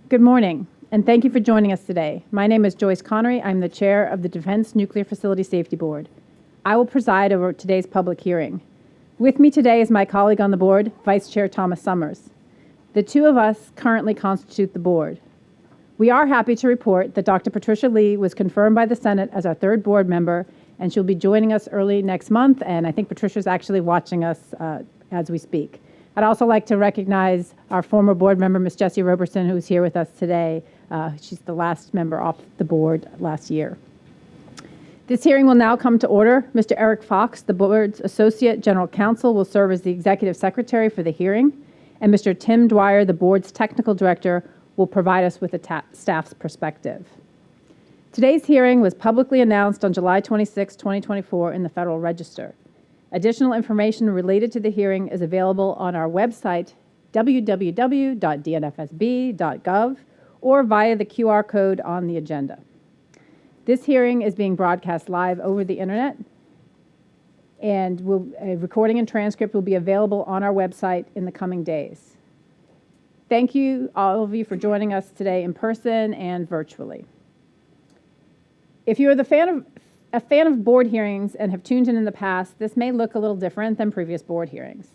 Good morning, and thank you for joining us today. My name is Joyce Connery. I'm the chair of the Defense Nuclear Facility Safety Board. I will preside over today's public hearing. With me today is my colleague on the board, Vice Chair Thomas Summers. The two of us currently constitute the board. We are happy to report that Dr. Patricia Lee was confirmed by the Senate as our third board member, and she'll be joining us early next month, and I think Patricia's actually watching us as we speak. I'd also like to recognize our former board member, Ms. Jessie Roberson, who's here with us today. She's the last member off the board last year. This hearing will now come to order. Mr. Eric Fox, the board's Associate General Counsel, will serve as the Executive Secretary for the hearing, and Mr. Tim Dwyer, the board's Technical Director, will provide us with the staff's perspective. Today's hearing was publicly announced on July 26, 2024 in the Federal Register. Additional information related to the hearing is available on our website, www.dnfsb.gov, or via the QR code on the agenda. This hearing is being broadcast live over the internet, and a recording and transcript will be available on our website in the coming days. Thank you, all of you, for joining us today in person and virtually. If you are a fan of board hearings and have tuned in the past, this may look a little different than previous board hearings.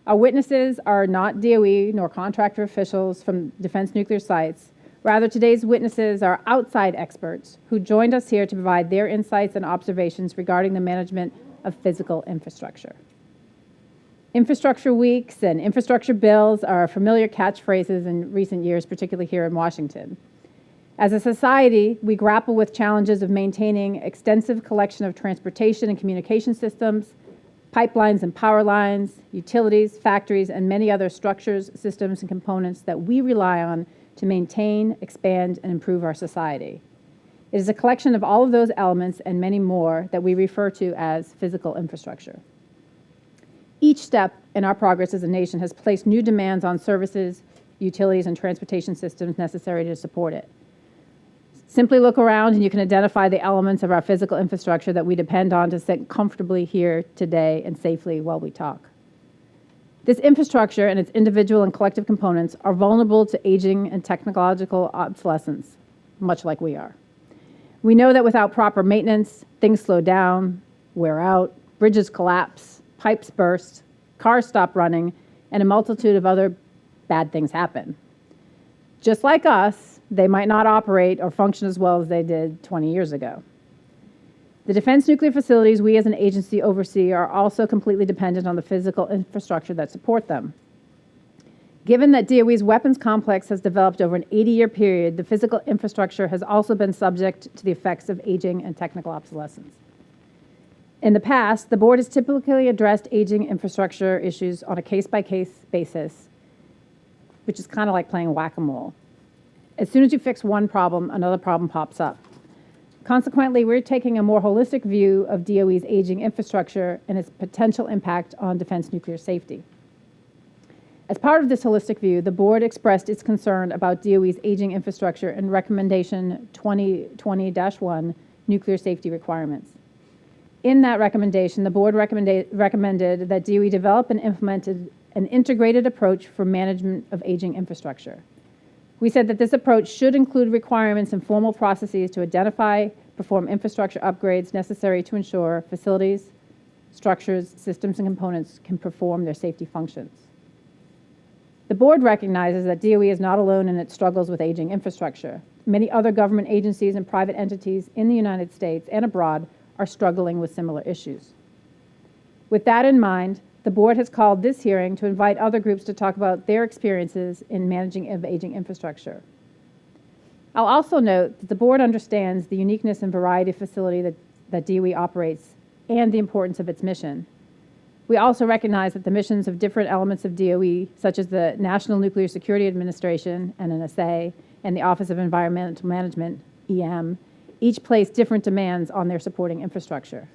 Our witnesses are not DOE nor contractor officials from defense nuclear sites. Rather, today's witnesses are outside experts who joined us here to provide their insights and observations regarding the management of physical infrastructure. Infrastructure weeks and infrastructure bills are familiar catchphrases in recent years, particularly here in Washington. As a society, we grapple with challenges of maintaining extensive collection of transportation and communication systems, pipelines and power lines, utilities, factories, and many other structures, systems, and components that we rely on to maintain, expand, and improve our society. It is a collection of all of those elements and many more that we refer to as physical infrastructure. Each step in our progress as a nation has placed new demands on services, utilities, and transportation systems necessary to support it. Simply look around and you can identify the elements of our physical infrastructure that we depend on to sit comfortably here today and safely while we talk. This infrastructure and its individual and collective components are vulnerable to aging and technological obsolescence, much like we are. We know that without proper maintenance, things slow down, wear out, bridges collapse, pipes burst, cars stop running, and a multitude of other bad things happen. Just like us, they might not operate or function as well as they did 20 years ago. The defense nuclear facilities we as an agency oversee are also completely dependent on the physical infrastructure that support them. Given that DOE's weapons complex has developed over an 80-year period, the physical infrastructure has also been subject to the effects of aging and technical obsolescence. In the past, the board has typically addressed aging infrastructure issues on a case-by-case basis, which is kind of like playing whack-a-mole. As soon as you fix one problem, another problem pops up. Consequently, we're taking a more holistic view of DOE's aging infrastructure and its potential impact on defense nuclear safety. As part of this holistic view, the board expressed its concern about DOE's aging infrastructure in Recommendation 2020-1, Nuclear Safety Requirements. In that recommendation, the board recommended that DOE develop and implemented an integrated approach for management of aging infrastructure. We said that this approach should include requirements and formal processes to identify, perform infrastructure upgrades necessary to ensure facilities, structures, systems, and components can perform their safety functions. The board recognizes that DOE is not alone in its struggles with aging infrastructure. Many other government agencies and private entities in the United States and abroad are struggling with similar issues. With that in mind, the board has called this hearing to invite other groups to talk about their experiences in managing aging infrastructure. I'll also note that the board understands the uniqueness and variety of facility that DOE operates and the importance of its mission. We also recognize that the missions of different elements of DOE, such as the National Nuclear Security Administration, NNSA, and the Office of Environmental Management, EM, each place different demands on their supporting infrastructure.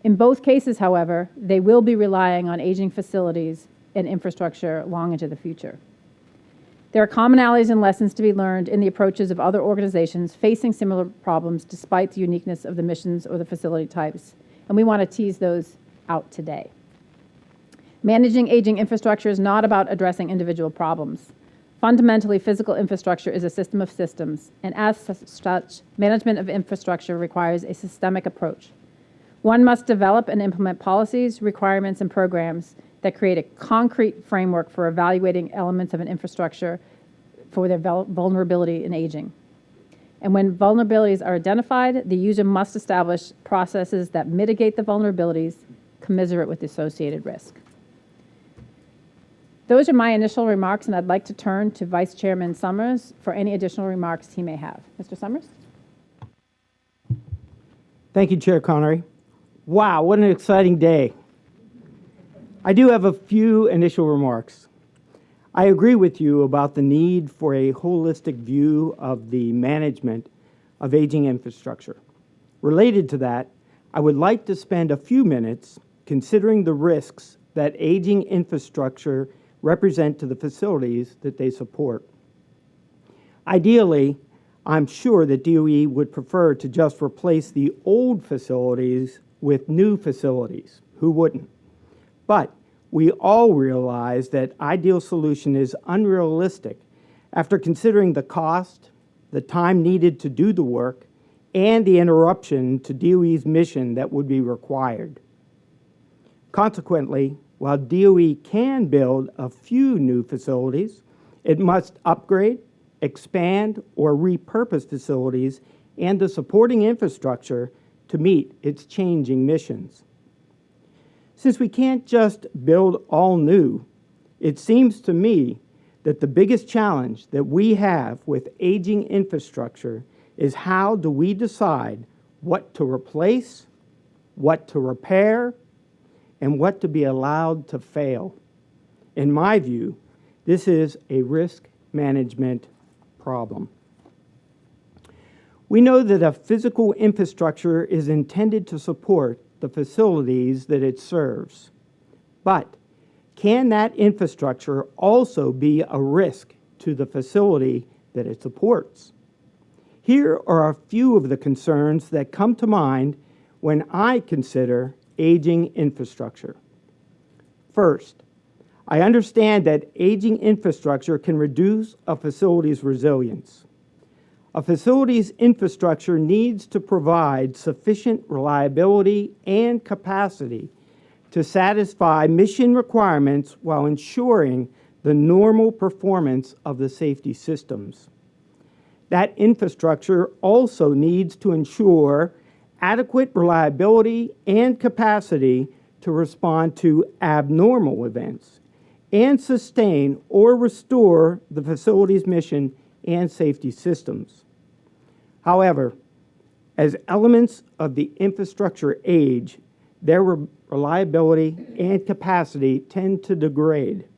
In both cases, however, they will be relying on aging facilities and infrastructure long into the future. There are commonalities and lessons to be learned in the approaches of other organizations facing similar problems despite the uniqueness of the missions or the facility types, and we want to tease those out today. Managing aging infrastructure is not about addressing individual problems. Fundamentally, physical infrastructure is a system of systems, and as such, management of infrastructure requires a systemic approach. One must develop and implement policies, requirements, and programs that create a concrete framework for evaluating elements of an infrastructure for their vulnerability and aging. And when vulnerabilities are identified, the user must establish processes that mitigate the vulnerabilities commensurate with the associated risk. Those are my initial remarks, and I'd like to turn to Vice Chairman Summers for any additional remarks he may have. Mr. Summers? Thank you, Chair Connery. Wow, what an exciting day. I do have a few initial remarks. I agree with you about the need for a holistic view of the management of aging infrastructure. Related to that, I would like to spend a few minutes considering the risks that aging infrastructure represent to the facilities that they support. Ideally, I'm sure that DOE would prefer to just replace the old facilities with new facilities. Who wouldn't? But we all realize that ideal solution is unrealistic after considering the cost, the time needed to do the work, and the interruption to DOE's mission that would be required. Consequently, while DOE can build a few new facilities, it must upgrade, expand, or repurpose facilities and the supporting infrastructure to meet its changing missions. Since we can't just build all new, it seems to me that the biggest challenge that we have with aging infrastructure is how do we decide what to replace, what to repair, and what to be allowed to fail. In my view, this is a risk management problem. We know that a physical infrastructure is intended to support the facilities that it serves. But can that infrastructure also be a risk to the facility that it supports? Here are a few of the concerns that come to mind when I consider aging infrastructure. First, I understand that aging infrastructure can reduce a facility's resilience. A facility's infrastructure needs to provide sufficient reliability and capacity to satisfy mission requirements while ensuring the normal performance of the safety systems. That infrastructure also needs to ensure adequate reliability and capacity to respond to abnormal events and sustain or restore the facility's mission and safety systems. However, as elements of the infrastructure age, their reliability and capacity tend to degrade.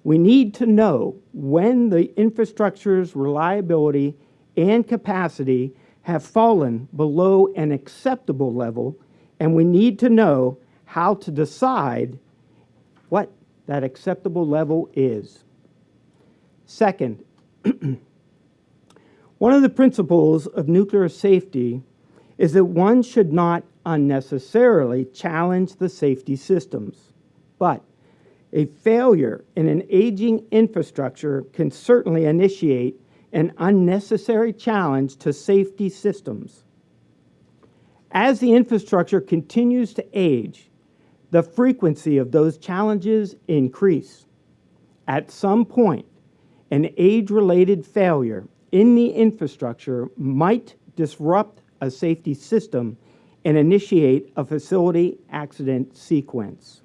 We need to know when the infrastructure's reliability and capacity have fallen below an acceptable level, and we need to know how to decide what that acceptable level is. Second, one of the principles of nuclear safety is that one should not unnecessarily challenge the safety systems, but a failure in an aging infrastructure can certainly initiate an unnecessary challenge to safety systems. As the infrastructure continues to age, the frequency of those challenges increase. At some point, an age-related failure in the infrastructure might disrupt a safety system and initiate a facility accident sequence.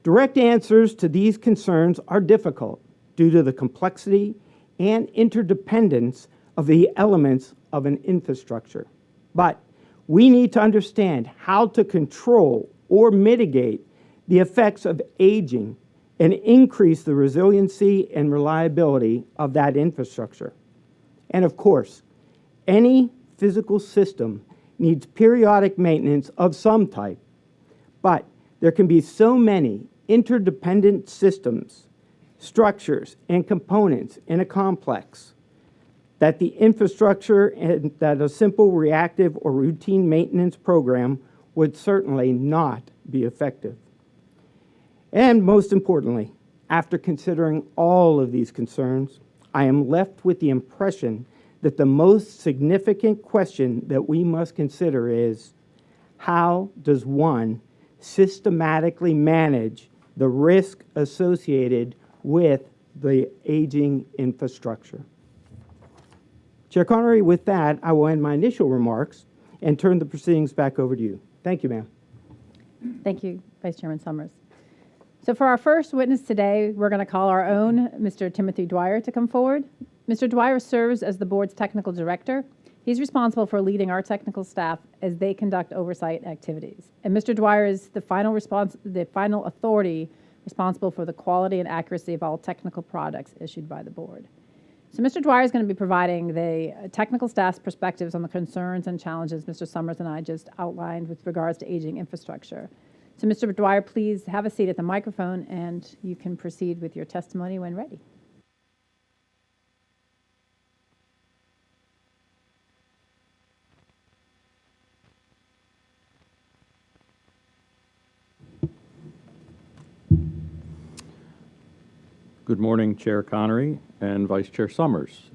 Direct answers to these concerns are difficult due to the complexity and interdependence of the elements of an infrastructure. But we need to understand how to control or mitigate the effects of aging and increase the resiliency and reliability of that infrastructure. And of course, any physical system needs periodic maintenance of some type, but there can be so many interdependent systems, structures, and components in a complex that the infrastructure and that a simple reactive or routine maintenance program would certainly not be effective. And most importantly, After considering all of these concerns, I am left with the impression that the most significant question that we must consider is, how does one systematically manage the risk associated with the aging infrastructure? Chair Connery, with that, I will end my initial remarks and turn the proceedings back over to you. Thank you, ma'am. Thank you, Vice Chairman Summers. So for our first witness today, we're going to call our own Mr. Timothy Dwyer to come forward. Mr. Dwyer serves as the board's technical director. He's responsible for leading our technical staff as they conduct oversight activities. And Mr. Dwyer is the final authority responsible for the quality and accuracy of all technical products issued by the board. So Mr. Dwyer is going to be providing the technical staff's perspectives on the concerns and challenges Mr. Summers and I just outlined with regards to aging infrastructure. So Mr. Dwyer, please have a seat at the microphone and you can proceed with your testimony when ready. Good morning, Chair Connery and Vice Chair Summers.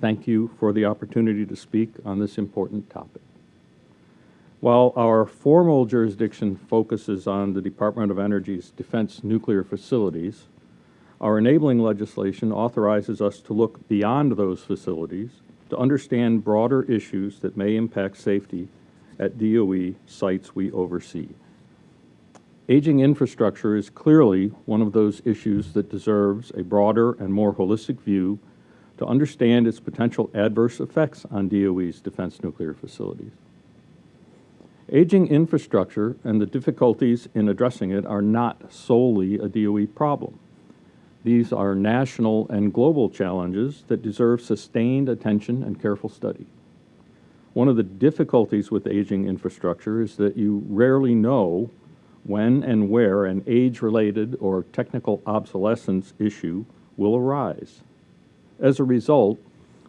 Thank you for the opportunity to speak on this important topic. While our formal jurisdiction focuses on the Department of Energy's defense nuclear facilities, our enabling legislation authorizes us to look beyond those facilities to understand broader issues that may impact safety at DOE sites we oversee. Aging infrastructure is clearly one of those issues that deserves a broader and more holistic view to understand its potential adverse effects on DOE's defense nuclear facilities. Aging infrastructure and the difficulties in addressing it are not solely a DOE problem. These are national and global challenges that deserve sustained attention and careful study. One of the difficulties with aging infrastructure is that you rarely know when and where an age-related or technical obsolescence issue will arise. As a result,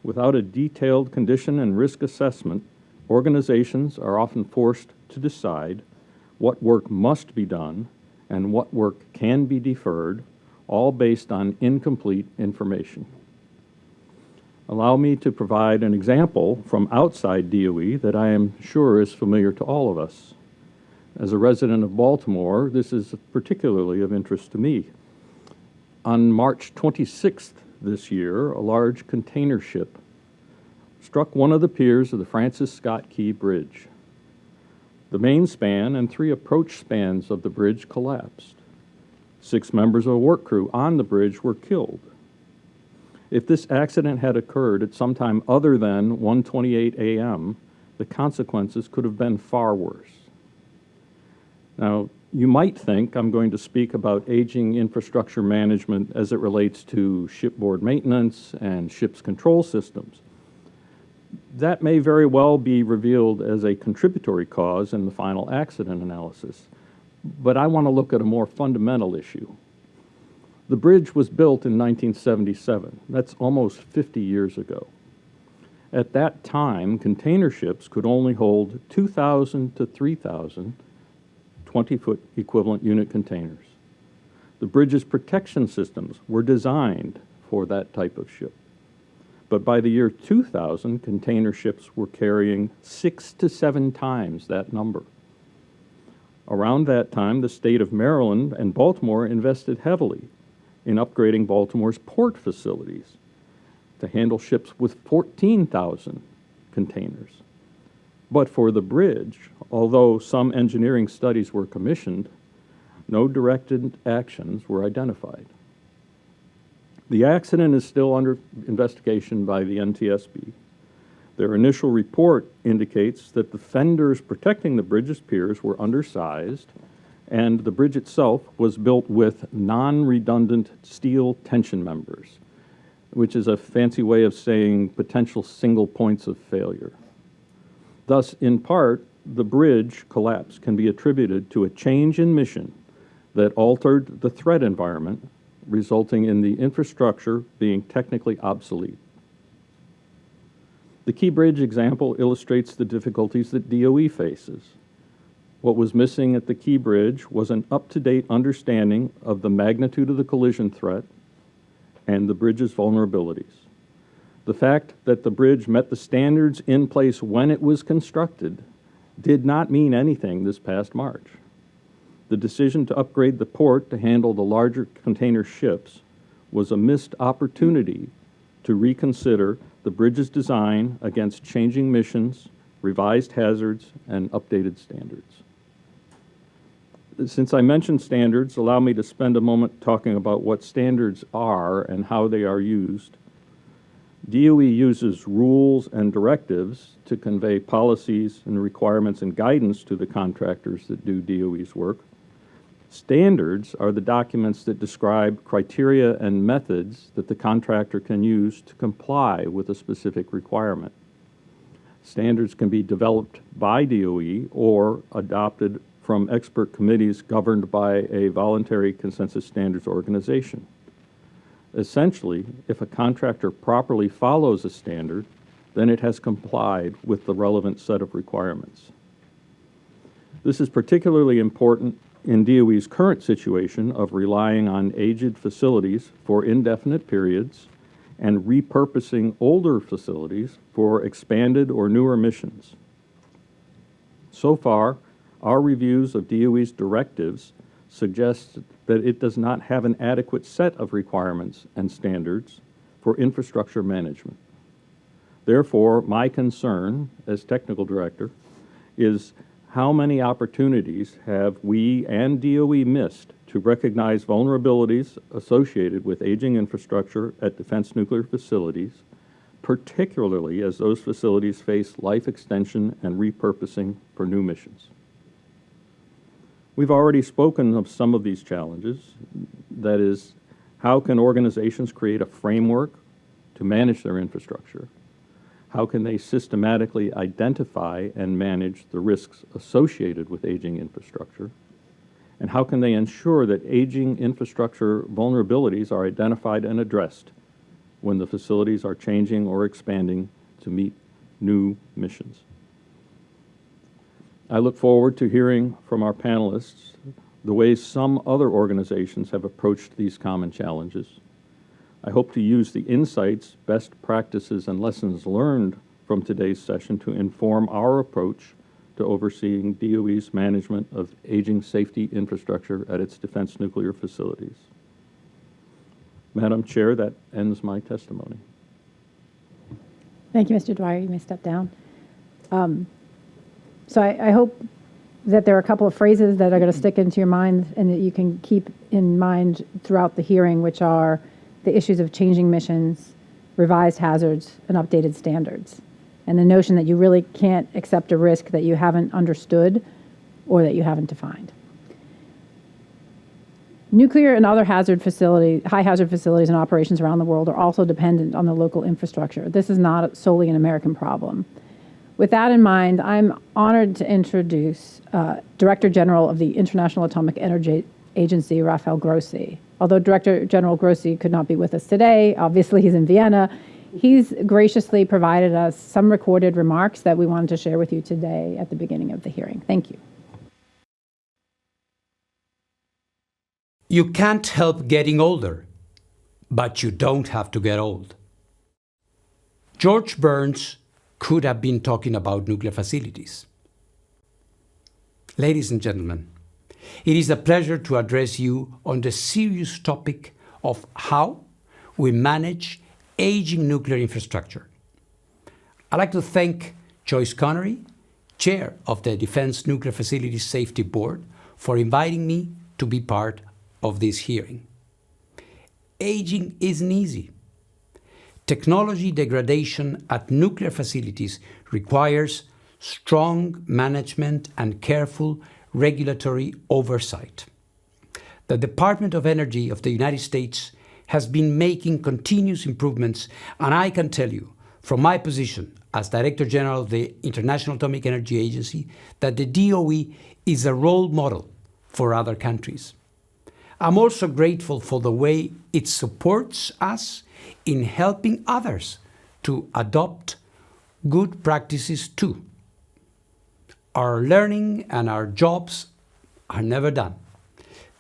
without a detailed condition and risk assessment, organizations are often forced to decide what work must be done and what work can be deferred, all based on incomplete information. Allow me to provide an example from outside DOE that I am sure is familiar to all of us. As a resident of Baltimore, this is particularly of interest to me. On March 26th this year, a large container ship struck one of the piers of the Francis Scott Key Bridge. The main span and 3 approach spans of the bridge collapsed. 6 members of a work crew on the bridge were killed. If this accident had occurred at some time other than 1:28 a.m., the consequences could have been far worse. Now, you might think I'm going to speak about aging infrastructure management as it relates to shipboard maintenance and ship's control systems. That may very well be revealed as a contributory cause in the final accident analysis, but I want to look at a more fundamental issue. The bridge was built in 1977. That's almost 50 years ago. At that time, container ships could only hold 2,000 to 3,000 20-foot equivalent unit containers. The bridge's protection systems were designed for that type of ship. But by the year 2000, container ships were carrying 6 to 7 times that number. Around that time, the state of Maryland and Baltimore invested heavily in upgrading Baltimore's port facilities to handle ships with 14,000 containers. But for the bridge, although some engineering studies were commissioned, no directed actions were identified. The accident is still under investigation by the NTSB. Their initial report indicates that the fenders protecting the bridge's piers were undersized, and the bridge itself was built with non-redundant steel tension members, which is a fancy way of saying potential single points of failure. Thus, in part, the bridge collapse can be attributed to a change in mission that altered the threat environment, resulting in the infrastructure being technically obsolete. The Key Bridge example illustrates the difficulties that DOE faces. What was missing at the Key Bridge was an up-to-date understanding of the magnitude of the collision threat and the bridge's vulnerabilities. The fact that the bridge met the standards in place when it was constructed did not mean anything this past March. The decision to upgrade the port to handle the larger container ships was a missed opportunity to reconsider the bridge's design against changing missions, revised hazards, and updated standards. Since I mentioned standards, allow me to spend a moment talking about what standards are and how they are used. DOE uses rules and directives to convey policies and requirements and guidance to the contractors that do DOE's work. Standards are the documents that describe criteria and methods that the contractor can use to comply with a specific requirement. Standards can be developed by DOE or adopted from expert committees governed by a voluntary consensus standards organization. Essentially, if a contractor properly follows a standard, then it has complied with the relevant set of requirements. This is particularly important in DOE's current situation of relying on aged facilities for indefinite periods and repurposing older facilities for expanded or newer missions. So far, our reviews of DOE's directives suggest that it does not have an adequate set of requirements and standards for infrastructure management. Therefore, my concern as technical director is how many opportunities have we and DOE missed to recognize vulnerabilities associated with aging infrastructure at defense nuclear facilities, particularly as those facilities face life extension and repurposing for new missions. We've already spoken of some of these challenges. That is, how can organizations create a framework to manage their infrastructure? How can they systematically identify and manage the risks associated with aging infrastructure? And how can they ensure that aging infrastructure vulnerabilities are identified and addressed when the facilities are changing or expanding to meet new missions? I look forward to hearing from our panelists the ways some other organizations have approached these common challenges. I hope to use the insights, best practices, and lessons learned from today's session to inform our approach to overseeing DOE's management of aging safety infrastructure at its defense nuclear facilities. Madam Chair, that ends my testimony. Thank you, Mr. Dwyer. You may step down. So I hope that there are a couple of phrases that are going to stick into your mind and that you can keep in mind throughout the hearing, which are the issues of changing missions, revised hazards, and updated standards. And the notion that you really can't accept a risk that you haven't understood or that you haven't defined. Nuclear and other high hazard facilities and operations around the world are also dependent on the local infrastructure. This is not solely an American problem. With that in mind, I'm honored to introduce Director General of the International Atomic Energy Agency, Rafael Grossi. Although Director General Grossi could not be with us today, obviously he's in Vienna, he's graciously provided us some recorded remarks that we wanted to share with you today at the beginning of the hearing. Thank you. You can't help getting older, but you don't have to get old. George Burns could have been talking about nuclear facilities. Ladies and gentlemen, it is a pleasure to address you on the serious topic of how we manage aging nuclear infrastructure. I'd like to thank Joyce Connery, Chair of the Defense Nuclear Facilities Safety Board, for inviting me to be part of this hearing. Aging isn't easy. Technology degradation at nuclear facilities requires strong management and careful regulatory oversight. The Department of Energy of the United States has been making continuous improvements, and I can tell you from my position as Director General of the International Atomic Energy Agency that the DOE is a role model for other countries. I'm also grateful for the way it supports us in helping others to adopt good practices too. our learning and our jobs are never done.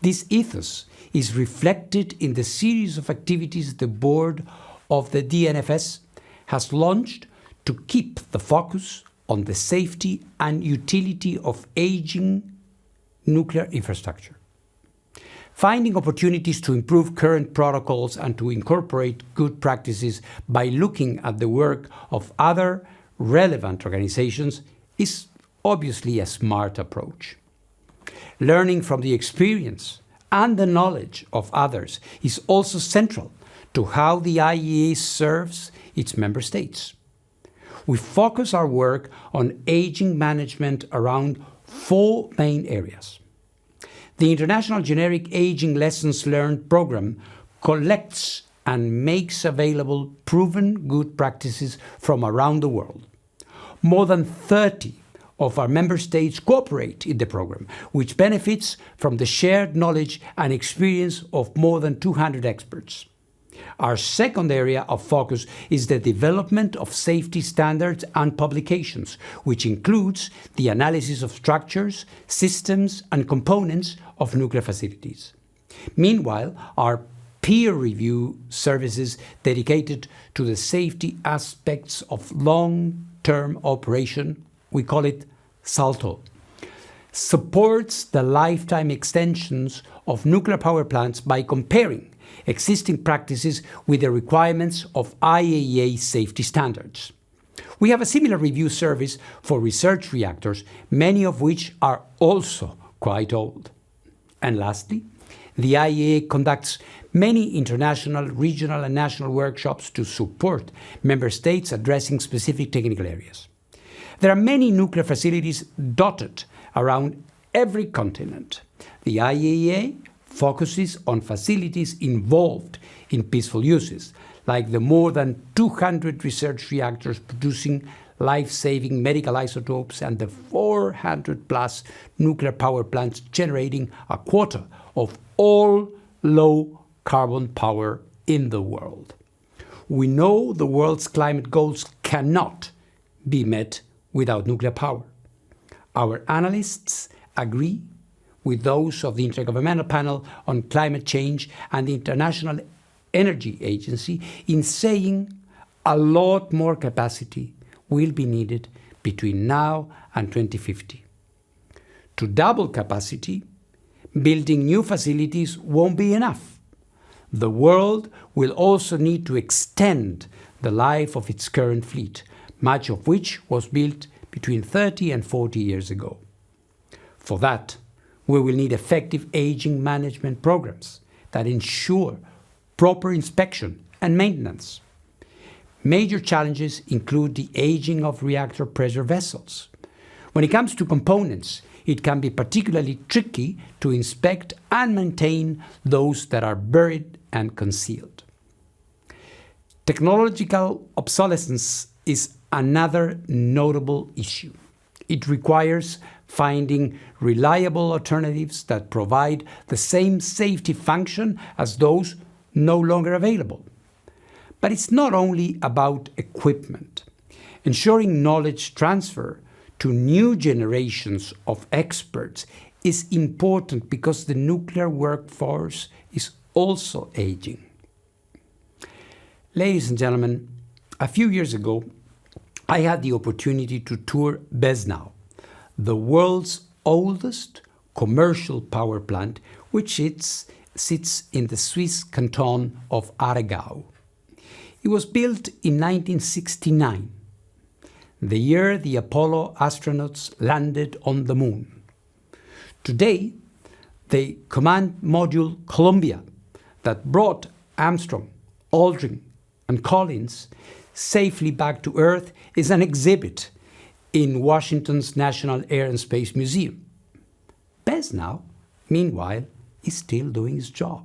This ethos is reflected in the series of activities the board of the DNFS has launched to keep the focus on the safety and utility of aging nuclear infrastructure. Finding opportunities to improve current protocols and to incorporate good practices by looking at the work of other relevant organizations is obviously a smart approach. Learning from the experience and the knowledge of others is also central to how the IAEA serves its member states. We focus our work on aging management around 4 main areas. The International Generic Aging Lessons Learned program collects and makes available proven good practices from around the world. More than 30 of our member states cooperate in the program, which benefits from the shared knowledge and experience of more than 200 experts. Our second area of focus is the development of safety standards and publications, which includes the analysis of structures, systems, and components of nuclear facilities. Meanwhile, our peer review services dedicated to the safety aspects of long-term operation, we call it SALTO, supports the lifetime extensions of nuclear power plants by comparing existing practices with the requirements of IAEA safety standards. We have a similar review service for research reactors, many of which are also quite old. And lastly, the IAEA conducts many international, regional, and national workshops to support member states addressing specific technical areas. There are many nuclear facilities dotted around every continent. The IAEA focuses on facilities involved in peaceful uses, like the more than 200 research reactors producing life-saving medical isotopes and the 400-plus nuclear power plants generating a quarter of all low-carbon power in the world. We know the world's climate goals cannot be met without nuclear power. Our analysts agree with those of the Intergovernmental Panel on Climate Change and the International Energy Agency in saying a lot more capacity will be needed between now and 2050. To double capacity, building new facilities won't be enough. The world will also need to extend the life of its current fleet, much of which was built between 30 and 40 years ago. For that, we will need effective aging management programs that ensure proper inspection and maintenance. Major challenges include the aging of reactor pressure vessels. When it comes to components, it can be particularly tricky to inspect and maintain those that are buried and concealed. Technological obsolescence is another notable issue. It requires finding reliable alternatives that provide the same safety function as those no longer available. But it's not only about equipment. Ensuring knowledge transfer to new generations of experts is important because the nuclear workforce is also aging. Ladies and gentlemen, a few years ago, I had the opportunity to tour Besnau, the world's oldest commercial power plant, which sits in the Swiss canton of Aargau. It was built in 1969, the year the Apollo astronauts landed on the moon. Today, the command module Columbia that brought Armstrong, Aldrin, and Collins safely back to Earth is an exhibit in Washington's National Air and Space Museum. Besnau, meanwhile, is still doing its job.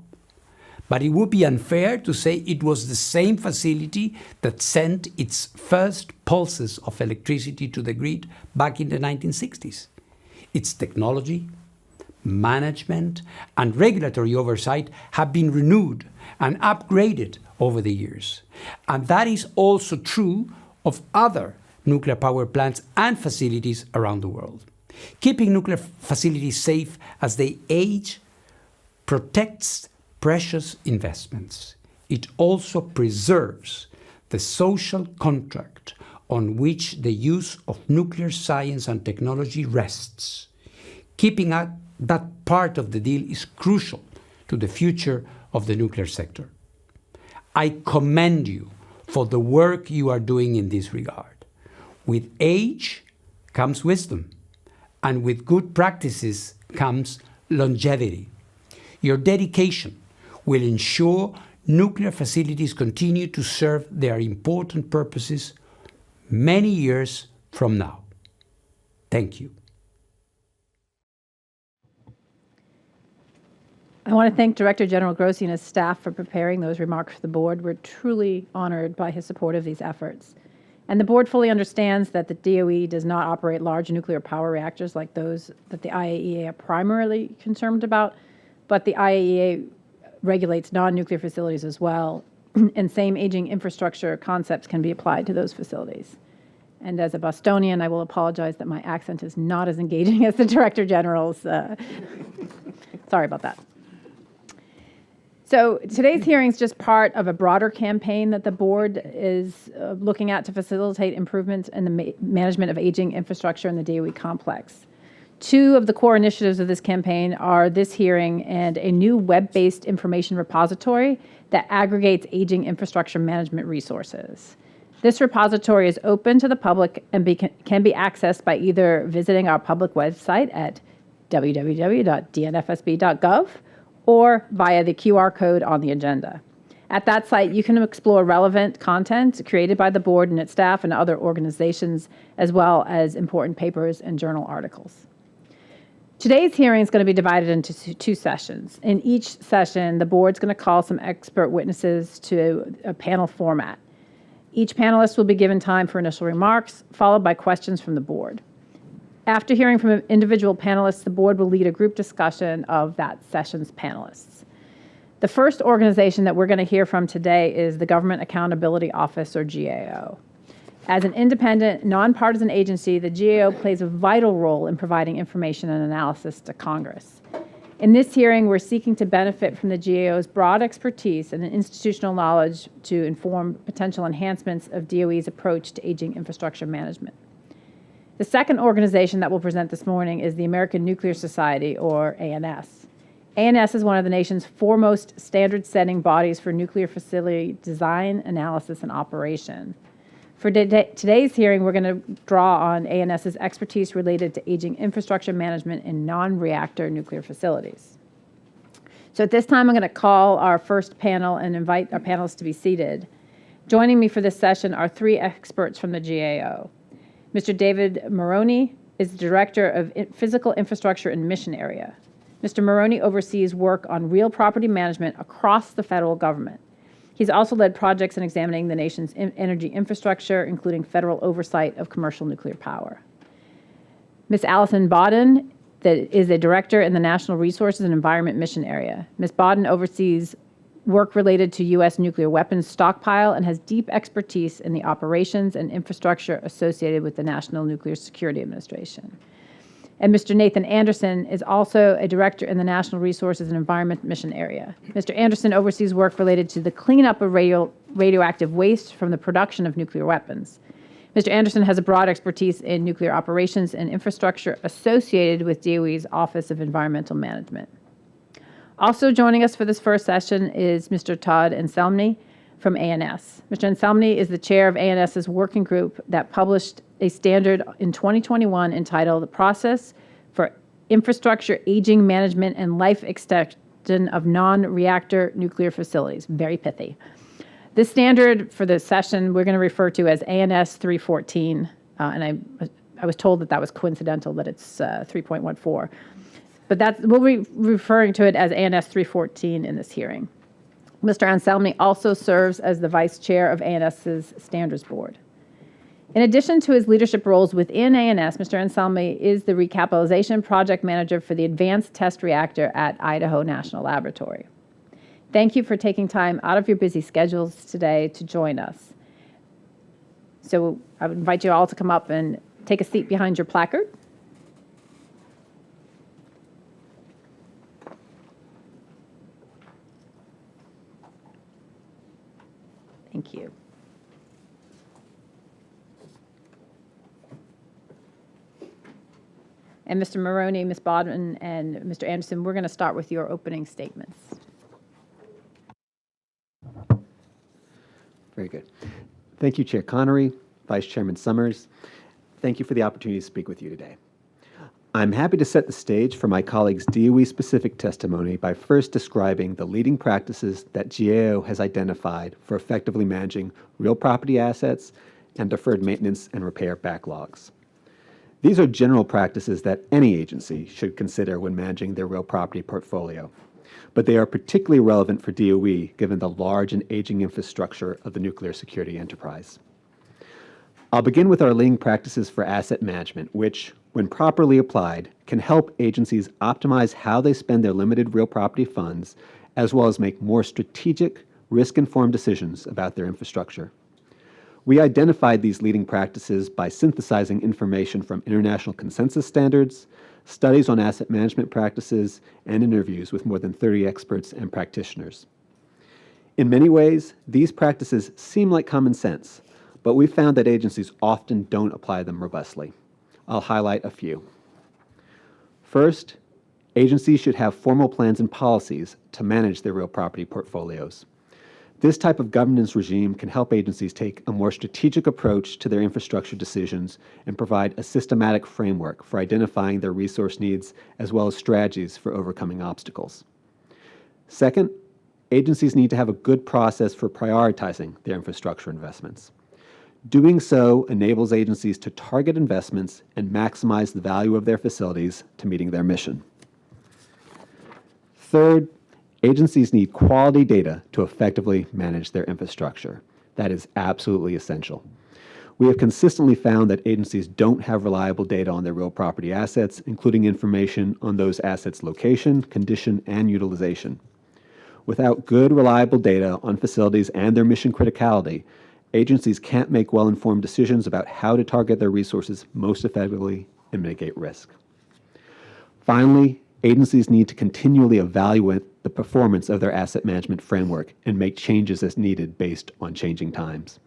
But it would be unfair to say it was the same facility that sent its first pulses of electricity to the grid back in the 1960s. Its technology, management, and regulatory oversight have been renewed and upgraded over the years. And that is also true of other nuclear power plants and facilities around the world. Keeping nuclear facilities safe as they age protects precious investments. It also preserves the social contract on which the use of nuclear science and technology rests. Keeping that part of the deal is crucial to the future of the nuclear sector. I commend you for the work you are doing in this regard. With age comes wisdom, and with good practices comes longevity. Your dedication will ensure nuclear facilities continue to serve their important purposes many years from now. Thank you. I want to thank Director General Grossi and his staff for preparing those remarks for the board. We're truly honored by his support of these efforts. And the board fully understands that the DOE does not operate large nuclear power reactors like those that the IAEA are primarily concerned about, but the IAEA regulates non-nuclear facilities as well, and same aging infrastructure concepts can be applied to those facilities. And as a Bostonian, I will apologize that my accent is not as engaging as the Director General's. Sorry about that. So today's hearing is just part of a broader campaign that the board is looking at to facilitate improvements in the management of aging infrastructure in the DOE complex. Two of the core initiatives of this campaign are this hearing and a new web-based information repository that aggregates aging infrastructure management resources. This repository is open to the public and can be accessed by either visiting our public website at www.dnfsb.gov or via the QR code on the agenda. At that site, you can explore relevant content created by the board and its staff and other organizations, as well as important papers and journal articles. Today's hearing is going to be divided into two sessions. In each session, the board's going to call some expert witnesses to a panel format. Each panelist will be given time for initial remarks, followed by questions from the board. After hearing from individual panelists, the board will lead a group discussion of that session's panelists. The first organization that we're going to hear from today is the Government Accountability Office, or GAO. As an independent, nonpartisan agency, the GAO plays a vital role in providing information and analysis to Congress. In this hearing, we're seeking to benefit from the GAO's broad expertise and institutional knowledge to inform potential enhancements of DOE's approach to aging infrastructure management. The second organization that we'll present this morning is the American Nuclear Society, or ANS. ANS is one of the nation's foremost standard-setting bodies for nuclear facility design, analysis, and operation. For today's hearing, we're going to draw on ANS's expertise related to aging infrastructure management in non-reactor nuclear facilities. So at this time, I'm going to call our first panel and invite our panelists to be seated. Joining me for this session are three experts from the GAO. Mr. David Maroney is the Director of Physical Infrastructure and Mission Area. Mr. Maroney oversees work on real property management across the federal government. He's also led projects in examining the nation's energy infrastructure, including federal oversight of commercial nuclear power. Ms. Allison Bodden is a Director in the National Resources and Environment Mission Area. Ms. Bodden oversees work related to U.S. nuclear weapons stockpile and has deep expertise in the operations and infrastructure associated with the National Nuclear Security Administration. And Mr. Nathan Anderson is also a Director in the National Resources and Environment Mission Area. Mr. Anderson oversees work related to the cleanup of radioactive waste from the production of nuclear weapons. Mr. Anderson has a broad expertise in nuclear operations and infrastructure associated with DOE's Office of Environmental Management. Also joining us for this first session is Mr. Todd Anselmi from ANS. Mr. Anselmi is the chair of ANS's working group that published a standard in 2021 entitled The Process for Infrastructure Aging Management and Life Extension of Non-Reactor Nuclear Facilities. Very pithy. This standard for the session we're going to refer to as ANS 314, and I was told that was coincidental that it's 3.14. But we'll be referring to it as ANS 314 in this hearing. Mr. Anselmi also serves as the vice chair of ANS's Standards Board. In addition to his leadership roles within ANS, Mr. Anselmi is the recapitalization project manager for the Advanced Test Reactor at Idaho National Laboratory. Thank you for taking time out of your busy schedules today to join us. So I would invite you all to come up and take a seat behind your placard. Thank you. And Mr. Maroney, Ms. Bodman, and Mr. Anderson, we're going to start with your opening statements. Very good. Thank you, Chair Connery, Vice Chairman Summers. Thank you for the opportunity to speak with you today. I'm happy to set the stage for my colleague's DOE-specific testimony by first describing the leading practices that GAO has identified for effectively managing real property assets and deferred maintenance and repair backlogs. These are general practices that any agency should consider when managing their real property portfolio, but they are particularly relevant for DOE given the large and aging infrastructure of the nuclear security enterprise. I'll begin with our leading practices for asset management, which, when properly applied, can help agencies optimize how they spend their limited real property funds, as well as make more strategic, risk-informed decisions about their infrastructure. We identified these leading practices by synthesizing information from international consensus standards, studies on asset management practices, and interviews with more than 30 experts and practitioners. In many ways, these practices seem like common sense, but we found that agencies often don't apply them robustly. I'll highlight a few. First, agencies should have formal plans and policies to manage their real property portfolios. This type of governance regime can help agencies take a more strategic approach to their infrastructure decisions and provide a systematic framework for identifying their resource needs as well as strategies for overcoming obstacles. Second, agencies need to have a good process for prioritizing their infrastructure investments. Doing so enables agencies to target investments and maximize the value of their facilities to meeting their mission. Third, agencies need quality data to effectively manage their infrastructure. That is absolutely essential. We have consistently found that agencies don't have reliable data on their real property assets, including information on those assets' location, condition, and utilization. Without good, reliable data on facilities and their mission criticality, agencies can't make well-informed decisions about how to target their resources most effectively and mitigate risk. Finally, agencies need to continually evaluate the performance of their asset management framework and make changes as needed based on changing times.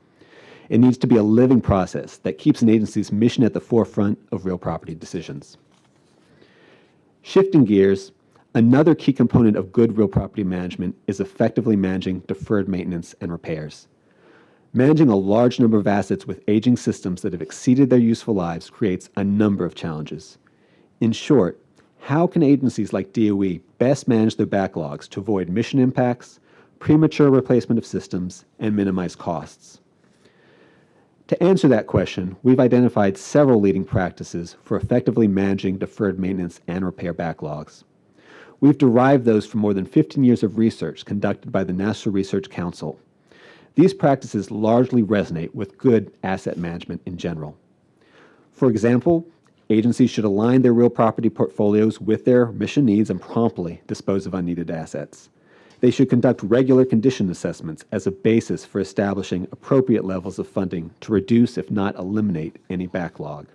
It needs to be a living process that keeps an agency's mission at the forefront of real property decisions. Shifting gears, another key component of good real property management is effectively managing deferred maintenance and repairs. Managing a large number of assets with aging systems that have exceeded their useful lives creates a number of challenges. In short, how can agencies like DOE best manage their backlogs to avoid mission impacts, premature replacement of systems, and minimize costs? To answer that question, we've identified several leading practices for effectively managing deferred maintenance and repair backlogs. We've derived those from more than 15 years of research conducted by the National Research Council. These practices largely resonate with good asset management in general. For example, agencies should align their real property portfolios with their mission needs and promptly dispose of unneeded assets. They should conduct regular condition assessments as a basis for establishing appropriate levels of funding to reduce, if not eliminate, any backlog.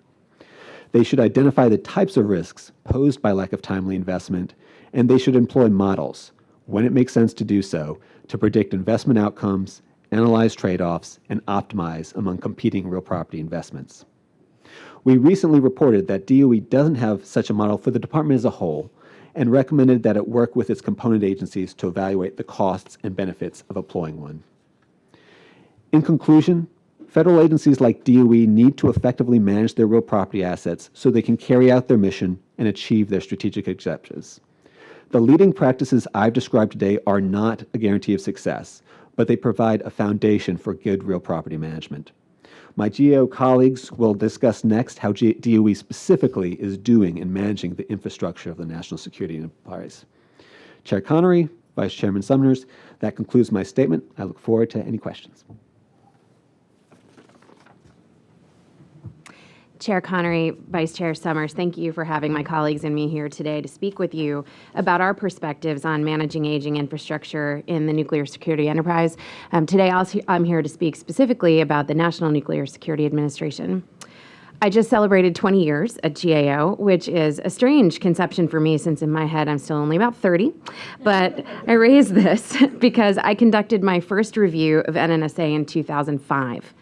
They should identify the types of risks posed by lack of timely investment, and they should employ models, when it makes sense to do so, to predict investment outcomes, analyze trade-offs, and optimize among competing real property investments. We recently reported that DOE doesn't have such a model for the department as a whole and recommended that it work with its component agencies to evaluate the costs and benefits of employing one. In conclusion, federal agencies like DOE need to effectively manage their real property assets so they can carry out their mission and achieve their strategic objectives. The leading practices I've described today are not a guarantee of success, but they provide a foundation for good real property management. My GAO colleagues will discuss next how DOE specifically is doing in managing the infrastructure of the national security enterprise. Chair Connery, Vice Chairman Summers, that concludes my statement. I look forward to any questions. Chair Connery, Vice Chair Summers, thank you for having my colleagues and me here today to speak with you about our perspectives on managing aging infrastructure in the nuclear security enterprise. Today, I'm here to speak specifically about the National Nuclear Security Administration. I just celebrated 20 years at GAO, which is a strange conception for me since in my head I'm still only about 30. But I raise this because I conducted my first review of NNSA in 2005.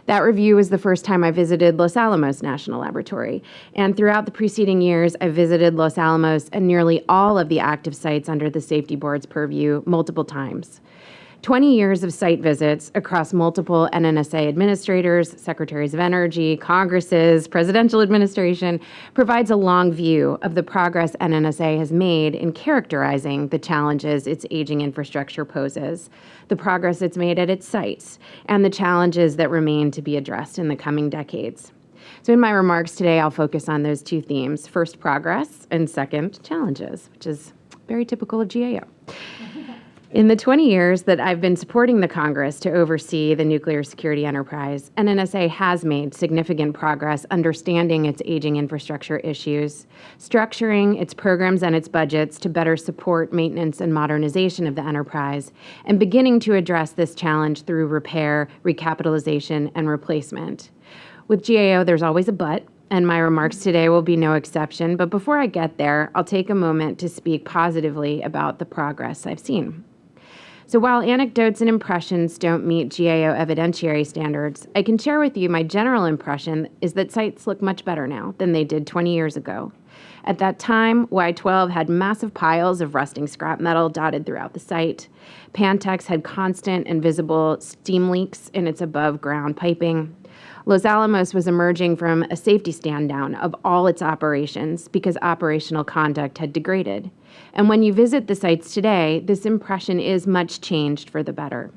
That review was the first time I visited Los Alamos National Laboratory. And throughout the preceding years, I visited Los Alamos and nearly all of the active sites under the Safety Board's purview multiple times. 20 years of site visits across multiple NNSA administrators, secretaries of energy, Congresses, presidential administration provides a long view of the progress NNSA has made in characterizing the challenges its aging infrastructure poses, the progress it's made at its sites, and the challenges that remain to be addressed in the coming decades. So in my remarks today, I'll focus on those two themes: first, progress, and second, challenges, which is very typical of GAO. In the 20 years that I've been supporting the Congress to oversee the nuclear security enterprise, NNSA has made significant progress understanding its aging infrastructure issues, structuring its programs and its budgets to better support maintenance and modernization of the enterprise, and beginning to address this challenge through repair, recapitalization, and replacement. With GAO, there's always a but, and my remarks today will be no exception. But before I get there, I'll take a moment to speak positively about the progress I've seen. So while anecdotes and impressions don't meet GAO evidentiary standards, I can share with you my general impression is that sites look much better now than they did 20 years ago. At that time, Y-12 had massive piles of rusting scrap metal dotted throughout the site. Pantex had constant and visible steam leaks in its above-ground piping. Los Alamos was emerging from a safety stand-down of all its operations because operational conduct had degraded. And when you visit the sites today, this impression is much changed for the better.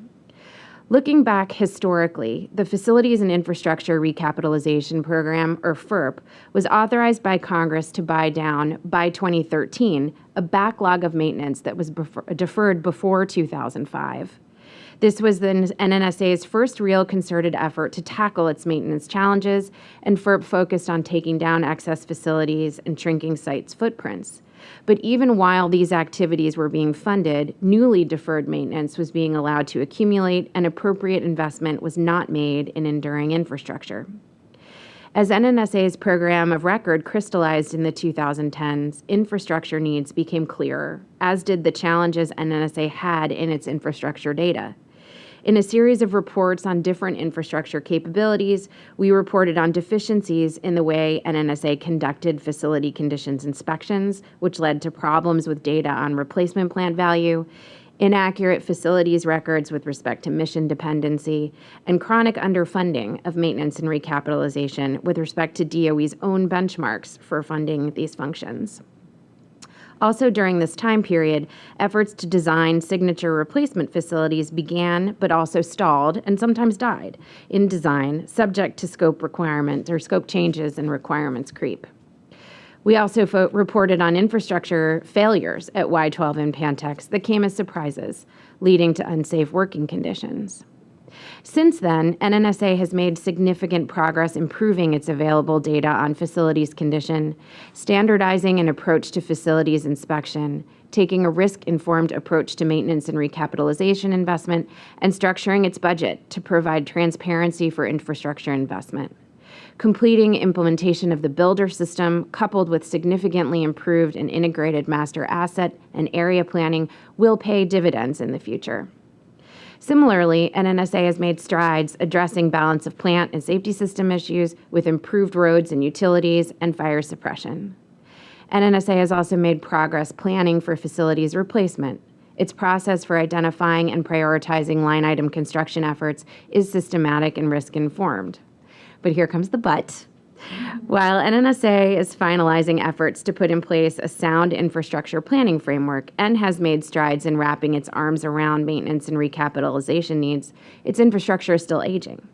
Looking back historically, the Facilities and Infrastructure Recapitalization Program, or FIRP, was authorized by Congress to buy down, by 2013, a backlog of maintenance that was deferred before 2005. This was the NNSA's first real concerted effort to tackle its maintenance challenges, and FIRP focused on taking down excess facilities and shrinking sites' footprints. But even while these activities were being funded, newly deferred maintenance was being allowed to accumulate, and appropriate investment was not made in enduring infrastructure. As NNSA's program of record crystallized in the 2010s, infrastructure needs became clearer, as did the challenges NNSA had in its infrastructure data. In a series of reports on different infrastructure capabilities, we reported on deficiencies in the way NNSA conducted facility conditions inspections, which led to problems with data on replacement plant value, inaccurate facilities records with respect to mission dependency, and chronic underfunding of maintenance and recapitalization with respect to DOE's own benchmarks for funding these functions. Also during this time period, efforts to design signature replacement facilities began, but also stalled and sometimes died in design, subject to scope requirements or scope changes and requirements creep. We also reported on infrastructure failures at Y-12 and Pantex that came as surprises, leading to unsafe working conditions. Since then, NNSA has made significant progress improving its available data on facilities condition, standardizing an approach to facilities inspection, taking a risk-informed approach to maintenance and recapitalization investment, and structuring its budget to provide transparency for infrastructure investment. Completing implementation of the builder system, coupled with significantly improved and integrated master asset and area planning, will pay dividends in the future. Similarly, NNSA has made strides addressing balance of plant and safety system issues with improved roads and utilities and fire suppression. NNSA has also made progress planning for facilities replacement. Its process for identifying and prioritizing line item construction efforts is systematic and risk-informed. But here comes the but. While NNSA is finalizing efforts to put in place a sound infrastructure planning framework and has made strides in wrapping its arms around maintenance and recapitalization needs, its infrastructure is still aging.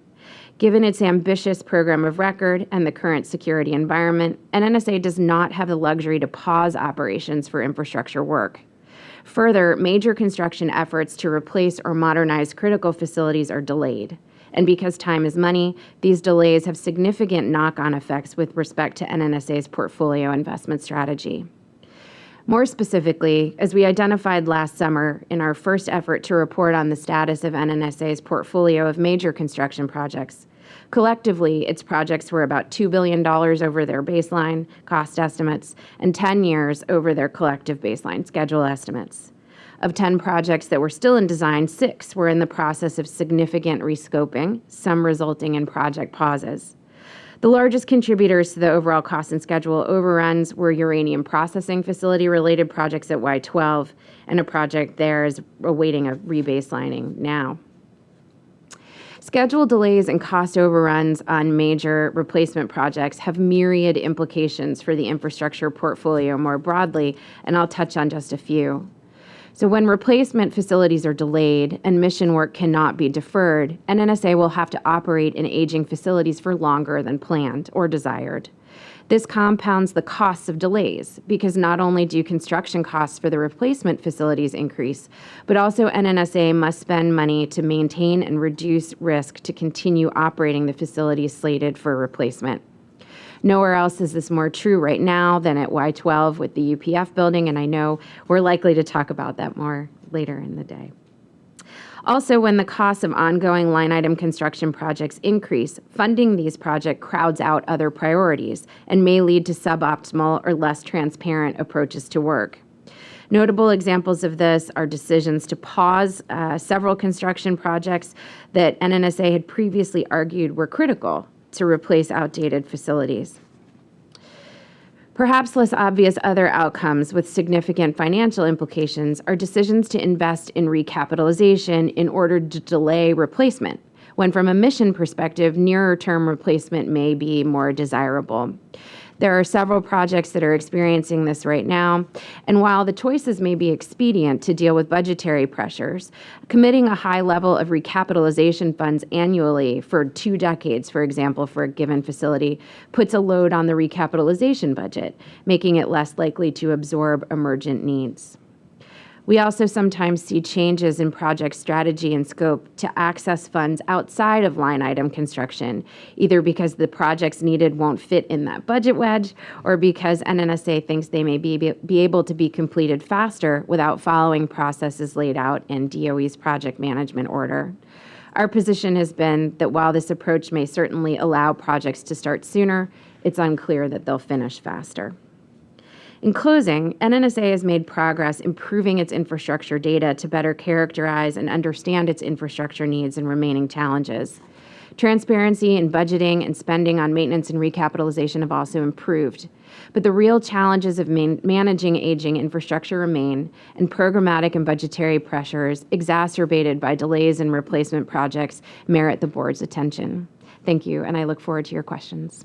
Given its ambitious program of record and the current security environment, NNSA does not have the luxury to pause operations for infrastructure work. Further, major construction efforts to replace or modernize critical facilities are delayed. And because time is money, these delays have significant knock-on effects with respect to NNSA's portfolio investment strategy. More specifically, as we identified last summer in our first effort to report on the status of NNSA's portfolio of major construction projects, Collectively, its projects were about $2 billion over their baseline cost estimates and 10 years over their collective baseline schedule estimates. Of 10 projects that were still in design, 6 were in the process of significant rescoping, some resulting in project pauses. The largest contributors to the overall cost and schedule overruns were uranium processing facility-related projects at Y-12, and a project there is awaiting a rebaselining now. Schedule delays and cost overruns on major replacement projects have myriad implications for the infrastructure portfolio more broadly, and I'll touch on just a few. So when replacement facilities are delayed and mission work cannot be deferred, NNSA will have to operate in aging facilities for longer than planned or desired. This compounds the costs of delays because not only do construction costs for the replacement facilities increase, but also NNSA must spend money to maintain and reduce risk to continue operating the facilities slated for replacement. Nowhere else is this more true right now than at Y-12 with the UPF building, and I know we're likely to talk about that more later in the day. Also, when the costs of ongoing line item construction projects increase, funding these projects crowds out other priorities and may lead to suboptimal or less transparent approaches to work. Notable examples of this are decisions to pause several construction projects that NNSA had previously argued were critical to replace outdated facilities. Perhaps less obvious other outcomes with significant financial implications are decisions to invest in recapitalization in order to delay replacement, when from a mission perspective, nearer-term replacement may be more desirable. There are several projects that are experiencing this right now, and while the choices may be expedient to deal with budgetary pressures, committing a high level of recapitalization funds annually for 2 decades, for example, for a given facility, puts a load on the recapitalization budget, making it less likely to absorb emergent needs. We also sometimes see changes in project strategy and scope to access funds outside of line item construction, either because the projects needed won't fit in that budget wedge or because NNSA thinks they may be able to be completed faster without following processes laid out in DOE's project management order. Our position has been that while this approach may certainly allow projects to start sooner, it's unclear that they'll finish faster. In closing, NNSA has made progress improving its infrastructure data to better characterize and understand its infrastructure needs and remaining challenges. Transparency in budgeting and spending on maintenance and recapitalization have also improved. But the real challenges of managing aging infrastructure remain, and programmatic and budgetary pressures, exacerbated by delays in replacement projects, merit the board's attention. Thank you, and I look forward to your questions.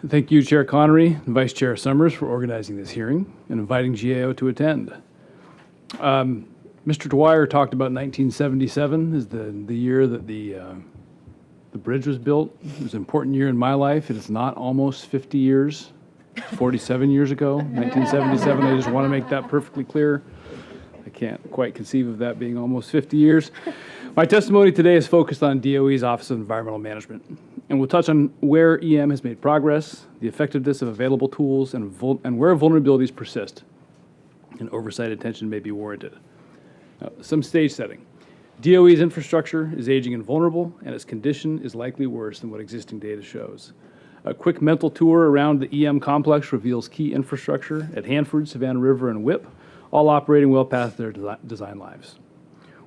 Thank you, Chair Connery and Vice Chair Summers, for organizing this hearing and inviting GAO to attend. Mr. Dwyer talked about 1977 as the year that the bridge was built. It was an important year in my life. It is not almost 50 years, 47 years ago, 1977. I just want to make that perfectly clear. I can't quite conceive of that being almost 50 years. My testimony today is focused on DOE's Office of Environmental Management, and we'll touch on where EM has made progress, the effectiveness of available tools, and where vulnerabilities persist, and oversight attention may be warranted. Now, some stage setting. DOE's infrastructure is aging and vulnerable, and its condition is likely worse than what existing data shows. A quick mental tour around the EM complex reveals key infrastructure at Hanford, Savannah River, and WIP, all operating well past their design lives.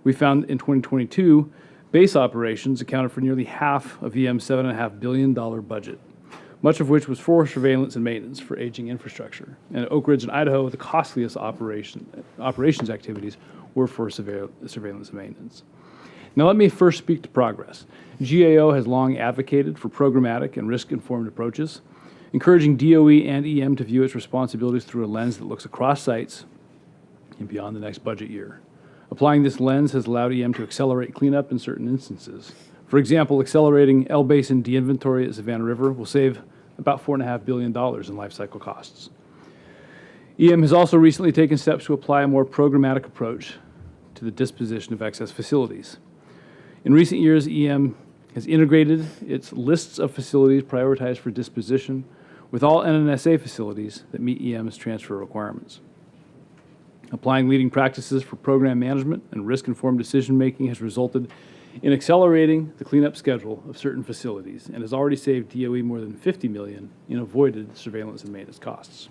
We found in 2022, base operations accounted for nearly half of EM's $7.5 billion budget, much of which was for surveillance and maintenance for aging infrastructure. And at Oak Ridge in Idaho, the costliest operations activities were for surveillance and maintenance. Now let me first speak to progress. GAO has long advocated for programmatic and risk-informed approaches, encouraging DOE and EM to view its responsibilities through a lens that looks across sites and beyond the next budget year. Applying this lens has allowed EM to accelerate cleanup in certain instances. For example, accelerating L Basin de-inventory at Savannah River will save about $4.5 billion in life cycle costs. EM has also recently taken steps to apply a more programmatic approach to the disposition of excess facilities. In recent years, EM has integrated its lists of facilities prioritized for disposition with all NNSA facilities that meet EM's transfer requirements. Applying leading practices for program management and risk-informed decision-making has resulted in accelerating the cleanup schedule of certain facilities and has already saved DOE more than $50 million in avoided surveillance and maintenance costs.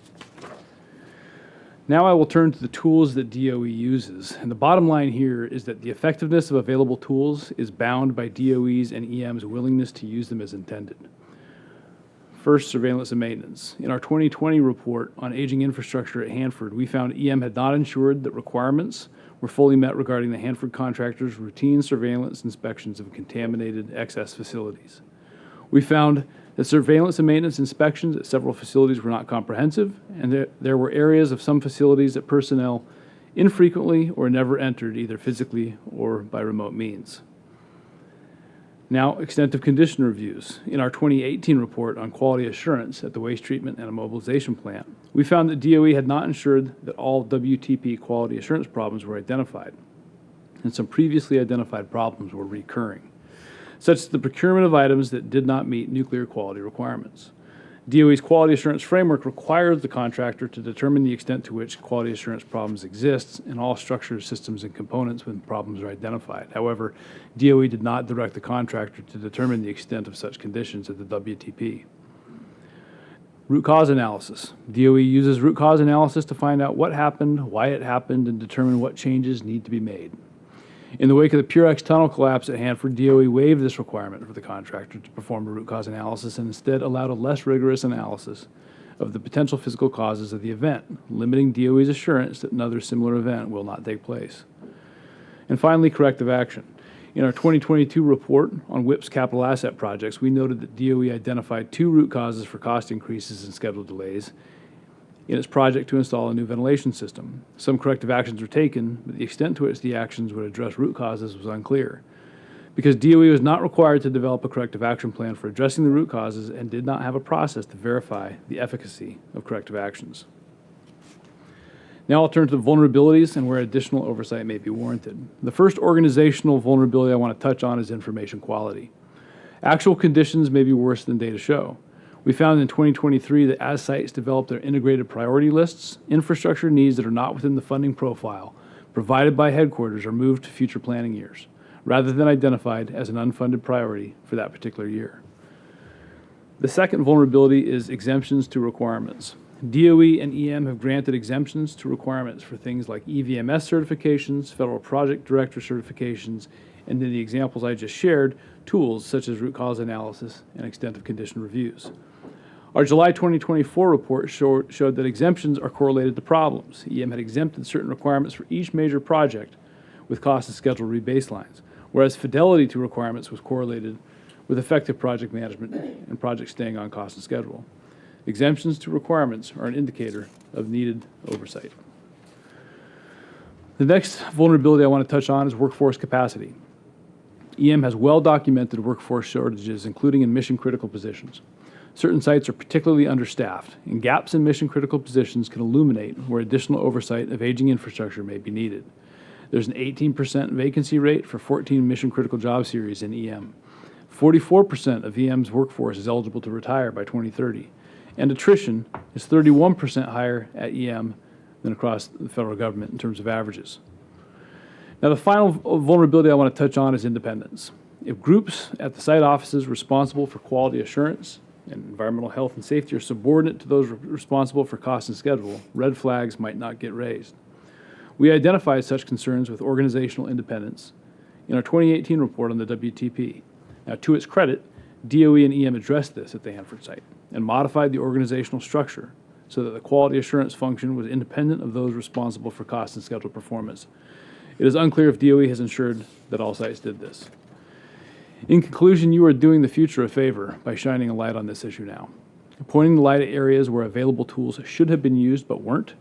Now I will turn to the tools that DOE uses, and the bottom line here is that the effectiveness of available tools is bound by DOE's and EM's willingness to use them as intended. First, surveillance and maintenance. In our 2020 report on aging infrastructure at Hanford, we found EM had not ensured that requirements were fully met regarding the Hanford contractor's routine surveillance inspections of contaminated excess facilities. We found that surveillance and maintenance inspections at several facilities were not comprehensive, and there were areas of some facilities that personnel infrequently or never entered either physically or by remote means. Now, extent of condition reviews. In our 2018 report on quality assurance at the waste treatment and immobilization plant, we found that DOE had not ensured that all WTP quality assurance problems were identified, and some previously identified problems were recurring, such as the procurement of items that did not meet nuclear quality requirements. DOE's quality assurance framework requires the contractor to determine the extent to which quality assurance problems exist in all structures, systems, and components when problems are identified. However, DOE did not direct the contractor to determine the extent of such conditions at the WTP. Root cause analysis. DOE uses root cause analysis to find out what happened, why it happened, and determine what changes need to be made. In the wake of the Purex tunnel collapse at Hanford, DOE waived this requirement for the contractor to perform a root cause analysis and instead allowed a less rigorous analysis of the potential physical causes of the event, limiting DOE's assurance that another similar event will not take place. And finally, corrective action. In our 2022 report on WIP's capital asset projects, we noted that DOE identified 2 root causes for cost increases and schedule delays in its project to install a new ventilation system. Some corrective actions were taken, but the extent to which the actions would address root causes was unclear. Because DOE was not required to develop a corrective action plan for addressing the root causes and did not have a process to verify the efficacy of corrective actions. Now I'll turn to the vulnerabilities and where additional oversight may be warranted. The first organizational vulnerability I want to touch on is information quality. Actual conditions may be worse than data show. We found in 2023 that as sites develop their integrated priority lists, infrastructure needs that are not within the funding profile provided by headquarters are moved to future planning years, rather than identified as an unfunded priority for that particular year. The second vulnerability is exemptions to requirements. DOE and EM have granted exemptions to requirements for things like EVMS certifications, federal project director certifications, and in the examples I just shared, tools such as root cause analysis and extent of condition reviews. Our July 2024 report showed that exemptions are correlated to problems. EM had exempted certain requirements for each major project with cost and schedule rebaselines, whereas fidelity to requirements was correlated with effective project management and projects staying on cost and schedule. Exemptions to requirements are an indicator of needed oversight. The next vulnerability I want to touch on is workforce capacity. EM has well-documented workforce shortages, including in mission-critical positions. Certain sites are particularly understaffed, and gaps in mission-critical positions can illuminate where additional oversight of aging infrastructure may be needed. There's an 18% vacancy rate for 14 mission-critical job series in EM. 44% of EM's workforce is eligible to retire by 2030, and attrition is 31% higher at EM than across the federal government in terms of averages. Now, the final vulnerability I want to touch on is independence. If groups at the site offices responsible for quality assurance and environmental health and safety are subordinate to those responsible for cost and schedule, red flags might not get raised. We identified such concerns with organizational independence in our 2018 report on the WTP. Now, to its credit, DOE and EM addressed this at the Hanford site and modified the organizational structure so that the quality assurance function was independent of those responsible for cost and schedule performance. It is unclear if DOE has ensured that all sites did this. In conclusion, you are doing the future a favor by shining a light on this issue now. Pointing the light at areas where available tools should have been used but weren't,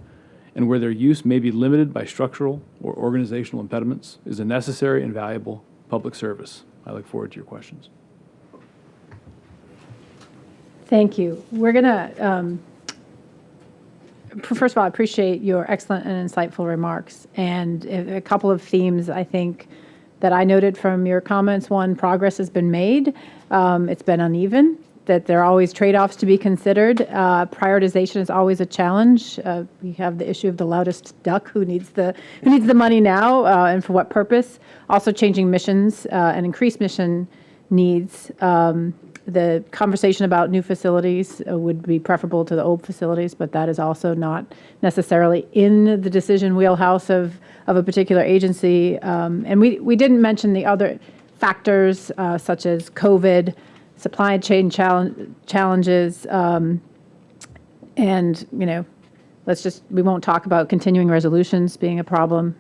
and where their use may be limited by structural or organizational impediments, is a necessary and valuable public service. I look forward to your questions. Thank you. We're going to, first of all, I appreciate your excellent and insightful remarks. And a couple of themes, I think, that I noted from your comments. One, progress has been made. It's been uneven that there are always trade-offs to be considered. Prioritization is always a challenge. We have the issue of the loudest duck, who needs the money now, and for what purpose. Also changing missions and increased mission needs. The conversation about new facilities would be preferable to the old facilities, but that is also not necessarily in the decision wheelhouse of a particular agency. And we didn't mention the other factors such as COVID, supply chain challenges, and, we won't talk about continuing resolutions being a problem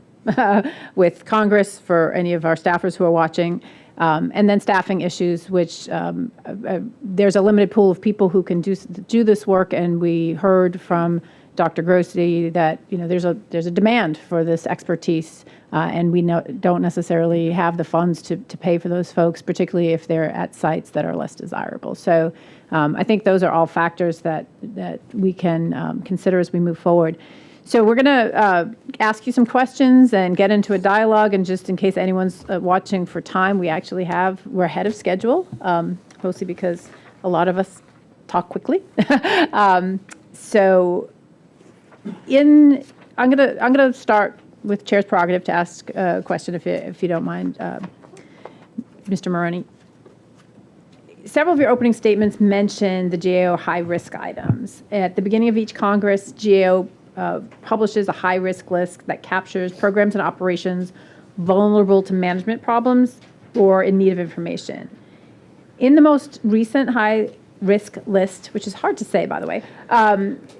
with Congress for any of our staffers who are watching. And then staffing issues, which there's a limited pool of people who can do this work, and we heard from Dr. Grossi that there's a demand for this expertise, and we don't necessarily have the funds to pay for those folks, particularly if they're at sites that are less desirable. So I think those are all factors that we can consider as we move forward. So we're going to ask you some questions and get into a dialogue. And just in case anyone's watching for time, we're ahead of schedule, mostly because a lot of us talk quickly. So I'm going to start with Chair's prerogative to ask a question, if you don't mind, Mr. Maroney. Several of your opening statements mentioned the GAO high-risk items. At the beginning of each Congress, GAO publishes a high-risk list that captures programs and operations vulnerable to management problems or in need of information. In the most recent high-risk list, which is hard to say, by the way,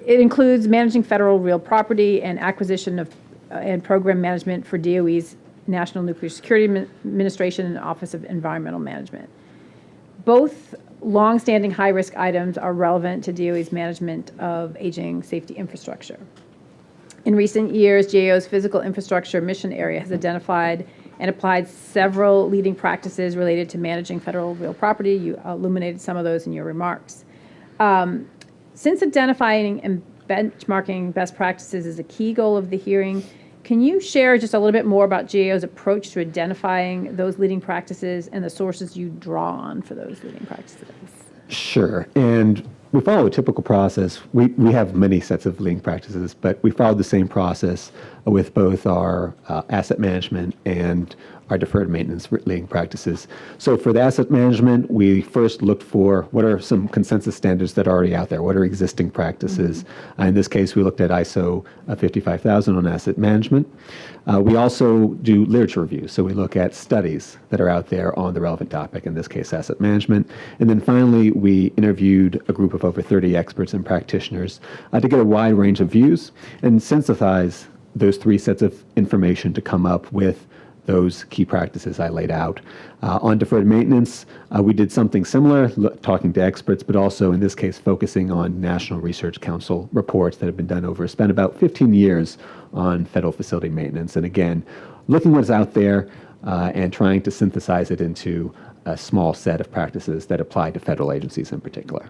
it includes managing federal real property and acquisition of and program management for DOE's National Nuclear Security Administration and Office of Environmental Management. Both long-standing high-risk items are relevant to DOE's management of aging safety infrastructure. In recent years, GAO's physical infrastructure mission area has identified and applied several leading practices related to managing federal real property. You illuminated some of those in your remarks. Since identifying and benchmarking best practices is a key goal of the hearing, can you share just a little bit more about GAO's approach to identifying those leading practices and the sources you draw on for those leading practices? Sure. And we follow a typical process. We have many sets of leading practices, but we followed the same process with both our asset management and our deferred maintenance leading practices. So for the asset management, we first looked for what are some consensus standards that are already out there, what are existing practices. In this case, we looked at ISO 55000 on asset management. We also do literature reviews, so we look at studies that are out there on the relevant topic, in this case asset management. And then finally, we interviewed a group of over 30 experts and practitioners to get a wide range of views and synthesize those three sets of information to come up with those key practices I laid out. On deferred maintenance, we did something similar, talking to experts, but also in this case focusing on National Research Council reports that have been done over a span about 15 years on federal facility maintenance. And again, looking what's out there and trying to synthesize it into a small set of practices that apply to federal agencies in particular.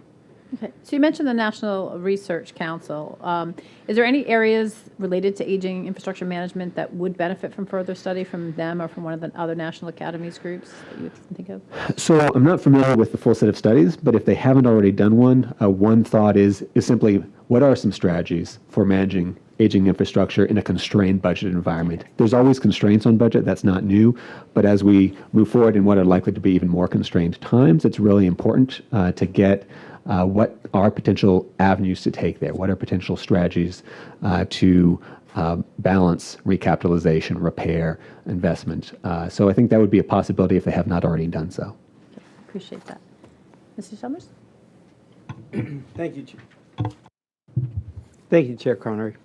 Okay. So you mentioned the National Research Council. Is there any areas related to aging infrastructure management that would benefit from further study from them or from one of the other National Academies groups that you would think of? So I'm not familiar with the full set of studies, but if they haven't already done one, one thought is simply what are some strategies for managing aging infrastructure in a constrained budget environment? There's always constraints on budget, that's not new, but as we move forward in what are likely to be even more constrained times, it's really important to get what are potential avenues to take there? What are potential strategies to balance recapitalization, repair, investment? So I think that would be a possibility if they have not already done so. Okay. Appreciate that. Mr. Summers? Thank you, Chair. Thank you, Chair Connery.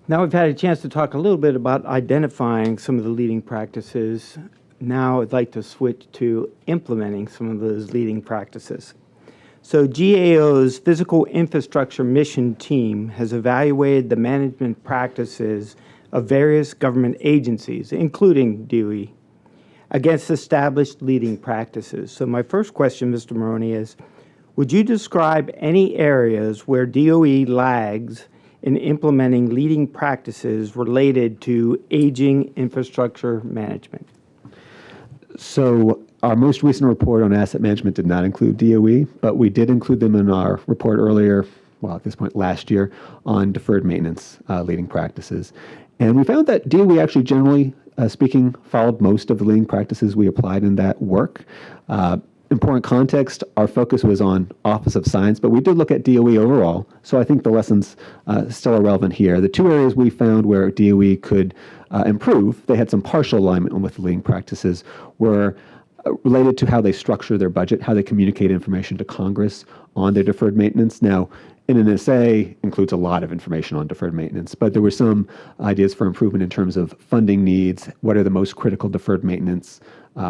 Now we've had a chance to talk a little bit about identifying some of the leading practices. Now I'd like to switch to implementing some of those leading practices. So GAO's Physical Infrastructure Mission Team has evaluated the management practices of various government agencies, including DOE, against established leading practices. So my first question, Mr. Maroney, is, would you describe any areas where DOE lags in implementing leading practices related to aging infrastructure management? So Our most recent report on asset management did not include DOE, but we did include them in our report earlier, well, at this point last year, on deferred maintenance leading practices. And we found that DOE actually, generally speaking, followed most of the leading practices we applied in that work. Important context, our focus was on Office of Science, but we did look at DOE overall, so I think the lessons still are relevant here. The two areas we found where DOE could improve, they had some partial alignment with the leading practices, were related to how they structure their budget, how they communicate information to Congress on their deferred maintenance. Now, NNSA includes a lot of information on deferred maintenance, but there were some ideas for improvement in terms of funding needs, what are the most critical deferred maintenance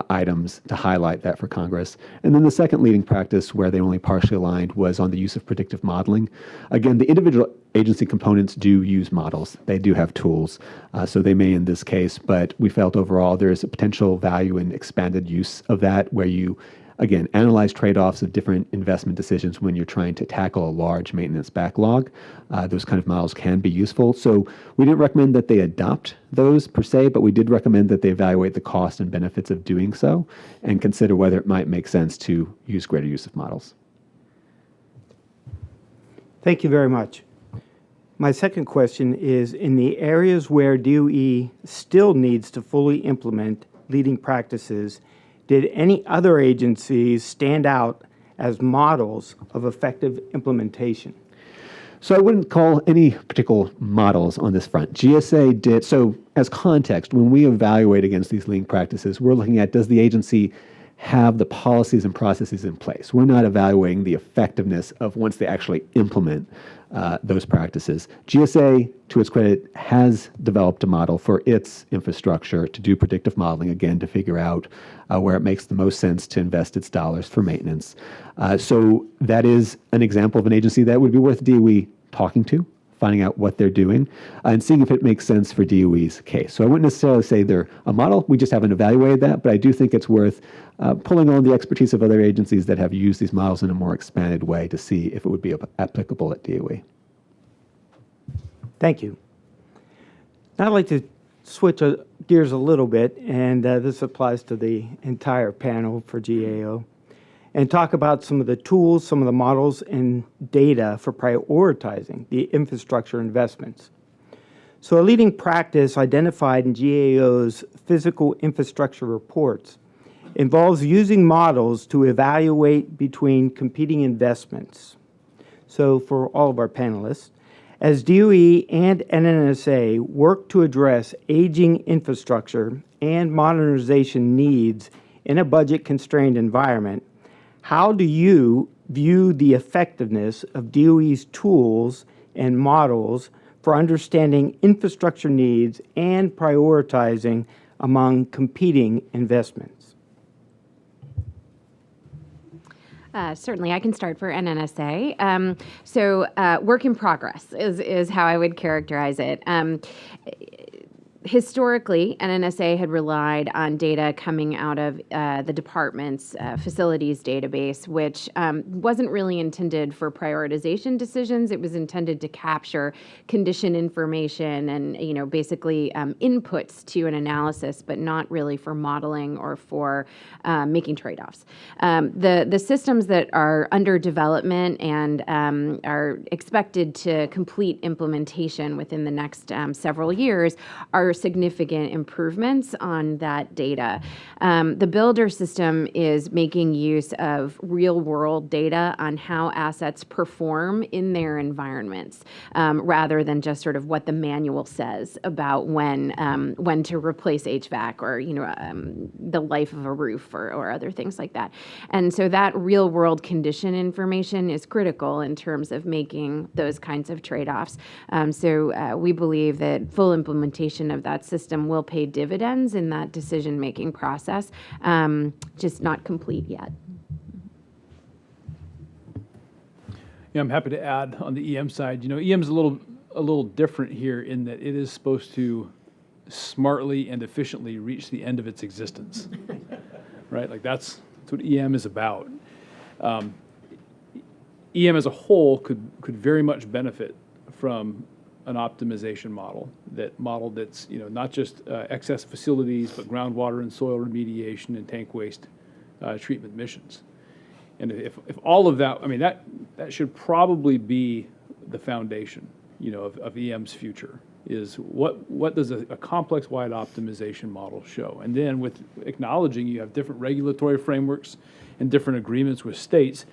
items to highlight that for Congress. And then the second leading practice where they only partially aligned was on the use of predictive modeling. Again, the individual agency components do use models. They do have tools, so they may in this case, but we felt overall there is a potential value in expanded use of that where you, again, analyze trade-offs of different investment decisions when you're trying to tackle a large maintenance backlog. Those kind of models can be useful. So we didn't recommend that they adopt those per se, but we did recommend that they evaluate the cost and benefits of doing so and consider whether it might make sense to use greater use of models. Thank you very much. My second question is, in the areas where DOE still needs to fully implement leading practices, did any other agencies stand out as models of effective implementation? So I wouldn't call any particular models on this front. GSA did, so as context, when we evaluate against these leading practices, we're looking at, does the agency have the policies and processes in place? We're not evaluating the effectiveness of once they actually implement those practices. GSA, to its credit, has developed a model for its infrastructure to do predictive modeling, again, to figure out where it makes the most sense to invest its dollars for maintenance. So that is an example of an agency that would be worth DOE talking to, finding out what they're doing, and seeing if it makes sense for DOE's case. So I wouldn't necessarily say they're a model. We just haven't evaluated that, but I do think it's worth pulling on the expertise of other agencies that have used these models in a more expanded way to see if it would be applicable at DOE. Thank you. Now I'd like to switch gears a little bit, and this applies to the entire panel for GAO, and talk about some of the tools, some of the models and data for prioritizing the infrastructure investments. So a leading practice identified in GAO's physical infrastructure reports involves using models to evaluate between competing investments. So for all of our panelists, as DOE and NNSA work to address aging infrastructure and modernization needs in a budget-constrained environment, how do you view the effectiveness of DOE's tools and models for understanding infrastructure needs and prioritizing among competing investments? Certainly, I can start for NNSA. Work in progress is how I would characterize it. Historically, NNSA had relied on data coming out of the department's facilities database, which wasn't really intended for prioritization decisions. It was intended to capture condition information and, basically inputs to an analysis, but not really for modeling or for making trade-offs. The systems that are under development and are expected to complete implementation within the next several years are significant improvements on that data. The builder system is making use of real-world data on how assets perform in their environments, rather than just sort of what the manual says about when to replace HVAC or the life of a roof or other things like that. And so that real-world condition information is critical in terms of making those kinds of trade-offs. We believe that full implementation of that system will pay dividends in that decision-making process, just not complete yet. Yeah, I'm happy to add on the EM side. EM's a little different here in that it is supposed to smartly and efficiently reach the end of its existence, right? Like that's what EM is about. EM as a whole could very much benefit from an optimization model that's not just excess facilities, but groundwater and soil remediation and tank waste treatment missions. And if all of that, I mean, that should probably be the foundation, of EM's future, is what does a complex-wide optimization model show? And then with acknowledging you have different regulatory frameworks and different agreements with states,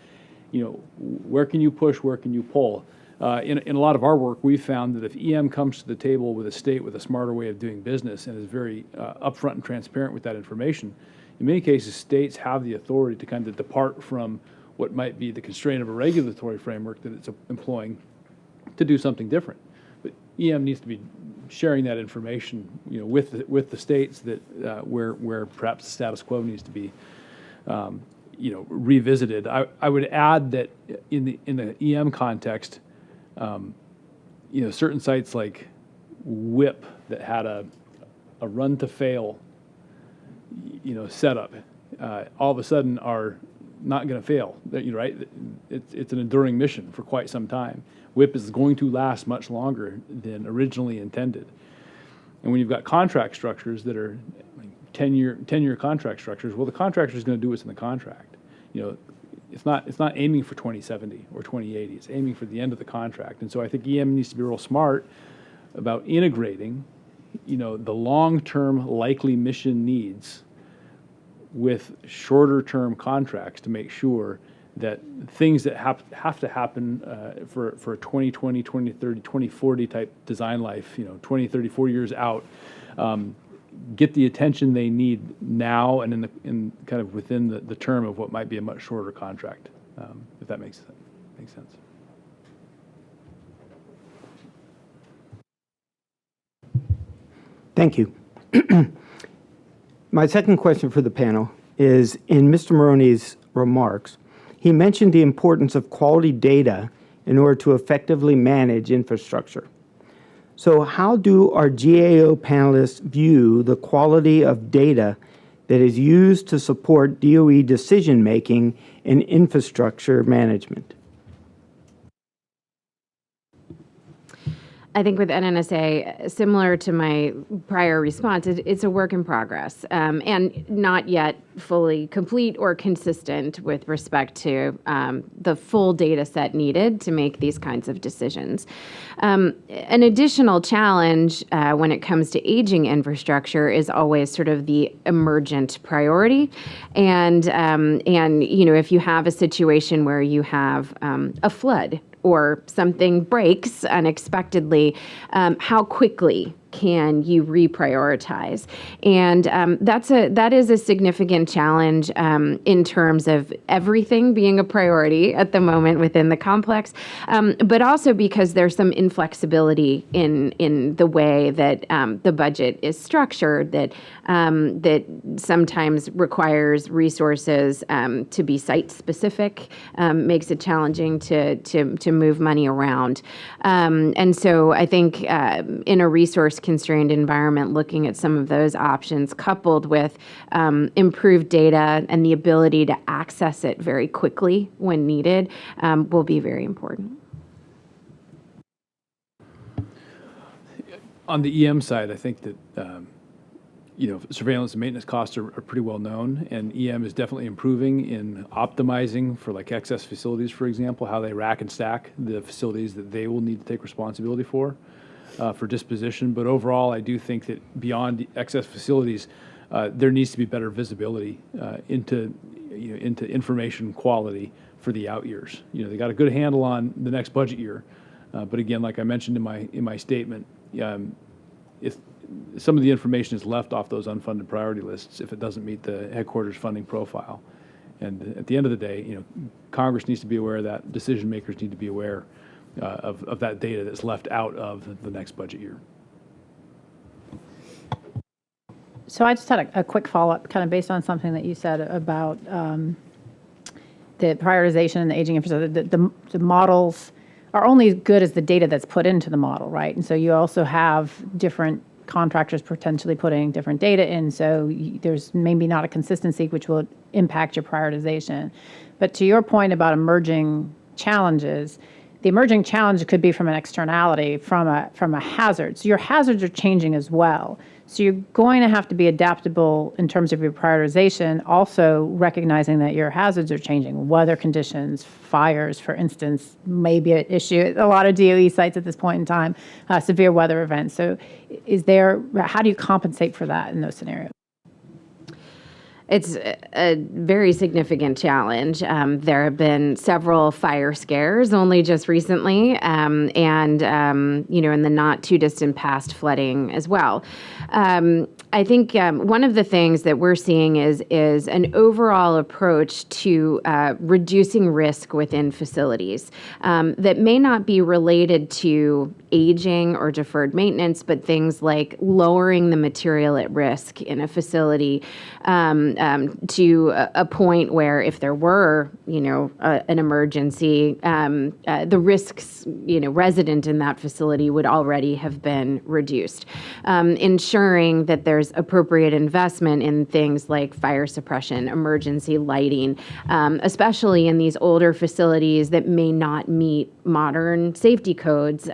where can you push, where can you pull? In a lot of our work, we've found that if EM comes to the table with a state with a smarter way of doing business and is very upfront and transparent with that information, in many cases, states have the authority to kind of depart from what might be the constraint of a regulatory framework that it's employing to do something different. But EM needs to be sharing that information, with the states that where perhaps the status quo needs to be, revisited. I would add that in the EM context, certain sites like WIP that had a run to fail, setup, all of a sudden are not going to fail. Right? It's an enduring mission for quite some time. WIP is going to last much longer than originally intended. And when you've got contract structures that are 10-year contract structures, well, the contractor is going to do what's in the contract. It's not aiming for 2070 or 2080. It's aiming for the end of the contract. And so I think EM needs to be real smart about integrating, the long-term likely mission needs with shorter-term contracts to make sure that things that have to happen for a 2020, 2030, 2040 type design life, 20, 30, 40 years out, get the attention they need now and in kind of within the term of what might be a much shorter contract, if that makes sense. Thank you. My second question for the panel is, in Mr. Maroney's remarks, he mentioned the importance of quality data in order to effectively manage infrastructure. So how do our GAO panelists view the quality of data that is used to support DOE decision-making and infrastructure management? I think with NNSA, similar to my prior response, it's a work in progress and not yet fully complete or consistent with respect to the full data set needed to make these kinds of decisions. An additional challenge when it comes to aging infrastructure is always sort of the emergent priority. And if you have a situation where you have a flood, or something breaks unexpectedly, how quickly can you reprioritize? And that is a significant challenge in terms of everything being a priority at the moment within the complex, but also because there's some inflexibility in the way that the budget is structured that sometimes requires resources to be site specific, makes it challenging to move money around. And so I think in a resource constrained environment, looking at some of those options coupled with improved data and the ability to access it very quickly when needed will be very important. On the EM side, I think that surveillance and maintenance costs are pretty well known, and EM is definitely improving in optimizing for like excess facilities, for example, how they rack and stack the facilities that they will need to take responsibility for disposition. But overall, I do think that beyond the excess facilities, there needs to be better visibility into information quality for the out years. They got a good handle on the next budget year, but again, like I mentioned in my statement, if some of the information is left off those unfunded priority lists, if it doesn't meet the headquarters funding profile, and at the end of the day, Congress needs to be aware of that. Decision makers need to be aware of that data that's left out of the next budget year. So I just had a quick follow-up, kind of based on something that you said about the prioritization and the aging infrastructure. The models are only as good as the data that's put into the model, right? And so you also have different contractors potentially putting different data in, so there's maybe not a consistency, which will impact your prioritization. But to your point about emerging challenges, the emerging challenge could be from an externality, from a hazard. So your hazards are changing as well. So you're going to have to be adaptable in terms of your prioritization, also recognizing that your hazards are changing. Weather conditions, fires, for instance, may be an issue at a lot of DOE sites at this point in time, severe weather events. So how do you compensate for that in those scenarios? It's a very significant challenge. There have been several fire scares only just recently, and in the not too distant past, flooding as well. I think one of the things that we're seeing is an overall approach to reducing risk within facilities that may not be related to aging or deferred maintenance, but things like lowering the material at risk in a facility to a point where if there were, an emergency, the risks, resident in that facility would already have been reduced. Ensuring that there's appropriate investment in things like fire suppression, emergency lighting, especially in these older facilities that may not meet modern safety codes,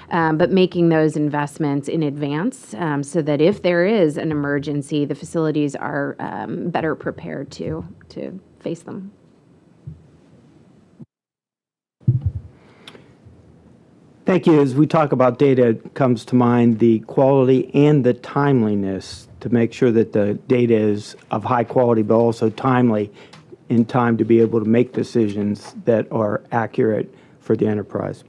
but making those investments in advance so that if there is an emergency, the facilities are better prepared to face them. Thank you. As we talk about data, it comes to mind the quality and the timeliness to make sure that the data is of high quality, but also timely in time to be able to make decisions that are accurate for the enterprise.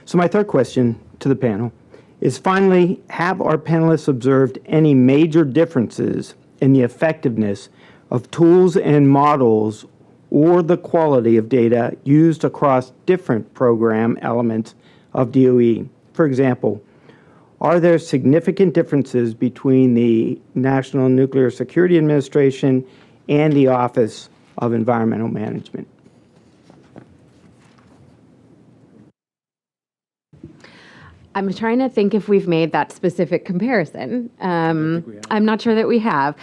So my third question to the panel is, finally, have our panelists observed any major differences in the effectiveness of tools and models or the quality of data used across different program elements of DOE? For example, are there significant differences between the National Nuclear Security Administration and the Office of Environmental Management? I'm trying to think if we've made that specific comparison. I'm not sure that we have.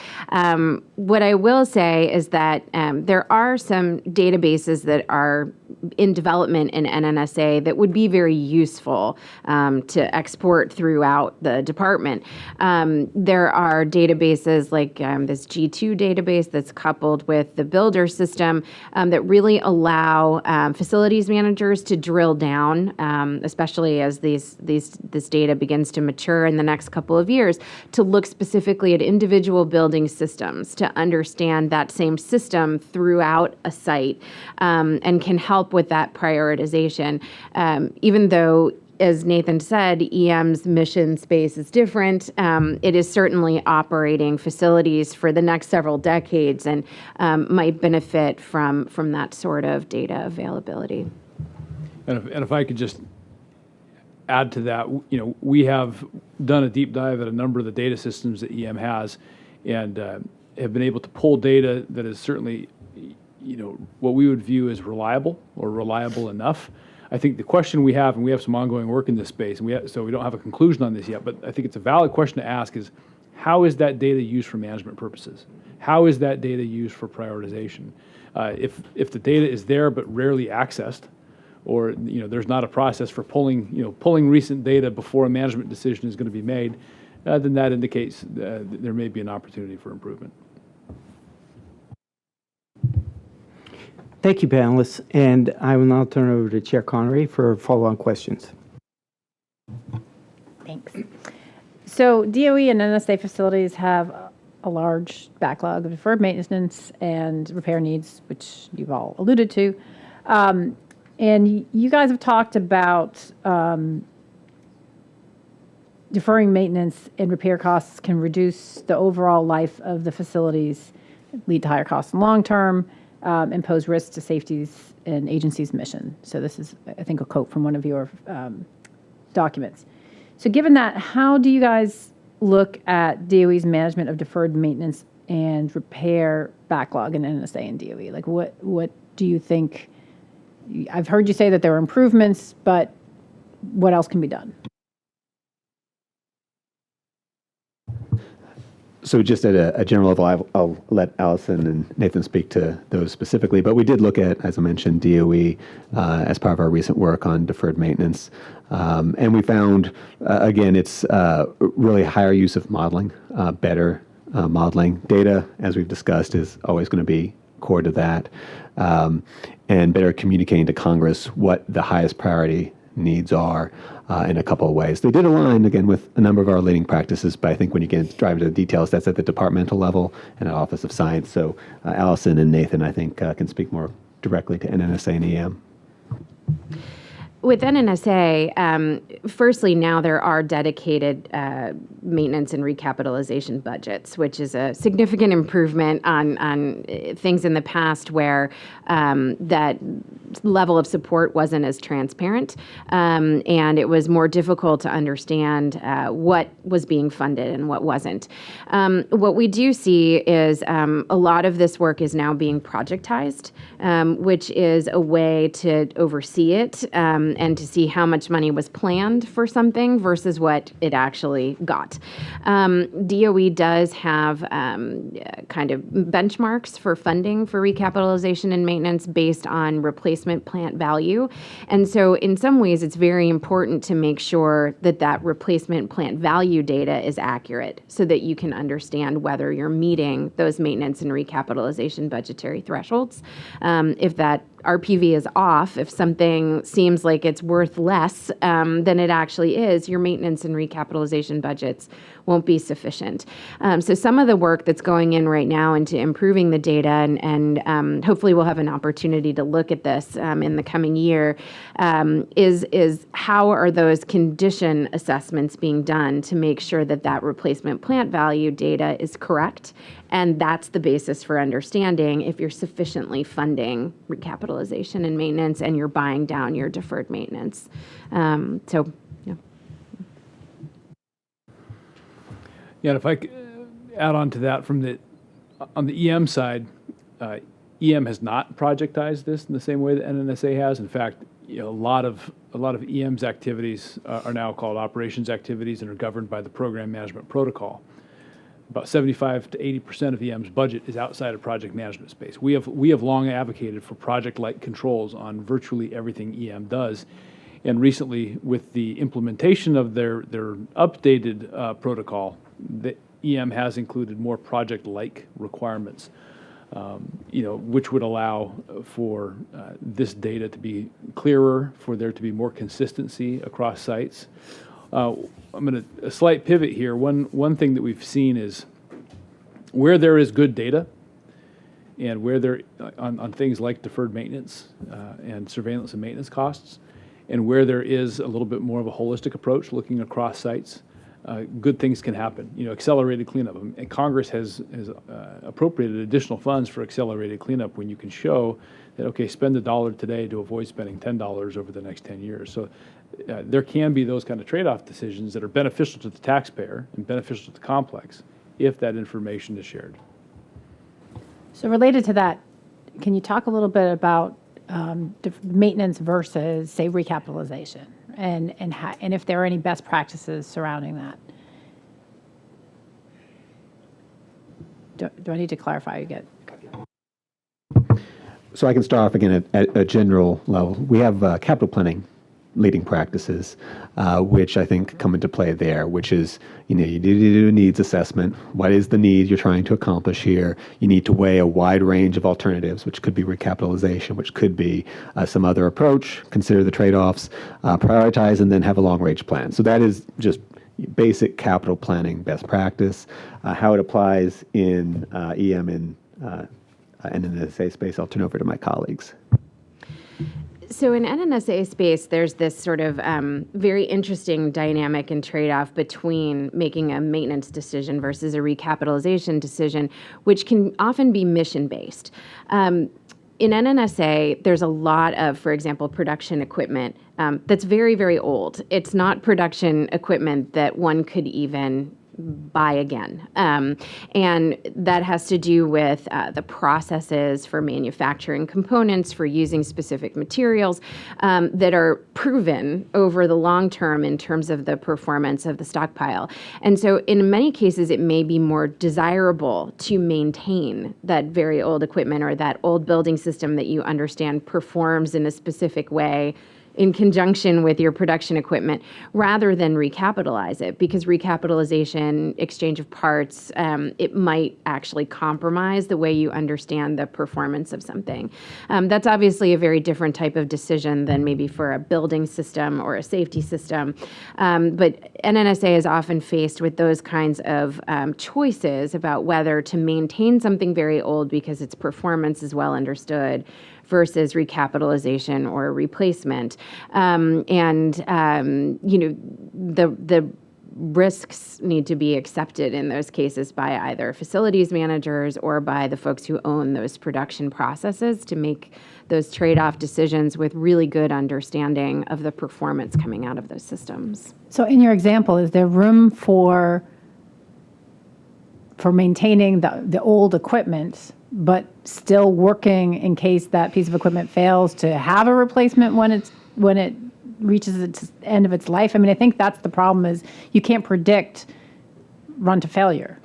What I will say is that there are some databases that are in development in NNSA that would be very useful to export throughout the department. There are databases like this G2 database that's coupled with the Builder system that really allow facilities managers to drill down, especially as this data begins to mature in the next couple of years, to look specifically at individual building systems to understand that same system throughout a site and can help with that prioritization. Even though, as Nathan said, EM's mission space is different, it is certainly operating facilities for the next several decades and might benefit from that sort of data availability. And if I could just add to that, we have done a deep dive at a number of the data systems that EM has, and have been able to pull data that is certainly, what we would view as reliable or reliable enough. I think the question we have, and we have some ongoing work in this space, and so we don't have a conclusion on this yet, but I think it's a valid question to ask is, how is that data used for management purposes? How is that data used for prioritization? If the data is there but rarely accessed, or there's not a process for pulling recent data before a management decision is going to be made, then that indicates there may be an opportunity for improvement. Thank you, panelists. And I will now turn it over to Chair Connery for follow-on questions. Thanks. So DOE and NSA facilities have a large backlog of deferred maintenance and repair needs, which you've all alluded to. And you guys have talked about deferring maintenance and repair costs can reduce the overall life of the facilities, lead to higher costs in long term, and pose risks to safety's and agency's mission. So this is, I think, a quote from one of your documents. So given that, how do you guys look at DOE's management of deferred maintenance and repair backlog in NSA and DOE? Like, what do you think? I've heard you say that there are improvements, but what else can be done? So just at a general level, I'll let Allison and Nathan speak to those specifically, but we did look at, as I mentioned, DOE as part of our recent work on deferred maintenance. And we found, again, it's really higher use of modeling, better modeling. Data, as we've discussed, is always going to be core to that, and better communicating to Congress what the highest priority needs are in a couple of ways. They did align, again, with a number of our leading practices, but I think when you get drive into the details, that's at the departmental level and at Office of Science. So Allison and Nathan, I think, can speak more directly to NNSA and EM. With NNSA, firstly, now there are dedicated maintenance and recapitalization budgets, which is a significant improvement on things in the past where that level of support wasn't as transparent, and it was more difficult to understand what was being funded and what wasn't. What we do see is a lot of this work is now being projectized, which is a way to oversee it and to see how much money was planned for something versus what it actually got. DOE does have kind of benchmarks for funding for recapitalization and maintenance based on replacement plant value. And so in some ways, it's very important to make sure that that replacement plant value data is accurate so that you can understand whether you're meeting those maintenance and recapitalization budgetary thresholds. If that RPV is off, if something seems like it's worth less than it actually is, your maintenance and recapitalization budgets won't be sufficient. So some of the work that's going in right now into improving the data, and hopefully we'll have an opportunity to look at this in the coming year, is how are those condition assessments being done to make sure that that replacement plant value data is correct. And that's the basis for understanding if you're sufficiently funding recapitalization and maintenance and you're buying down your deferred maintenance. Yeah. Yeah, and if I could add on to that on the EM side, EM has not projectized this in the same way that NNSA has. In fact, a lot of EM's activities are now called operations activities and are governed by the program management protocol. About 75 to 80% of EM's budget is outside of project management space. We have long advocated for project-like controls on virtually everything EM does. And recently, with the implementation of their updated protocol, the EM has included more project-like requirements, which would allow for this data to be clearer, for there to be more consistency across sites. I'm going to a slight pivot here. One thing that we've seen is where there is good data and where there on things like deferred maintenance and surveillance and maintenance costs, and where there is a little bit more of a holistic approach looking across sites, good things can happen. Accelerated cleanup. And Congress has appropriated additional funds for accelerated cleanup when you can show that, okay, spend $1 today to avoid spending $10 over the next 10 years. So there can be those kind of trade-off decisions that are beneficial to the taxpayer and beneficial to the complex if that information is shared. So related to that, can you talk a little bit about maintenance versus, say, recapitalization, and if there are any best practices surrounding that? Do I need to clarify again? So I can start off again at a general level. We have capital planning leading practices, which I think come into play there, which is, you need to do a needs assessment. What is the need you're trying to accomplish here? You need to weigh a wide range of alternatives, which could be recapitalization, which could be some other approach, consider the trade-offs, prioritize, and then have a long-range plan. So that is just basic capital planning best practice. How it applies in EM and NNSA space, I'll turn over to my colleagues. So in NNSA space, there's this sort of very interesting dynamic and trade-off between making a maintenance decision versus a recapitalization decision, which can often be mission-based. In NNSA, there's a lot of, for example, production equipment that's very, very old. It's not production equipment that one could even buy again. And that has to do with the processes for manufacturing components, for using specific materials that are proven over the long term in terms of the performance of the stockpile. And so in many cases, it may be more desirable to maintain that very old equipment or that old building system that you understand performs in a specific way in conjunction with your production equipment, rather than recapitalize it, because recapitalization, exchange of parts, it might actually compromise the way you understand the performance of something. That's obviously a very different type of decision than maybe for a building system or a safety system. But NNSA is often faced with those kinds of choices about whether to maintain something very old because its performance is well understood versus recapitalization or replacement. The risks need to be accepted in those cases by either facilities managers or by the folks who own those production processes to make those trade-off decisions with really good understanding of the performance coming out of those systems. So in your example, is there room for maintaining the old equipment, but still working in case that piece of equipment fails to have a replacement when it reaches its end of its life? I mean, I think that's the problem, is you can't predict run to failure.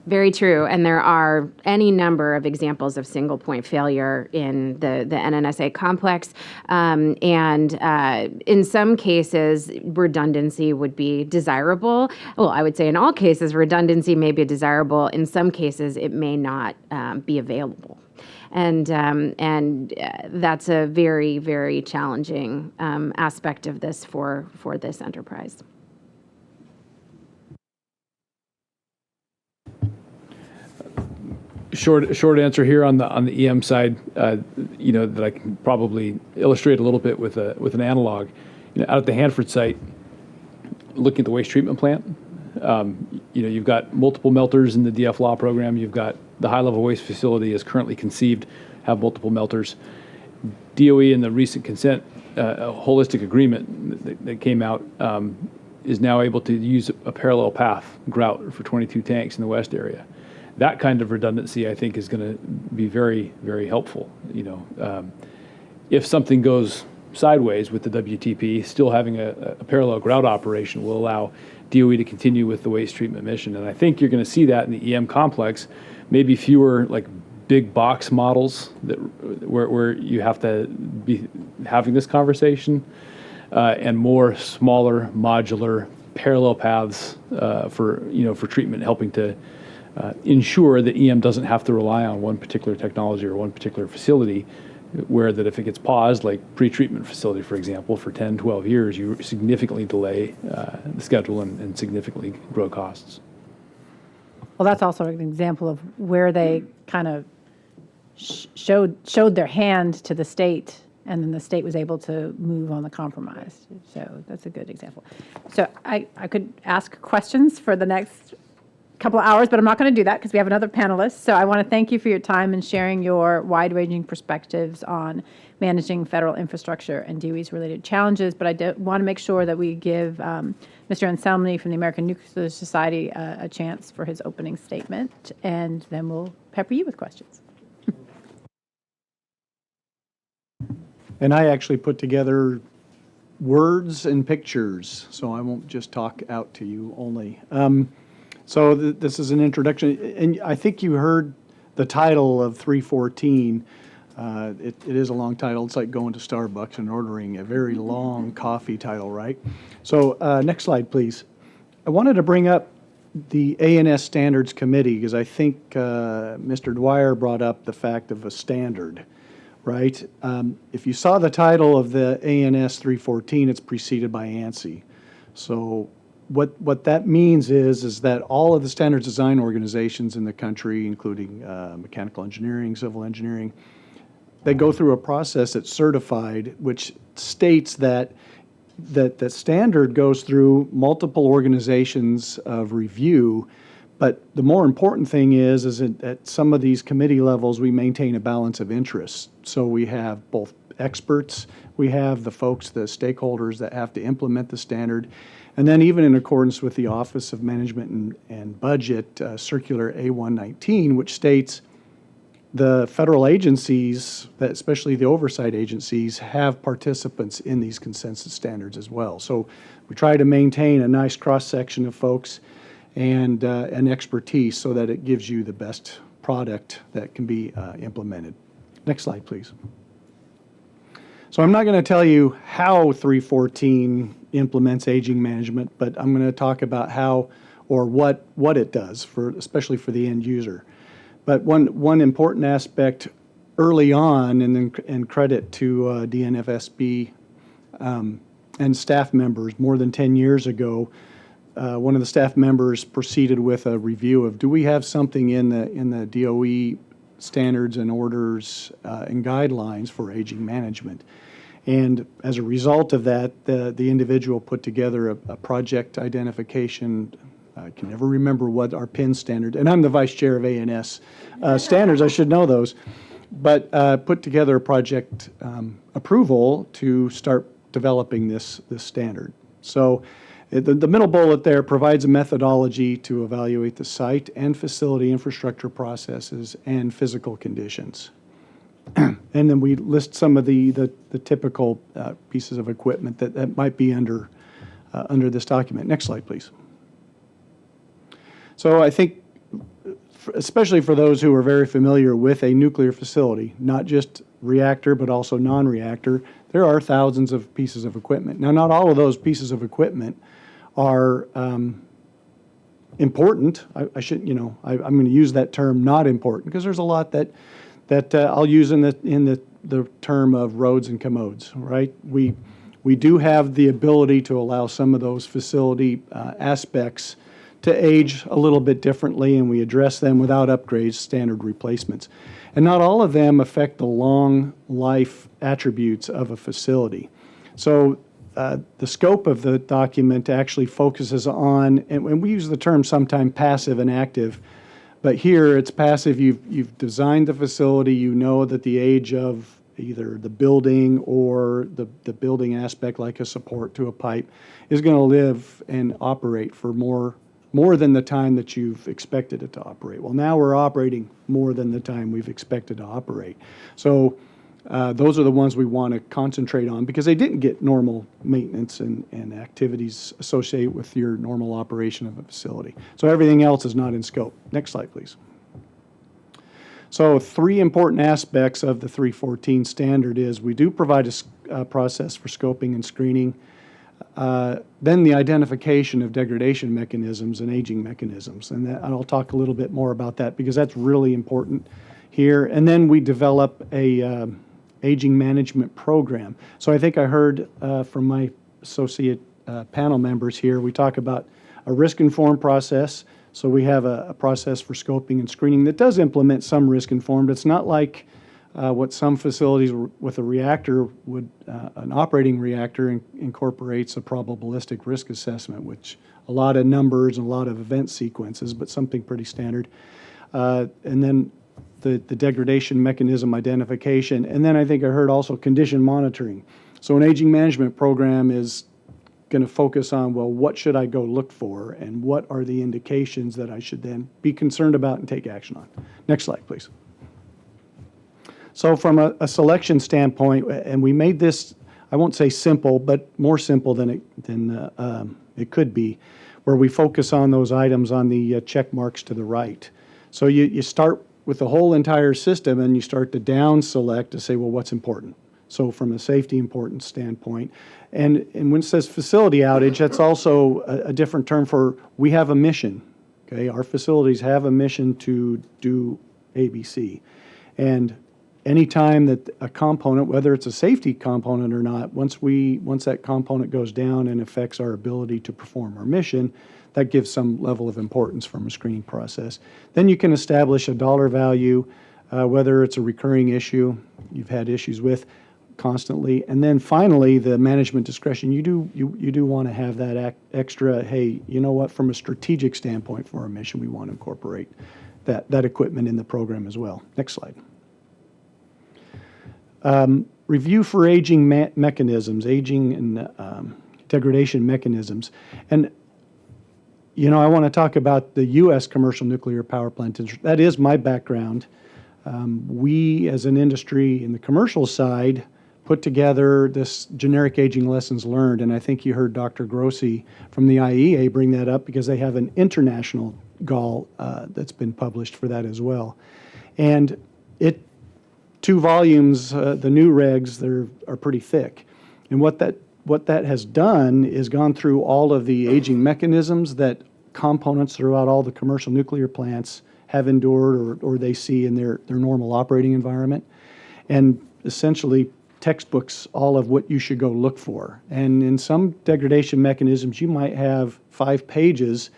Very true. And there are any number of examples of single point failure in the NNSA complex. In some cases, redundancy would be desirable. Well, I would say in all cases, redundancy may be desirable. In some cases, it may not be available. And that's a very, very challenging aspect of this for this enterprise. Short answer here on the EM side, that I can probably illustrate a little bit with an analog. Out at the Hanford site, looking at the waste treatment plant, you've got multiple melters in the DF law program. You've got the high-level waste facility is currently conceived, have multiple melters. DOE in the recent consent holistic agreement that came out is now able to use a parallel path grout for 22 tanks in the west area. That kind of redundancy, I think, is going to be very, very helpful. If something goes sideways with the WTP, still having a parallel grout operation will allow DOE to continue with the waste treatment mission. And I think you're going to see that in the EM complex, maybe fewer like big box models where you have to be having this conversation, and more smaller, modular, parallel paths for treatment, helping to ensure that EM doesn't have to rely on one particular technology or one particular facility, where that if it gets paused, like pre-treatment facility, for example, for 10, 12 years, you significantly delay the schedule and significantly grow costs. Well, that's also an example of where they kind of showed their hand to the state, and then the state was able to move on the compromise. So that's a good example. So I could ask questions for the next couple of hours, but I'm not going to do that because we have another panelist. So I want to thank you for your time and sharing your wide-ranging perspectives on managing federal infrastructure and DOE's related challenges. But I want to make sure that we give Mr. Anselmi from the American Nuclear Society a chance for his opening statement, and then we'll pepper you with questions. And I actually put together words and pictures, so I won't just talk out to you only. So this is an introduction, and I think you heard the title of 314. It is a long title. It's like going to Starbucks and ordering a very long coffee title, right? So next slide, please. I wanted to bring up the ANS Standards Committee because I think Mr. Dwyer brought up the fact of a standard, right? If you saw the title of the ANS 314, it's preceded by ANSI. So what that means is that all of the standards design organizations in the country, including mechanical engineering, civil engineering, they go through a process that's certified, which states that the standard goes through multiple organizations of review. But the more important thing is at some of these committee levels, we maintain a balance of interests. So we have both experts, we have the folks, the stakeholders that have to implement the standard, And then even in accordance with the Office of Management and Budget Circular A119, which states the federal agencies, especially the oversight agencies, have participants in these consensus standards as well. So we try to maintain a nice cross-section of folks and expertise so that it gives you the best product that can be implemented. Next slide, please. So I'm not going to tell you how 314 implements aging management, but I'm going to talk about how or what it does, especially for the end user. But one important aspect early on, and credit to DNFSB and staff members more than 10 years ago, one of the staff members proceeded with a review of, do we have something in the DOE standards and orders and guidelines for aging management? And as a result of that, the individual put together a project identification. I can never remember what our PIN standard, and I'm the vice chair of A&S standards, I should know those, but put together a project approval to start developing this standard. So the middle bullet there provides a methodology to evaluate the site and facility infrastructure processes and physical conditions. And then we list some of the typical pieces of equipment that might be under this document. Next slide, please. So I think, especially for those who are very familiar with a nuclear facility, not just reactor, but also non-reactor, there are thousands of pieces of equipment. Now, not all of those pieces of equipment are important. I should, I'm going to use that term "not important" because there's a lot that I'll use in the term of roads and commodes. Right? We do have the ability to allow some of those facility aspects to age a little bit differently, and we address them without upgrades, standard replacements. And not all of them affect the long life attributes of a facility. So the scope of the document actually focuses on, and we use the term sometimes passive and active, but here it's passive. You've designed the facility, you know that the age of either the building or the building aspect, like a support to a pipe, is going to live and operate for more than the time that you've expected it to operate. Well, now we're operating more than the time we've expected to operate. So those are the ones we want to concentrate on because they didn't get normal maintenance and activities associated with your normal operation of a facility. So everything else is not in scope. Next slide, please. So 3 important aspects of the 314 standard is we do provide a process for scoping and screening. Then the identification of degradation mechanisms and aging mechanisms. And I'll talk a little bit more about that because that's really important here. And then we develop a aging management program. So I think I heard from my associate panel members here, we talk about a risk-informed process. So we have a process for scoping and screening that does implement some risk-informed. It's not like what some facilities with a reactor would, an operating reactor incorporates a probabilistic risk assessment, which a lot of numbers and a lot of event sequences, but something pretty standard. And then the degradation mechanism identification. And then I think I heard also condition monitoring. So an aging management program is going to focus on, well, what should I go look for and what are the indications that I should then be concerned about and take action on. Next slide, please. So from a selection standpoint, and we made this, I won't say simple, but more simple than it could be, where we focus on those items on the check marks to the right. So you start with the whole entire system and you start to down select to say, well, what's important? So from a safety importance standpoint, and when it says facility outage, that's also a different term for we have a mission. Okay, our facilities have a mission to do ABC, and anytime that a component, whether it's a safety component or not, once that component goes down and affects our ability to perform our mission, that gives some level of importance from a screening process. Then you can establish a dollar value, whether it's a recurring issue you've had issues with constantly, and then finally the management discretion. You do want to have that extra. Hey, you know what? From a strategic standpoint for our mission, we want to incorporate that equipment in the program as well. Next slide. Review for aging mechanisms, aging and degradation mechanisms. And I want to talk about the U.S. commercial nuclear power plant. That is my background. We, as an industry in the commercial side, put together this generic aging lessons learned, and I think you heard Dr. Grossi from the IEA bring that up because they have an international GAL that's been published for that as well. And 2 volumes, the new regs, are pretty thick. And what that has done is gone through all of the aging mechanisms that components throughout all the commercial nuclear plants have endured or they see in their normal operating environment, and essentially textbooks all of what you should go look for. And in some degradation mechanisms, you might have 5 pages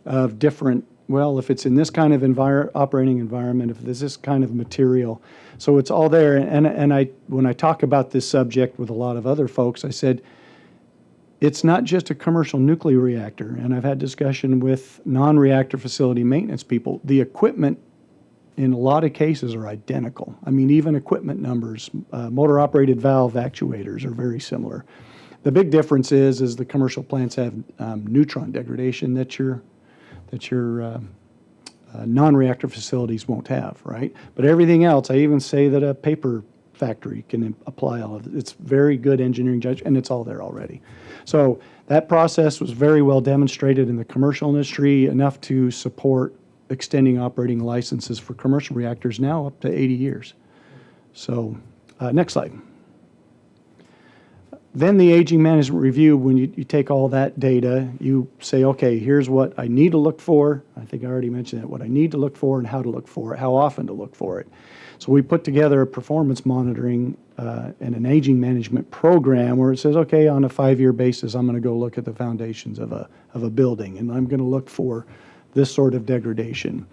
of different, well, if it's in this kind of operating environment, if there's this kind of material. So it's all there. And when I talk about this subject with a lot of other folks, I said, it's not just a commercial nuclear reactor. And I've had discussion with non-reactor facility maintenance people. The equipment in a lot of cases are identical. I mean, even equipment numbers, motor-operated valve actuators are very similar. The big difference is the commercial plants have neutron degradation that your non-reactor facilities won't have, right? But everything else, I even say that a paper factory can apply all of it. It's very good engineering judgment, and it's all there already. So that process was very well demonstrated in the commercial industry, enough to support extending operating licenses for commercial reactors now up to 80 years. So next slide. Then the aging management review, when you take all that data, you say, okay, here's what I need to look for. I think I already mentioned that, what I need to look for and how to look for it, how often to look for it. So we put together a performance monitoring and an aging management program where it says, okay, on a 5-year basis, I'm going to go look at the foundations of a building, and I'm going to look for this sort of degradation.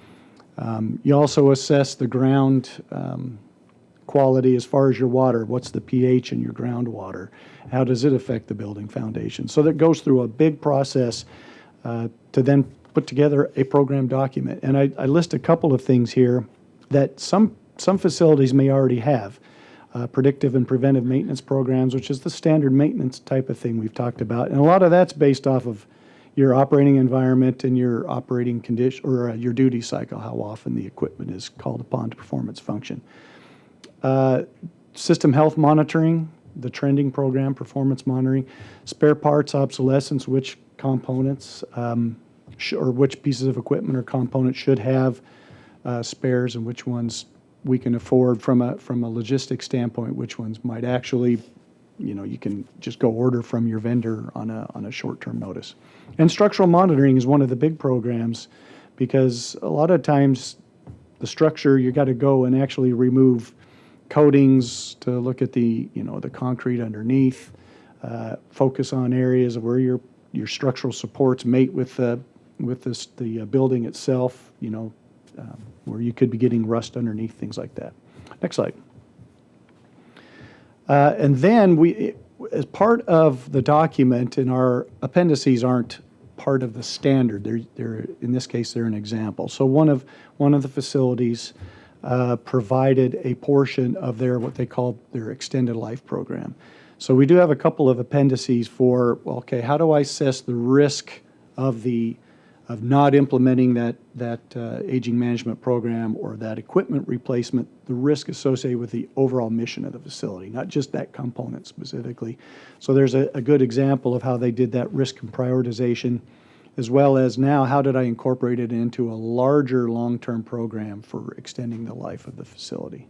You also assess the ground quality as far as your water. What's the pH in your groundwater? How does it affect the building foundation? So that goes through a big process to then put together a program document. And I list a couple of things here that some facilities may already have. Predictive and preventive maintenance programs, which is the standard maintenance type of thing we've talked about. And a lot of that's based off of your operating environment and your operating condition, or your duty cycle, how often the equipment is called upon to perform its function. System health monitoring, the trending program, performance monitoring, spare parts obsolescence, which components or which pieces of equipment or components should have spares and which ones we can afford from a logistics standpoint, which ones might actually, you can just go order from your vendor on a short-term notice. And structural monitoring is one of the big programs because a lot of times the structure, you got to go and actually remove coatings to look at the concrete underneath, focus on areas where your structural supports mate with the building itself, where you could be getting rust underneath, things like that. Next slide. And then we, as part of the document, and our appendices aren't part of the standard. They're in this case they're an example. So one of the facilities provided a portion of what they call their extended life program. So we do have a couple of appendices for, okay, how do I assess the risk of not implementing that aging management program or that equipment replacement, the risk associated with the overall mission of the facility, not just that component specifically. So there's a good example of how they did that risk prioritization, as well as now how did I incorporate it into a larger long-term program for extending the life of the facility.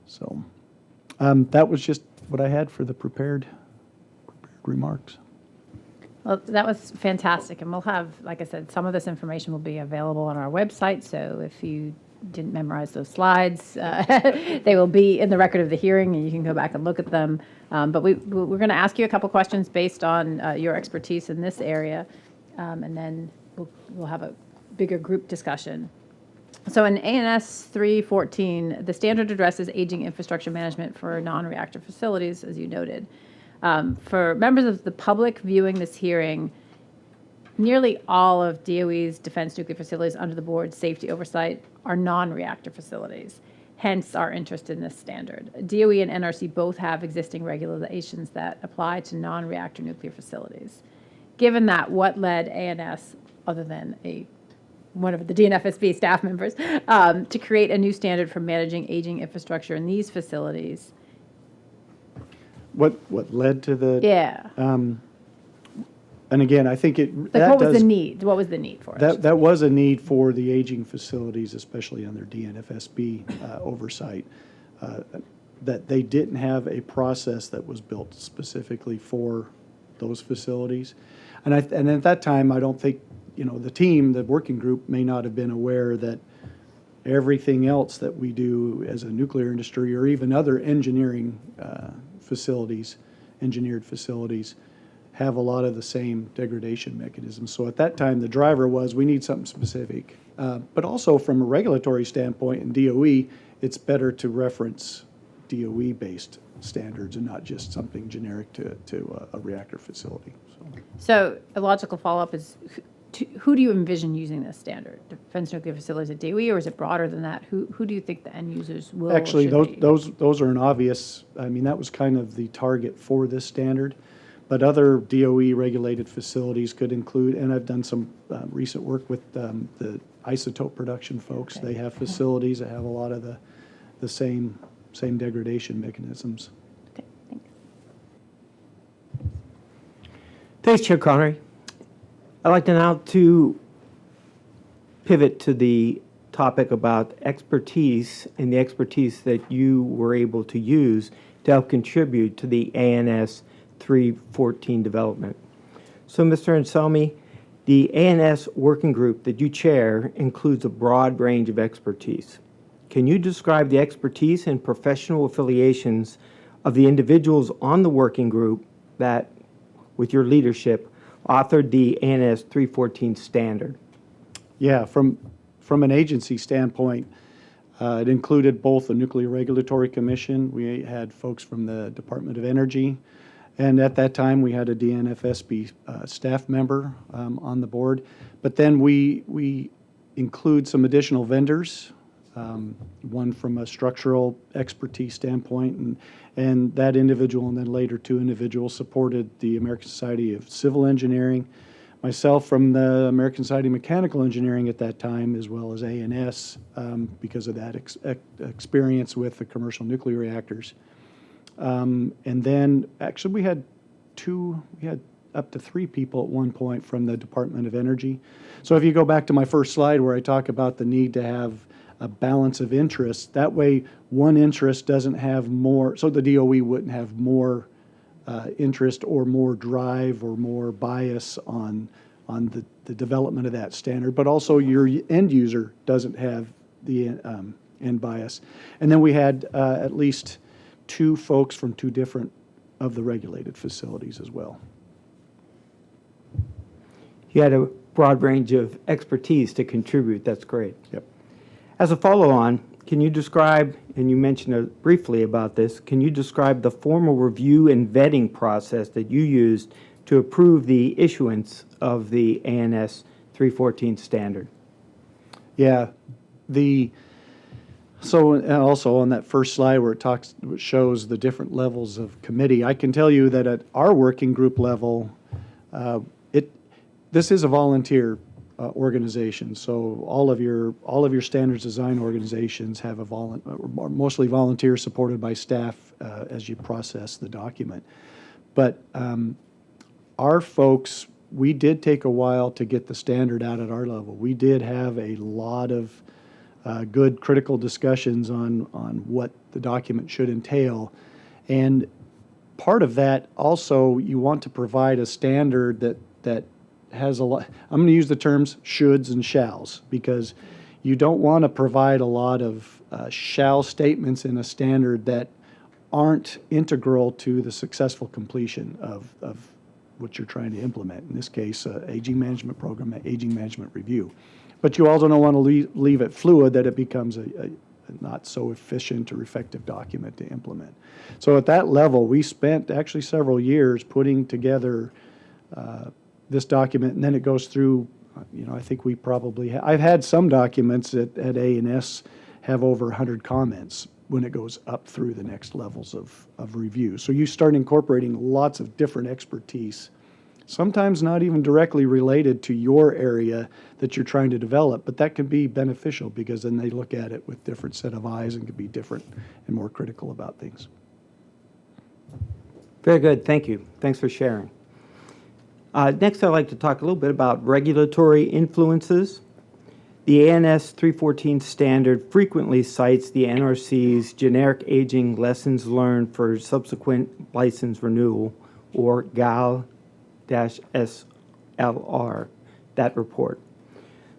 So that was just what I had for the prepared remarks. Well, that was fantastic, and we'll have, like I said, some of this information will be available on our website, so if you didn't memorize those slides, they will be in the record of the hearing, and you can go back and look at them. But we're going to ask you a couple questions based on your expertise in this area, and then we'll have a bigger group discussion. So in ANS 314, the standard addresses aging infrastructure management for non-reactor facilities, as you noted. For members of the public viewing this hearing, nearly all of DOE's defense nuclear facilities under the board's safety oversight are non-reactor facilities. hence our interest in this standard. DOE and NRC both have existing regulations that apply to non-reactor nuclear facilities. Given that, what led ANS, other than one of the DNFSB staff members, to create a new standard for managing aging infrastructure in these facilities? What led to the? Yeah. And again, I think What was the need? What was the need for it? That was a need for the aging facilities, especially under DNFSB oversight, that they didn't have a process that was built specifically for those facilities. And at that time, I don't think, the team, the working group may not have been aware that everything else that we do as a nuclear industry or even other engineering facilities, engineered facilities, have a lot of the same degradation mechanisms. So at that time, the driver was, we need something specific. But also from a regulatory standpoint in DOE, it's better to reference DOE-based standards and not just something generic to a reactor facility. So a logical follow-up is, who do you envision using this standard? Defense nuclear facilities at DOE, or is it broader than that? Who do you think the end users will or Actually, should be? those are an obvious, that was kind of the target for this standard. But other DOE-regulated facilities could include, and I've done some recent work with the isotope production folks. Okay. They have facilities that have a lot of the same degradation mechanisms. Okay, thanks. Thanks, Chair Connery. I'd like to now pivot to the topic about expertise and the expertise that you were able to use to help contribute to the ANS 314 development. So, Mr. Anselmi, the ANS working group that you chair includes a broad range of expertise. Can you describe the expertise and professional affiliations of the individuals on the working group that, with your leadership, authored the ANS 314 standard? Yeah, from an agency standpoint, it included both the Nuclear Regulatory Commission. We had folks from the Department of Energy, and at that time we had a DNFSB staff member on the board. But then we include some additional vendors, one from a structural expertise standpoint, and that individual and then later two individuals supported the American Society of Civil Engineering, myself from the American Society of Mechanical Engineering at that time, as well as ANS because of that experience with the commercial nuclear reactors. And then actually we had up to 3 people at one point from the Department of Energy. So if you go back to my first slide where I talk about the need to have a balance of interests, that way one interest doesn't have more, so the DOE wouldn't have more interest or more drive or more bias on the development of that standard, but also your end user doesn't have the end bias. And then we had at least 2 folks from 2 different of the regulated facilities as well. You had a broad range of expertise to contribute. That's great. Yep. As a follow-on, can you describe, and you mentioned briefly about this, can you describe the formal review and vetting process that you used to approve the issuance of the ANS 314 standard? Yeah. So and also on that first slide where it shows the different levels of committee, I can tell you that at our working group level, this is a volunteer organization. So all of your standards design organizations have mostly volunteer supported by staff as you process the document. But our folks, we did take a while to get the standard out at our level. We did have a lot of good critical discussions on what the document should entail. And part of that also, you want to provide a standard that has a lot, I'm going to use the terms shoulds and shalls, because you don't want to provide a lot of shall statements in a standard that aren't integral to the successful completion of what you're trying to implement. In this case, aging management program, aging management review. But you also don't want to leave it fluid that it becomes a not so efficient or effective document to implement. So at that level, we spent actually several years putting together this document, and then it goes through, I think we probably, I've had some documents at ANS have over 100 comments when it goes up through the next levels of review. So you start incorporating lots of different expertise, sometimes not even directly related to your area that you're trying to develop, but that can be beneficial because then they look at it with different set of eyes and can be different and more critical about things. Very good, thank you. Thanks for sharing. Next, I'd like to talk a little bit about regulatory influences. The ANS 314 standard frequently cites the NRC's generic aging lessons learned for subsequent license renewal, or GAL-SLR, that report.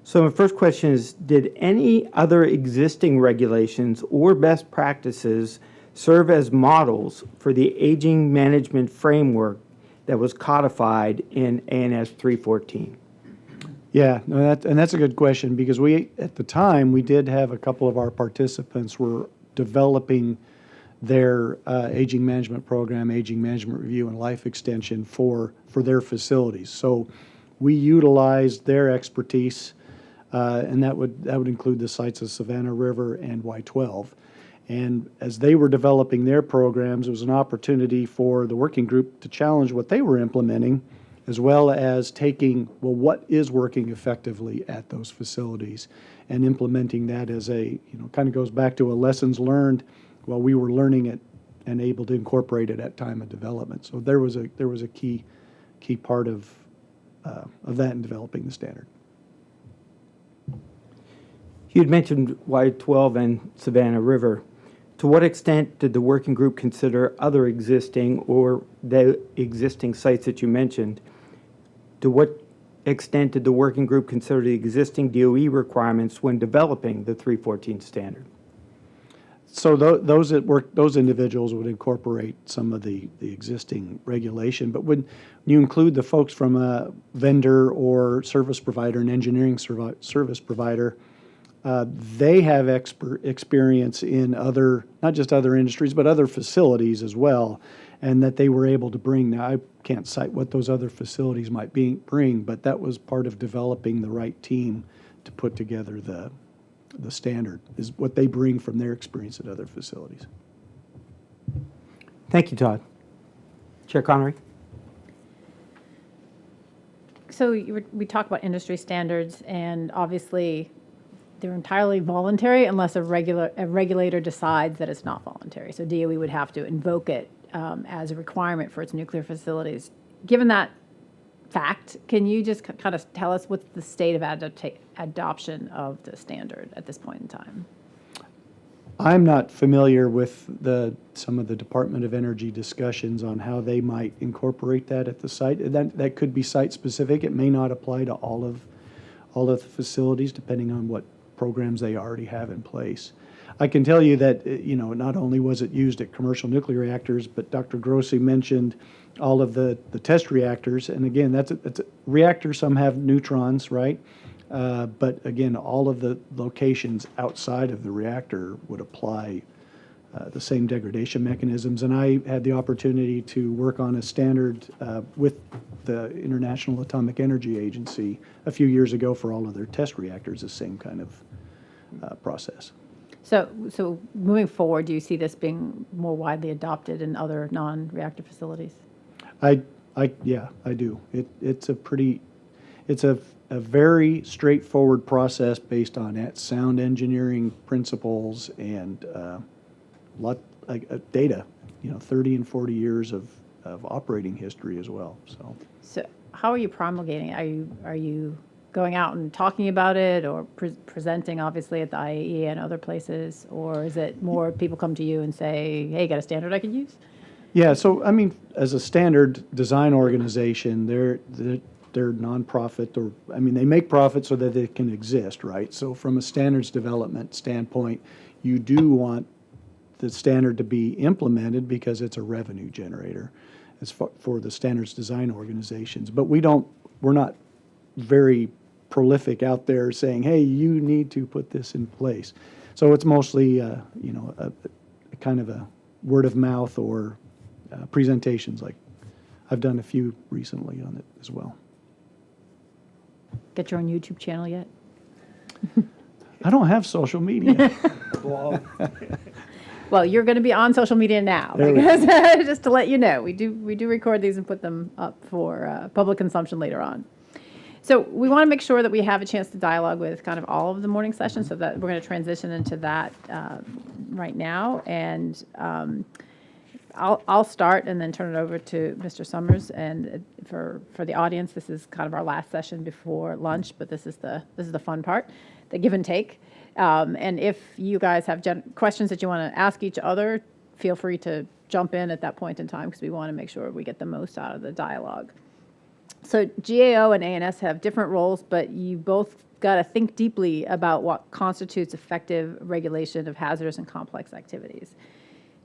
So my first question is, did any other existing regulations or best practices serve as models for the aging management framework that was codified in ANS 314? Yeah, no, that's a good question because we, at the time, we did have a couple of our participants were developing their aging management program, aging management review, and life extension for their facilities. So we utilized their expertise, and that would include the sites of Savannah River and Y12. And as they were developing their programs, it was an opportunity for the working group to challenge what they were implementing, as well as taking, well, what is working effectively at those facilities and implementing that as a, kind of goes back to a lessons learned while we were learning it and able to incorporate it at time of development. So there was a key part of that in developing the standard. You had mentioned Y12 and Savannah River. To what extent did the working group consider other existing or the existing sites that you mentioned? To what extent did the working group consider the existing DOE requirements when developing the 314 standard? So those individuals would incorporate some of the existing regulation, but when you include the folks from a vendor or service provider, an engineering service provider, they have experience in other, not just other industries, but other facilities as well, and that they were able to bring. Now, I can't cite what those other facilities might bring, but that was part of developing the right team to put together the standard, is what they bring from their experience at other facilities. Thank you, Todd. Chair Connery? So we talk about industry standards, and obviously they're entirely voluntary unless a regulator decides that it's not voluntary. So DOE would have to invoke it as a requirement for its nuclear facilities. Given that fact, can you just kind of tell us what's the state of adoption of the standard at this point in time? I'm not familiar with some of the Department of Energy discussions on how they might incorporate that at the site. That could be site specific. It may not apply to all of the facilities, depending on what programs they already have in place. I can tell you that, not only was it used at commercial nuclear reactors, but Dr. Grossi mentioned all of the test reactors. And again, that's a reactor. Some have neutrons, right? But again, all of the locations outside of the reactor would apply the same degradation mechanisms. And I had the opportunity to work on a standard with the International Atomic Energy Agency a few years ago for all of their test reactors, the same kind of process. So moving forward, do you see this being more widely adopted in other non-reactor facilities? Yeah, I do. It's a very straightforward process based on sound engineering principles and data, 30 and 40 years of operating history as well. So how are you promulgating it? Are you going out and talking about it, or presenting obviously at the IAEA and other places, or is it more people come to you and say, hey, got a standard I could use? Yeah, so I mean, as a standard design organization, they're nonprofit, or they make profit so that they can exist, right? So from a standards development standpoint, you do want the standard to be implemented because it's a revenue generator as for the standards design organizations. But we're not very prolific out there saying, hey, you need to put this in place. So it's mostly, a kind of a word of mouth or presentations. Like I've done a few recently on it as well. Get your own YouTube channel yet? I don't have social media. Well, you're going to be on social media now, There we because just to let you know, we do record these and put them up for public consumption later on. So we want to make sure that we have a chance to dialogue with kind of all of the morning sessions, so that we're going to transition into that right now. And I'll start and then turn it over to Mr. Summers. And for the audience, this is kind of our last session before lunch, but this is the fun part, the give and take. And if you guys have questions that you want to ask each other, feel free to jump in at that point in time, because we want to make sure we get the most out of the dialogue. So GAO and ANS have different roles, but you both got to think deeply about what constitutes effective regulation of hazardous and complex activities.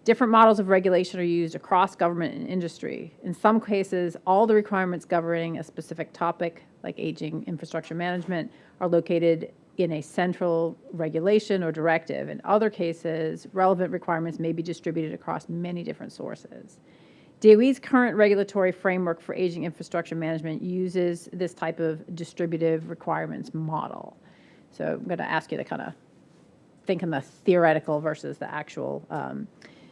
Different models of regulation are used across government and industry. In some cases, all the requirements governing a specific topic, like aging infrastructure management, are located in a central regulation or directive. In other cases, relevant requirements may be distributed across many different sources. DOE's current regulatory framework for aging infrastructure management uses this type of distributive requirements model. So I'm going to ask you to kind of think in the theoretical versus the actual.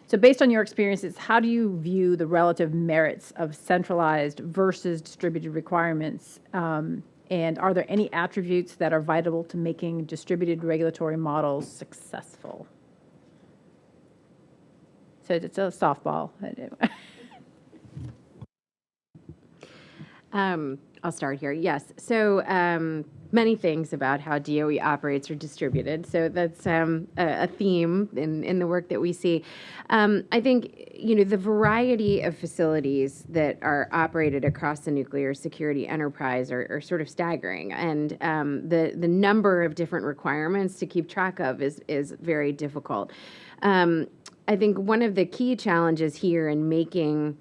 So based on your experiences, how do you view the relative merits of centralized versus distributed requirements? And are there any attributes that are vital to making distributed regulatory models successful? So it's a softball. I'll start here. Yes. So many things about how DOE operates are distributed. So that's a theme in the work that we see. I think, the variety of facilities that are operated across the nuclear security enterprise are sort of staggering. And the number of different requirements to keep track of is very difficult. I think one of the key challenges here in making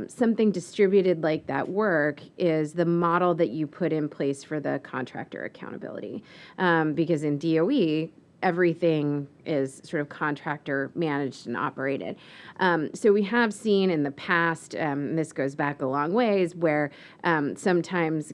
something distributed like that work is the model that you put in place for the contractor accountability. Because in DOE, everything is sort of contractor managed and operated. So we have seen in the past, this goes back a long ways, where sometimes,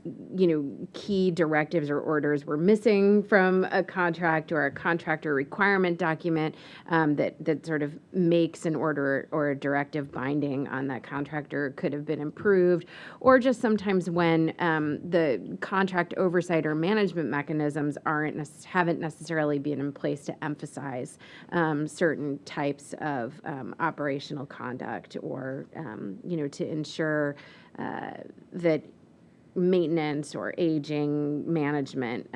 key directives or orders were missing from a contract or a contractor requirement document that sort of makes an order or a directive binding on that contractor could have been improved, or just sometimes when the contract oversight or management mechanisms haven't necessarily been in place to emphasize certain types of operational conduct, or to ensure that maintenance or aging management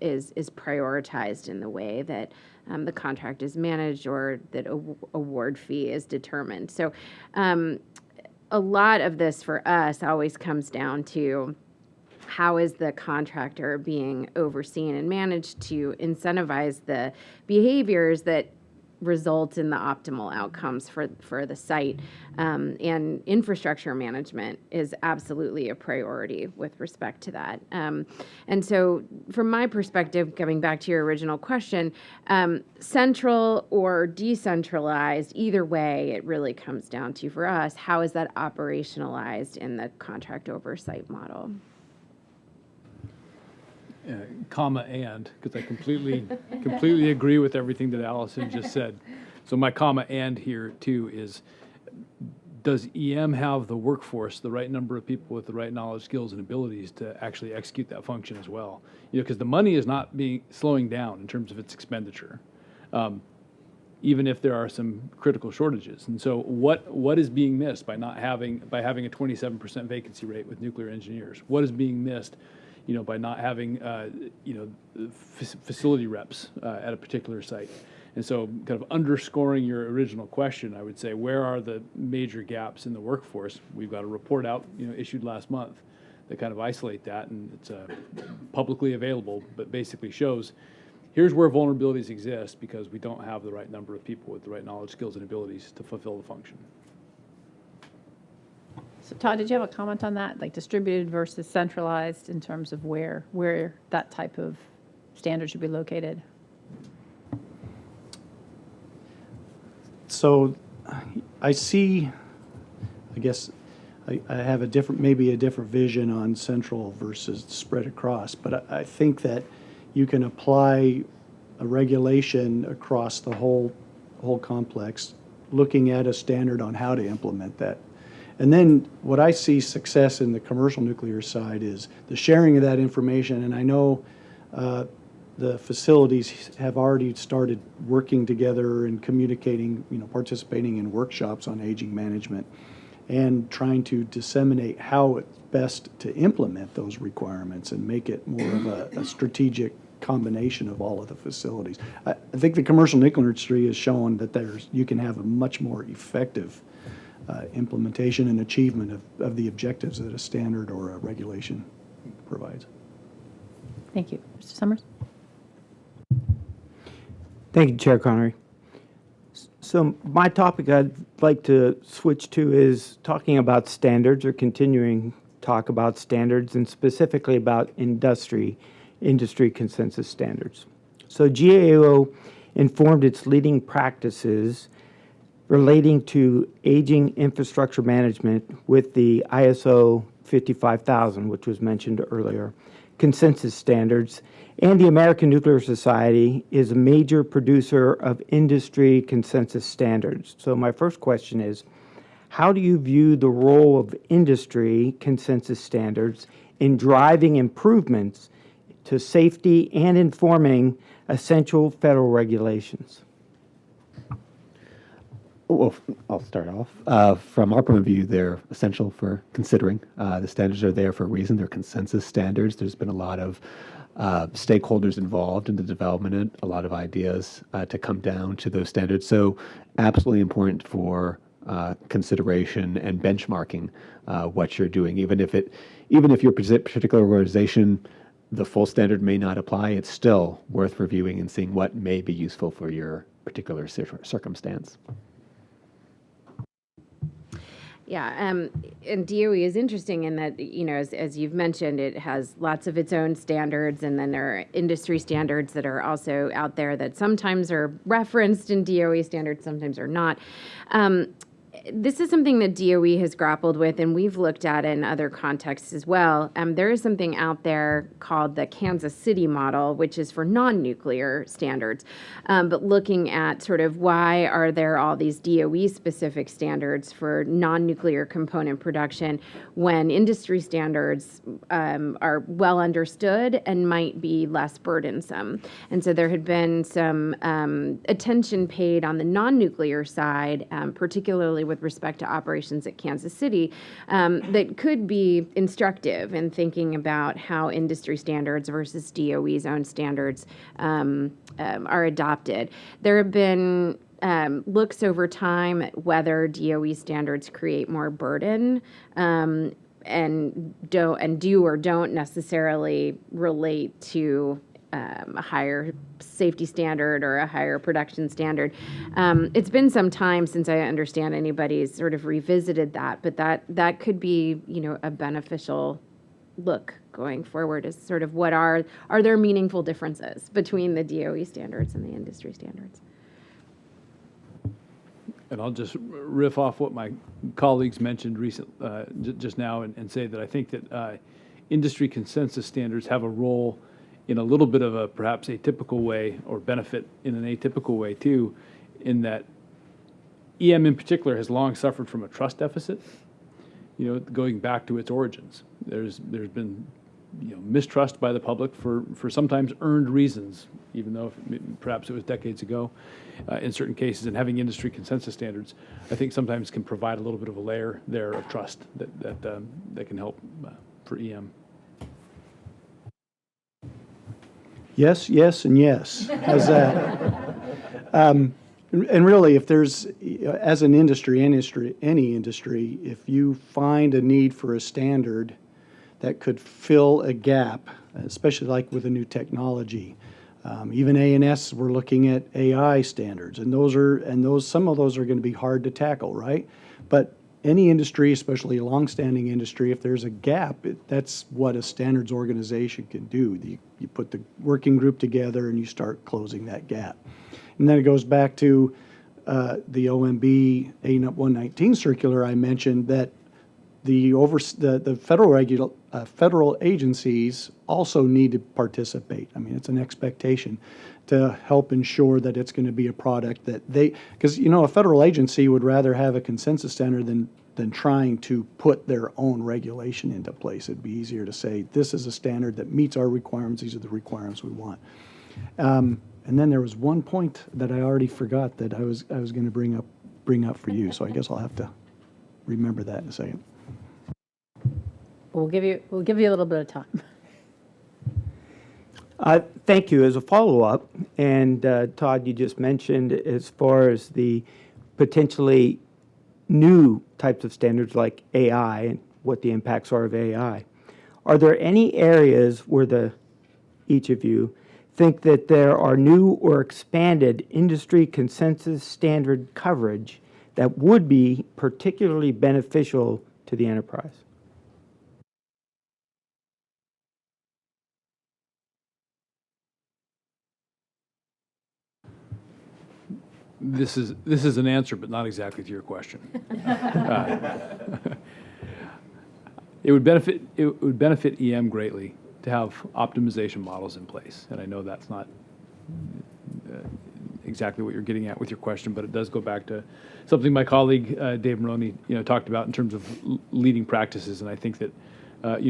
is prioritized in the way that the contract is managed, or that award fee is determined. So a lot of this for us always comes down to how is the contractor being overseen and managed to incentivize the behaviors that result in the optimal outcomes for the site. And infrastructure management is absolutely a priority with respect to that. And so from my perspective, coming back to your original question, central or decentralized, either way, it really comes down to, for us, how is that operationalized in the contract oversight model? Because I completely agree with everything that Allison just said. So my comma and here too is, does EM have the workforce, the right number of people with the right knowledge, skills, and abilities to actually execute that function as well? Because the money is not slowing down in terms of its expenditure, even if there are some critical shortages. And so what is being missed by having a 27% vacancy rate with nuclear engineers? What is being missed by not having, facility reps at a particular site? And so kind of underscoring your original question, I would say, where are the major gaps in the workforce? We've got a report out, issued last month that kind of isolate that, and it's publicly available, but basically shows here's where vulnerabilities exist because we don't have the right number of people with the right knowledge, skills, and abilities to fulfill the function. So Todd, did you have a comment on that, like distributed versus centralized in terms of where that type of standard should be located? So I see, I guess I have maybe a different vision on central versus spread across, but I think that you can apply a regulation across the whole complex, looking at a standard on how to implement that. And then what I see success in the commercial nuclear side is the sharing of that information. And I know the facilities have already started working together and communicating, participating in workshops on aging management and trying to disseminate how it's best to implement those requirements and make it more of a strategic combination of all of the facilities. I think the commercial nuclear industry has shown that you can have a much more effective implementation and achievement of the objectives that a standard or a regulation provides. Thank you. Mr. Summers? Thank you, Chair Connery. So my topic I'd like to switch to is talking about standards, or continuing talk about standards, and specifically about industry consensus standards. So GAO informed its leading practices relating to aging infrastructure management with the ISO 55000, which was mentioned earlier, consensus standards, and the American Nuclear Society is a major producer of industry consensus standards. So my first question is, how do you view the role of industry consensus standards in driving improvements to safety and informing essential federal regulations? Well, I'll start off. From our point of view, they're essential for considering. The standards are there for a reason. They're consensus standards. There's been a lot of stakeholders involved in the development, a lot of ideas to come down to those standards. So absolutely important for consideration and benchmarking what you're doing. Even if your particular organization, the full standard may not apply, it's still worth reviewing and seeing what may be useful for your particular circumstance. Yeah, and DOE is interesting in that, as you've mentioned, it has lots of its own standards, and then there are industry standards that are also out there that sometimes are referenced in DOE standards, sometimes are not. This is something that DOE has grappled with, and we've looked at in other contexts as well. There is something out there called the Kansas City model, which is for non-nuclear standards, but looking at sort of why are there all these DOE-specific standards for non-nuclear component production when industry standards are well understood and might be less burdensome. And so there had been some attention paid on the non-nuclear side, particularly with respect to operations at Kansas City, that could be instructive in thinking about how industry standards versus DOE's own standards are adopted. There have been looks over time at whether DOE standards create more burden and do or don't necessarily relate to a higher safety standard or a higher production standard. It's been some time since I understand anybody's sort of revisited that, but that could be, a beneficial look going forward, is sort of what are there meaningful differences between the DOE standards and the industry standards? And I'll just riff off what my colleagues mentioned just now and say that I think that industry consensus standards have a role in a little bit of a perhaps atypical way, or benefit in an atypical way too, in that EM in particular has long suffered from a trust deficit, going back to its origins. There's been mistrust by the public for sometimes earned reasons, even though perhaps it was decades ago in certain cases, and having industry consensus standards, I think sometimes can provide a little bit of a layer there of trust that can help for EM. Yes, yes, and yes. How's that? And really, if there's, as an industry, any industry, if you find a need for a standard that could fill a gap, especially like with a new technology, even A&S, we're looking at AI standards, and some of those are going to be hard to tackle, right? But any industry, especially a long-standing industry, if there's a gap, that's what a standards organization can do. You put the working group together and you start closing that gap. And then it goes back to the OMB A119 circular I mentioned, that the federal federal agencies also need to participate. I mean, it's an expectation to help ensure that it's going to be a product that because, a federal agency would rather have a consensus standard than trying to put their own regulation into place. It'd be easier to say, this is a standard that meets our requirements, these are the requirements we want. And then there was one point that I already forgot that I was going to bring up for you, so I guess I'll have to remember that in a second. We'll give you a little bit of time. Thank you. As a follow-up, and Todd, you just mentioned as far as the potentially new types of standards like AI and what the impacts are of AI. Are there any areas where each of you think that there are new or expanded industry consensus standard coverage that would be particularly beneficial to the enterprise? This is an answer, but not exactly to your question. It would benefit EM greatly to have optimization models in place, and I know that's not exactly what you're getting at with your question, but it does go back to something my colleague Dave Maroney talked about in terms of leading practices, and I think that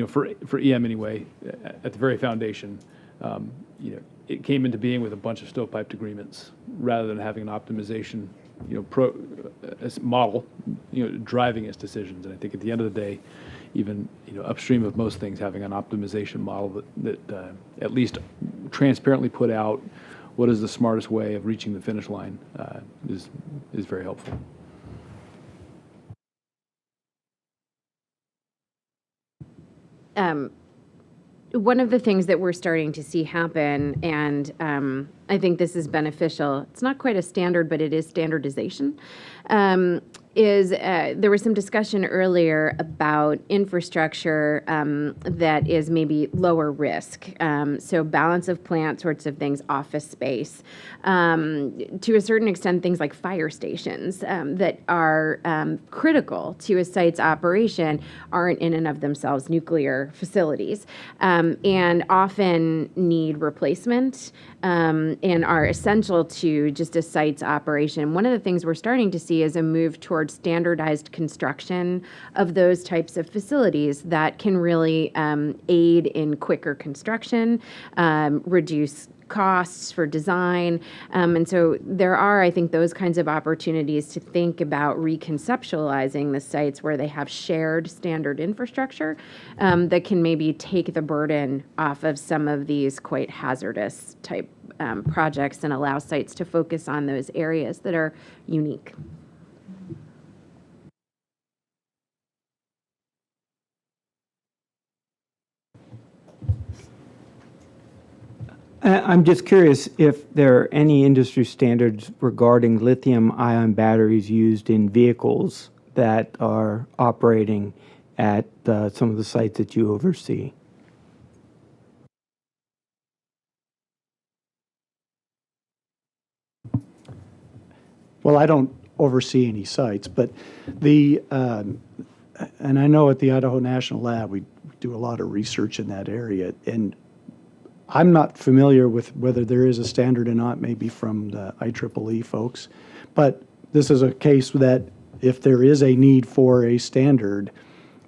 for EM anyway, at the very foundation, it came into being with a bunch of stovepiped agreements rather than having an optimization model driving its decisions. And I think at the end of the day, even upstream of most things, having an optimization model that at least transparently put out what is the smartest way of reaching the finish line is very helpful. One of the things that we're starting to see happen, and I think this is beneficial, it's not quite a standard, but it is standardization, is there was some discussion earlier about infrastructure that is maybe lower risk. So balance of plant sorts of things, office space, to a certain extent things like fire stations that are critical to a site's operation aren't in and of themselves nuclear facilities and often need replacement and are essential to just a site's operation. One of the things we're starting to see is a move towards standardized construction of those types of facilities that can really aid in quicker construction, reduce costs for design. And so there are, I think, those kinds of opportunities to think about reconceptualizing the sites where they have shared standard infrastructure that can maybe take the burden off of some of these quite hazardous type projects and allow sites to focus on those areas that are unique. I'm just curious if there are any industry standards regarding lithium-ion batteries used in vehicles that are operating at some of the sites that you oversee. Well, I don't oversee any sites, but and I know at the Idaho National Lab, we do a lot of research in that area, and I'm not familiar with whether there is a standard or not, maybe from the IEEE folks, but this is a case that if there is a need for a standard,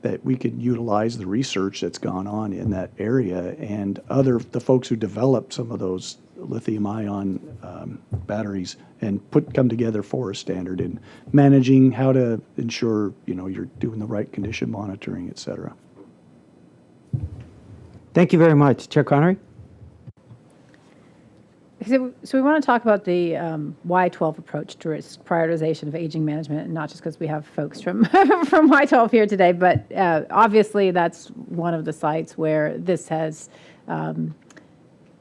that we could utilize the research that's gone on in that area and the folks who develop some of those lithium-ion batteries and come together for a standard in managing how to ensure you're doing the right condition monitoring, et cetera. Thank you very much. Chair Connery? So we want to talk about the Y12 approach to risk prioritization of aging management, and not just because we have folks from from Y12 here today, but obviously that's one of the sites where this has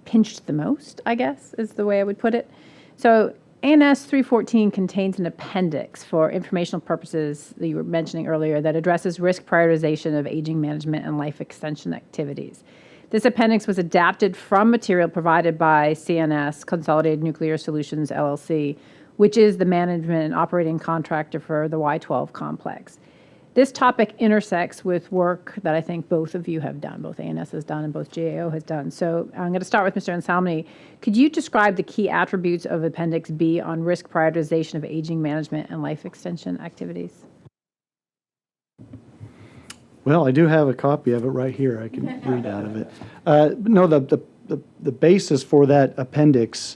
pinched the most, I guess, is the way I would put it. So ANS 314 contains an appendix for informational purposes that you were mentioning earlier that addresses risk prioritization of aging management and life extension activities. This appendix was adapted from material provided by CNS, Consolidated Nuclear Solutions, LLC, which is the management and operating contractor for the Y12 complex. This topic intersects with work that I think both of you have done, both ANS has done and both GAO has done. So I'm going to start with Mr. Anselmi. Could you describe the key attributes of Appendix B on risk prioritization of aging management and life extension activities? Well, I do have a copy of it right here. I can read out of it. No, the basis for that appendix,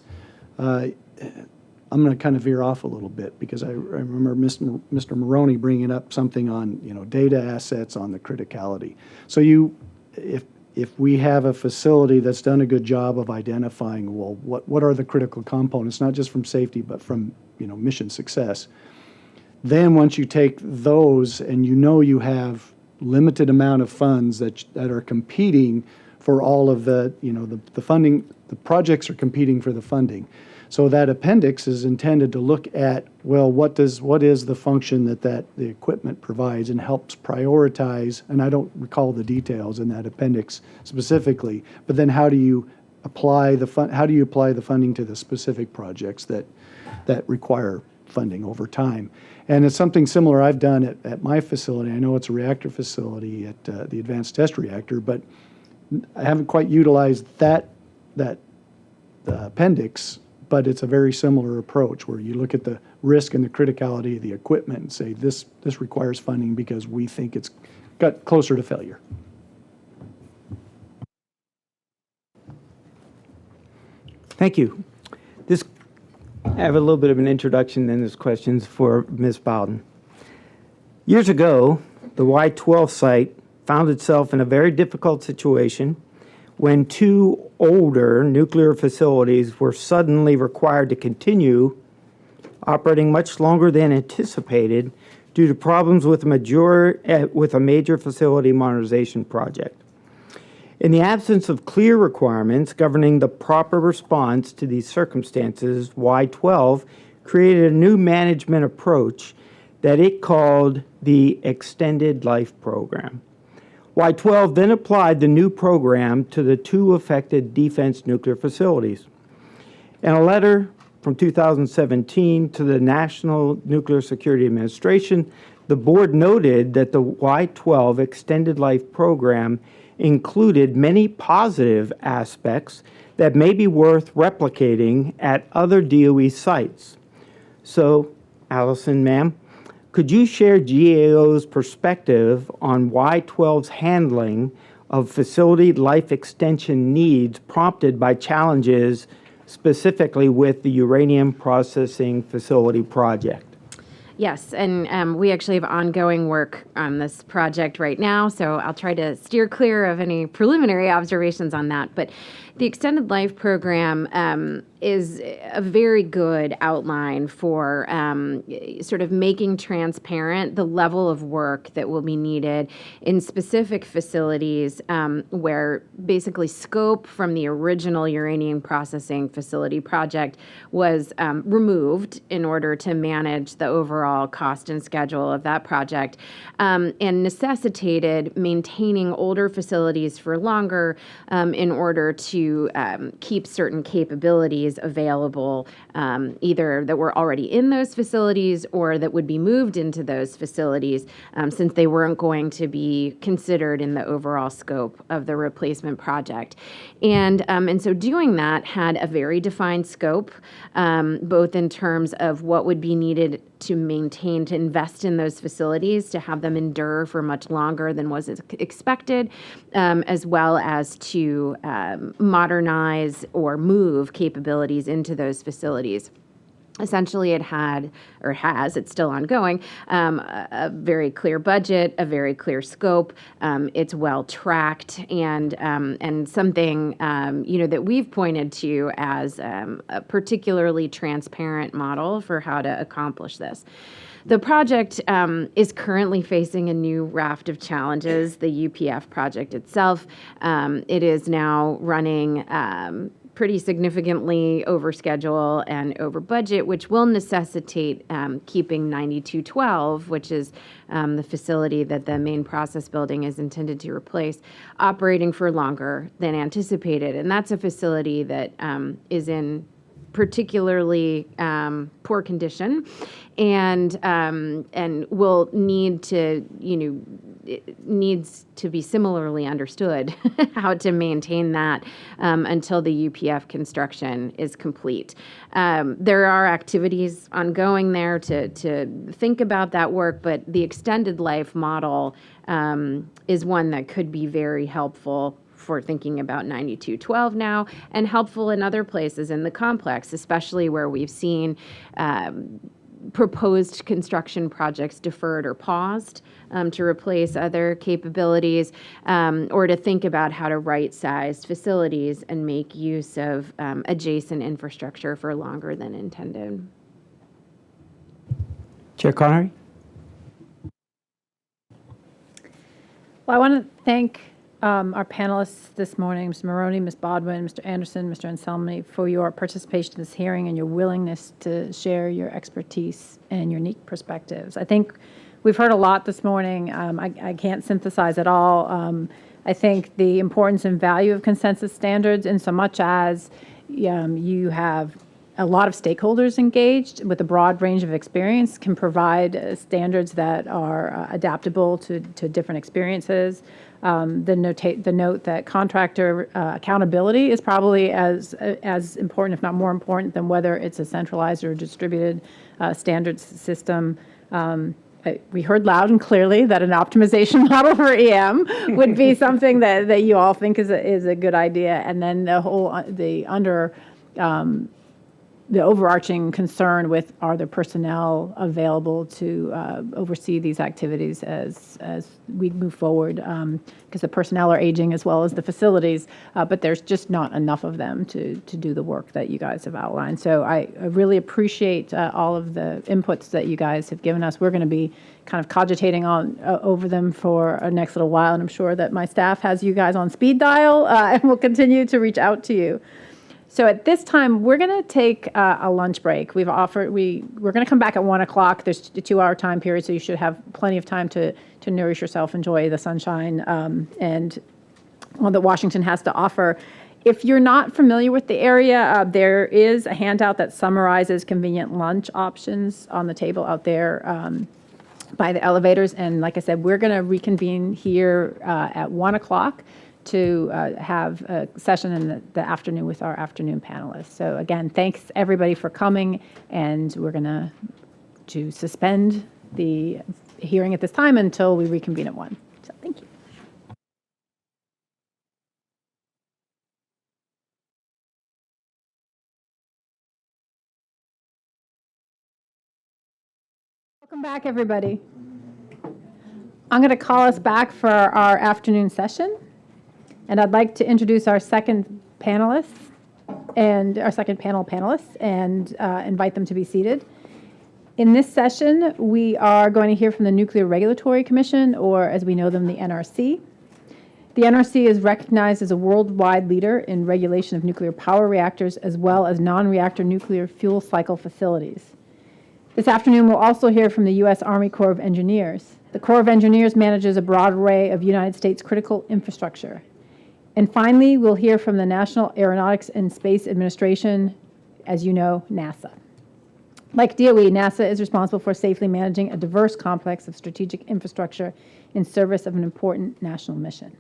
I'm going to kind of veer off a little bit because I remember Mr. Maroney bringing up something on, data assets on the criticality. So if we have a facility that's done a good job of identifying, well, what are the critical components, not just from safety, but from, mission success, then once you take those and you have limited amount of funds that are competing for all of the funding, the projects are competing for the funding. So that appendix is intended to look at, well, what is the function that the equipment provides and helps prioritize, and I don't recall the details in that appendix specifically, but then how do you apply the funding to the specific projects that require funding over time? And it's something similar I've done at my facility. I know it's a reactor facility at the Advanced Test Reactor, but I haven't quite utilized that appendix, but it's a very similar approach where you look at the risk and the criticality of the equipment and say this requires funding because we think it's got closer to failure. Thank you. I have a little bit of an introduction, then there's questions for Ms. Bowden. Years ago, the Y-12 site found itself in a very difficult situation when two older nuclear facilities were suddenly required to continue operating much longer than anticipated due to problems with a major facility modernization project. In the absence of clear requirements governing the proper response to these circumstances, Y-12 created a new management approach that it called the Extended Life Program. Y-12 then applied the new program to the two affected defense nuclear facilities. In a letter from 2017 to the National Nuclear Security Administration, the board noted that the Y-12 Extended Life Program included many positive aspects that may be worth replicating at other DOE sites. So, Allison, ma'am, could you share GAO's perspective on Y-12's handling of facility life extension needs prompted by challenges specifically with the uranium processing facility project? Yes, and we actually have ongoing work on this project right now, so I'll try to steer clear of any preliminary observations on that. But the Extended Life Program is a very good outline for sort of making transparent the level of work that will be needed in specific facilities where basically scope from the original uranium processing facility project was removed in order to manage the overall cost and schedule of that project and necessitated maintaining older facilities for longer in order to keep certain capabilities available, either that were already in those facilities or that would be moved into those facilities since they weren't going to be considered in the overall scope of the replacement project. And so doing that had a very defined scope, both in terms of what would be needed to maintain, to invest in those facilities, to have them endure for much longer than was expected, as well as to modernize or move capabilities into those facilities. Essentially, it had, or has, it's still ongoing, a very clear budget, a very clear scope. It's well tracked, and something that we've pointed to as a particularly transparent model for how to accomplish this. The project is currently facing a new raft of challenges. The UPF project itself, it is now running pretty significantly over schedule and over budget, which will necessitate keeping 9212, which is the facility that the main process building is intended to replace, operating for longer than anticipated. And that's a facility that is in particularly poor condition, and will need to, it needs to be similarly understood how to maintain that until the UPF construction is complete. There are activities ongoing there to think about that work, but the extended life model is one that could be very helpful for thinking about 9212 now, and helpful in other places in the complex, especially where we've seen proposed construction projects deferred or paused to replace other capabilities, or to think about how to right-size facilities and make use of adjacent infrastructure for longer than intended. Chair Connery? Well, I want to thank our panelists this morning, Mr. Maroney, Ms. Bodwin, Mr. Anderson, Mr. Anselmi, for your participation in this hearing and your willingness to share your expertise and unique perspectives. I think we've heard a lot this morning. I can't synthesize it all. I think the importance and value of consensus standards, in so much as you have a lot of stakeholders engaged with a broad range of experience, can provide standards that are adaptable to different experiences. The note that contractor accountability is probably as important, if not more important, than whether it's a centralized or distributed standards system. We heard loud and clearly that an optimization model for EM would be something that you all think is a good idea, and then the overarching concern with, are there personnel available to oversee these activities as we move forward, because the personnel are aging as well as the facilities, but there's just not enough of them to do the work that you guys have outlined. So I really appreciate all of the inputs that you guys have given us. We're going to be kind of cogitating over them for a next little while, and I'm sure that my staff has you guys on speed dial, and will continue to reach out to you. So at this time, we're going to take a lunch break. We're going to come back at 1 o'clock. There's a 2-hour time period, so you should have plenty of time to nourish yourself, enjoy the sunshine, and all that Washington has to offer. If you're not familiar with the area, there is a handout that summarizes convenient lunch options on the table out there by the elevators. And like I said, we're going to reconvene here at 1 o'clock. To have a session in the afternoon with our afternoon panelists. So again, thanks everybody for coming, and we're going to suspend the hearing at this time until we reconvene at 1. So thank you. Welcome back, everybody. I'm going to call us back for our afternoon session. And I'd like to introduce our second panelists and our second panel panelists and invite them to be seated. In this session, we are going to hear from the Nuclear Regulatory Commission, or as we know them, the NRC. The NRC is recognized as a worldwide leader in regulation of nuclear power reactors as well as non-reactor nuclear fuel cycle facilities. This afternoon, we'll also hear from the U.S. Army Corps of Engineers. The Corps of Engineers manages a broad array of United States critical infrastructure. And finally, we'll hear from the National Aeronautics and Space Administration, as you know, NASA. Like DOE, NASA is responsible for safely managing a diverse complex of strategic infrastructure in service of an important national mission.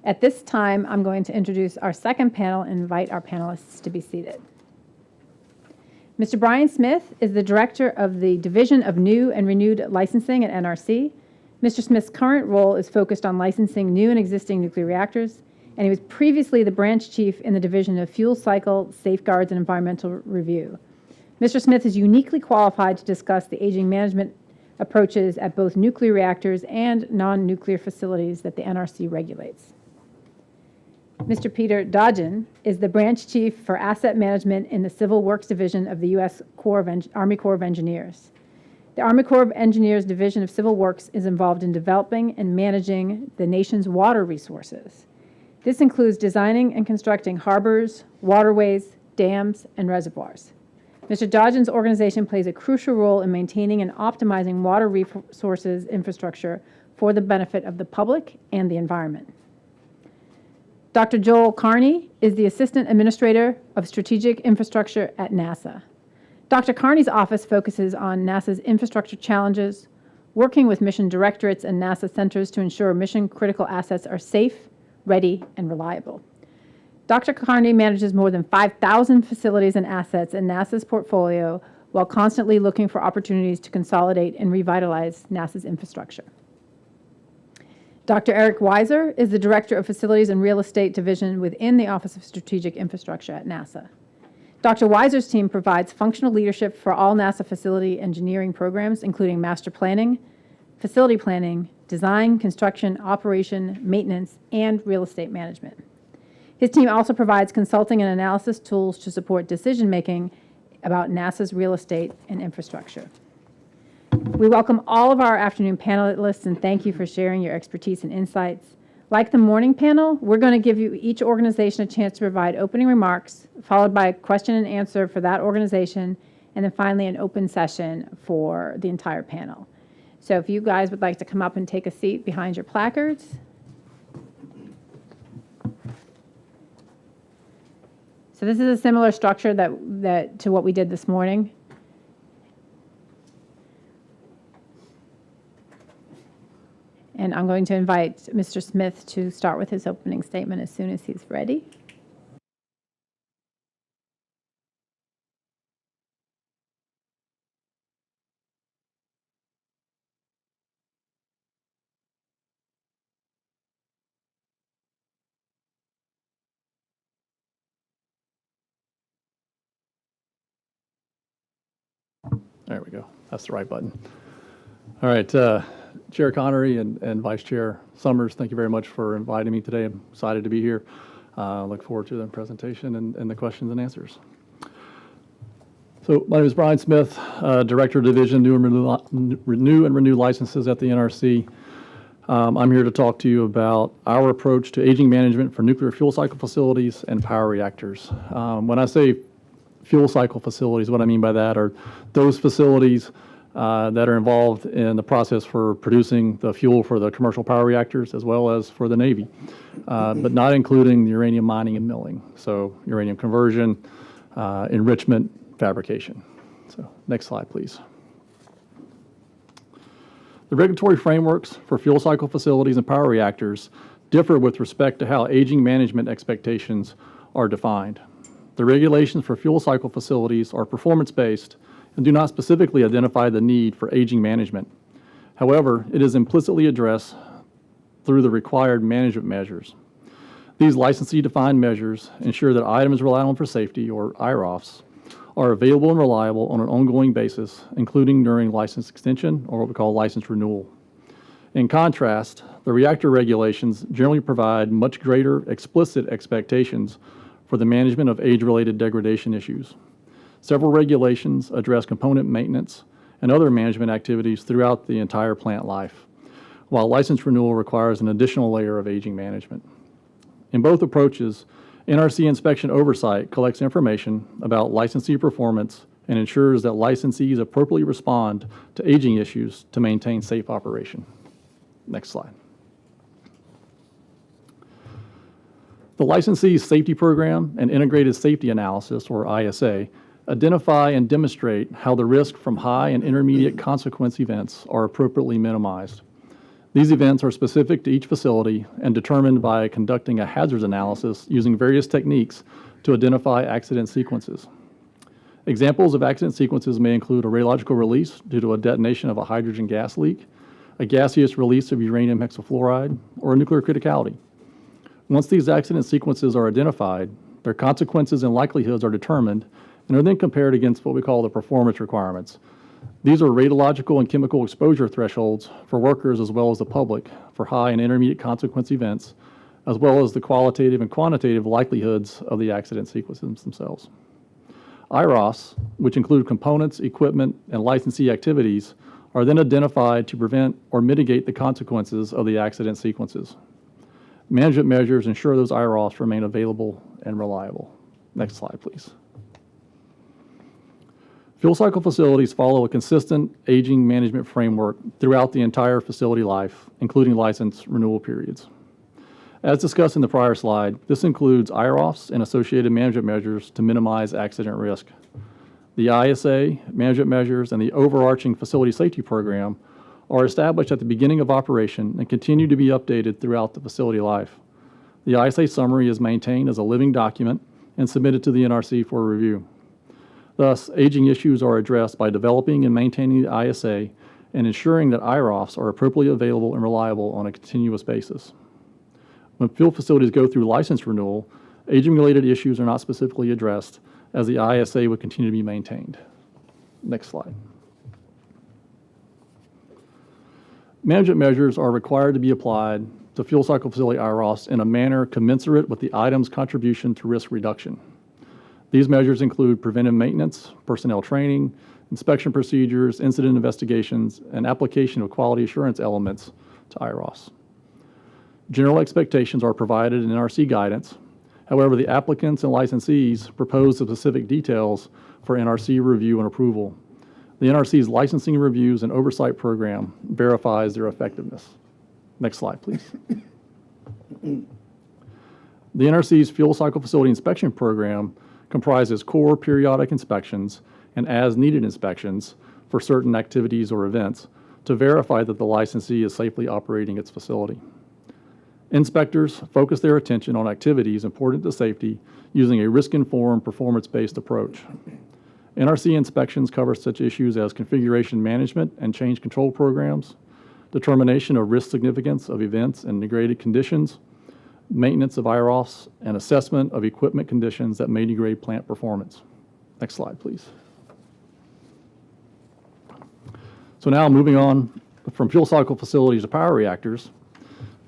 At this time, I'm going to introduce our second panel and invite our panelists to be seated. Mr. Brian Smith is the Director of the Division of New and Renewed Licensing at NRC. Mr. Smith's current role is focused on licensing new and existing nuclear reactors, and he was previously the branch chief in the Division of Fuel Cycle, Safeguards, and Environmental Review. Mr. Smith is uniquely qualified to discuss the aging management approaches at both nuclear reactors and non-nuclear facilities that the NRC regulates. Mr. Peter Dodgen is the branch chief for asset management in the Civil Works Division of the U.S. Army Corps of Engineers. The Army Corps of Engineers Division of Civil Works is involved in developing and managing the nation's water resources. This includes designing and constructing harbors, waterways, dams, and reservoirs. Mr. Dodgen's organization plays a crucial role in maintaining and optimizing water resources infrastructure for the benefit of the public and the environment. Dr. Joel Carney is the Assistant Administrator of Strategic Infrastructure at NASA. Dr. Carney's office focuses on NASA's infrastructure challenges, working with mission directorates and NASA centers to ensure mission-critical assets are safe, ready, and reliable. Dr. Carney manages more than 5,000 facilities and assets in NASA's portfolio while constantly looking for opportunities to consolidate and revitalize NASA's infrastructure. Dr. Eric Weiser is the Director of Facilities and Real Estate Division within the Office of Strategic Infrastructure at NASA. Dr. Weiser's team provides functional leadership for all NASA facility engineering programs, including master planning, facility planning, design, construction, operation, maintenance, and real estate management. His team also provides consulting and analysis tools to support decision-making about NASA's real estate and infrastructure. We welcome all of our afternoon panelists and thank you for sharing your expertise and insights. Like the morning panel, we're going to give you each organization a chance to provide opening remarks, followed by a question and answer for that organization, and then finally an open session for the entire panel. So if you guys would like to come up and take a seat behind your placards. So this is a similar structure to what we did this morning. And I'm going to invite Mr. Smith to start with his opening statement as soon as he's ready. There we go. That's the right button. All right. Chair Connery and Vice Chair Summers, thank you very much for inviting me today. I'm excited to be here. Look forward to the presentation and the questions and answers. So my name is Brian Smith, Director of Division New and Renew Licenses at the NRC. I'm here to talk to you about our approach to aging management for nuclear fuel cycle facilities and power reactors. When I say fuel cycle facilities, what I mean by that are those facilities that are involved in the process for producing the fuel for the commercial power reactors as well as for the Navy, but not including the uranium mining and milling. So uranium conversion, enrichment, fabrication. So next slide, please. The regulatory frameworks for fuel cycle facilities and power reactors differ with respect to how aging management expectations are defined. The regulations for fuel cycle facilities are performance-based and do not specifically identify the need for aging management. However, it is implicitly addressed through the required management measures. These licensee-defined measures ensure that items relied on for safety, or IROFs, are available and reliable on an ongoing basis, including during license extension or what we call license renewal. In contrast, the reactor regulations generally provide much greater explicit expectations for the management of age-related degradation issues. Several regulations address component maintenance and other management activities throughout the entire plant life, while license renewal requires an additional layer of aging management. In both approaches, NRC inspection oversight collects information about licensee performance and ensures that licensees appropriately respond to aging issues to maintain safe operation. Next slide. The Licensee's Safety Program and Integrated Safety Analysis, or ISA, identify and demonstrate how the risk from high and intermediate consequence events are appropriately minimized. These events are specific to each facility and determined by conducting a hazards analysis using various techniques to identify accident sequences. Examples of accident sequences may include a radiological release due to a detonation of a hydrogen gas leak, a gaseous release of uranium hexafluoride, or a nuclear criticality. Once these accident sequences are identified, their consequences and likelihoods are determined and are then compared against what we call the performance requirements. These are radiological and chemical exposure thresholds for workers as well as the public for high and intermediate consequence events, as well as the qualitative and quantitative likelihoods of the accident sequences themselves. IROS, which include components, equipment, and licensee activities, are then identified to prevent or mitigate the consequences of the accident sequences. Management measures ensure those IROS remain available and reliable. Next slide, please. Fuel cycle facilities follow a consistent aging management framework throughout the entire facility life, including license renewal periods. As discussed in the prior slide, this includes IROFs and associated management measures to minimize accident risk. The ISA, management measures, and the overarching facility safety program are established at the beginning of operation and continue to be updated throughout the facility life. The ISA summary is maintained as a living document and submitted to the NRC for review. Thus, aging issues are addressed by developing and maintaining the ISA and ensuring that IROFs are appropriately available and reliable on a continuous basis. When field facilities go through license renewal, aging-related issues are not specifically addressed, as the ISA would continue to be maintained. Next slide. Management measures are required to be applied to fuel cycle facility IROFs in a manner commensurate with the item's contribution to risk reduction. These measures include preventive maintenance, personnel training, inspection procedures, incident investigations, and application of quality assurance elements to IROFs. General expectations are provided in NRC guidance. However, the applicants and licensees propose the specific details for NRC review and approval. The NRC's licensing reviews and oversight program verifies their effectiveness. Next slide, please. The NRC's fuel cycle facility inspection program comprises core periodic inspections and as-needed inspections for certain activities or events to verify that the licensee is safely operating its facility. Inspectors focus their attention on activities important to safety using a risk-informed, performance-based approach. NRC inspections cover such issues as configuration management and change control programs, determination of risk significance of events and degraded conditions, maintenance of IROFs, and assessment of equipment conditions that may degrade plant performance. Next slide, please. So now moving on from fuel cycle facilities to power reactors,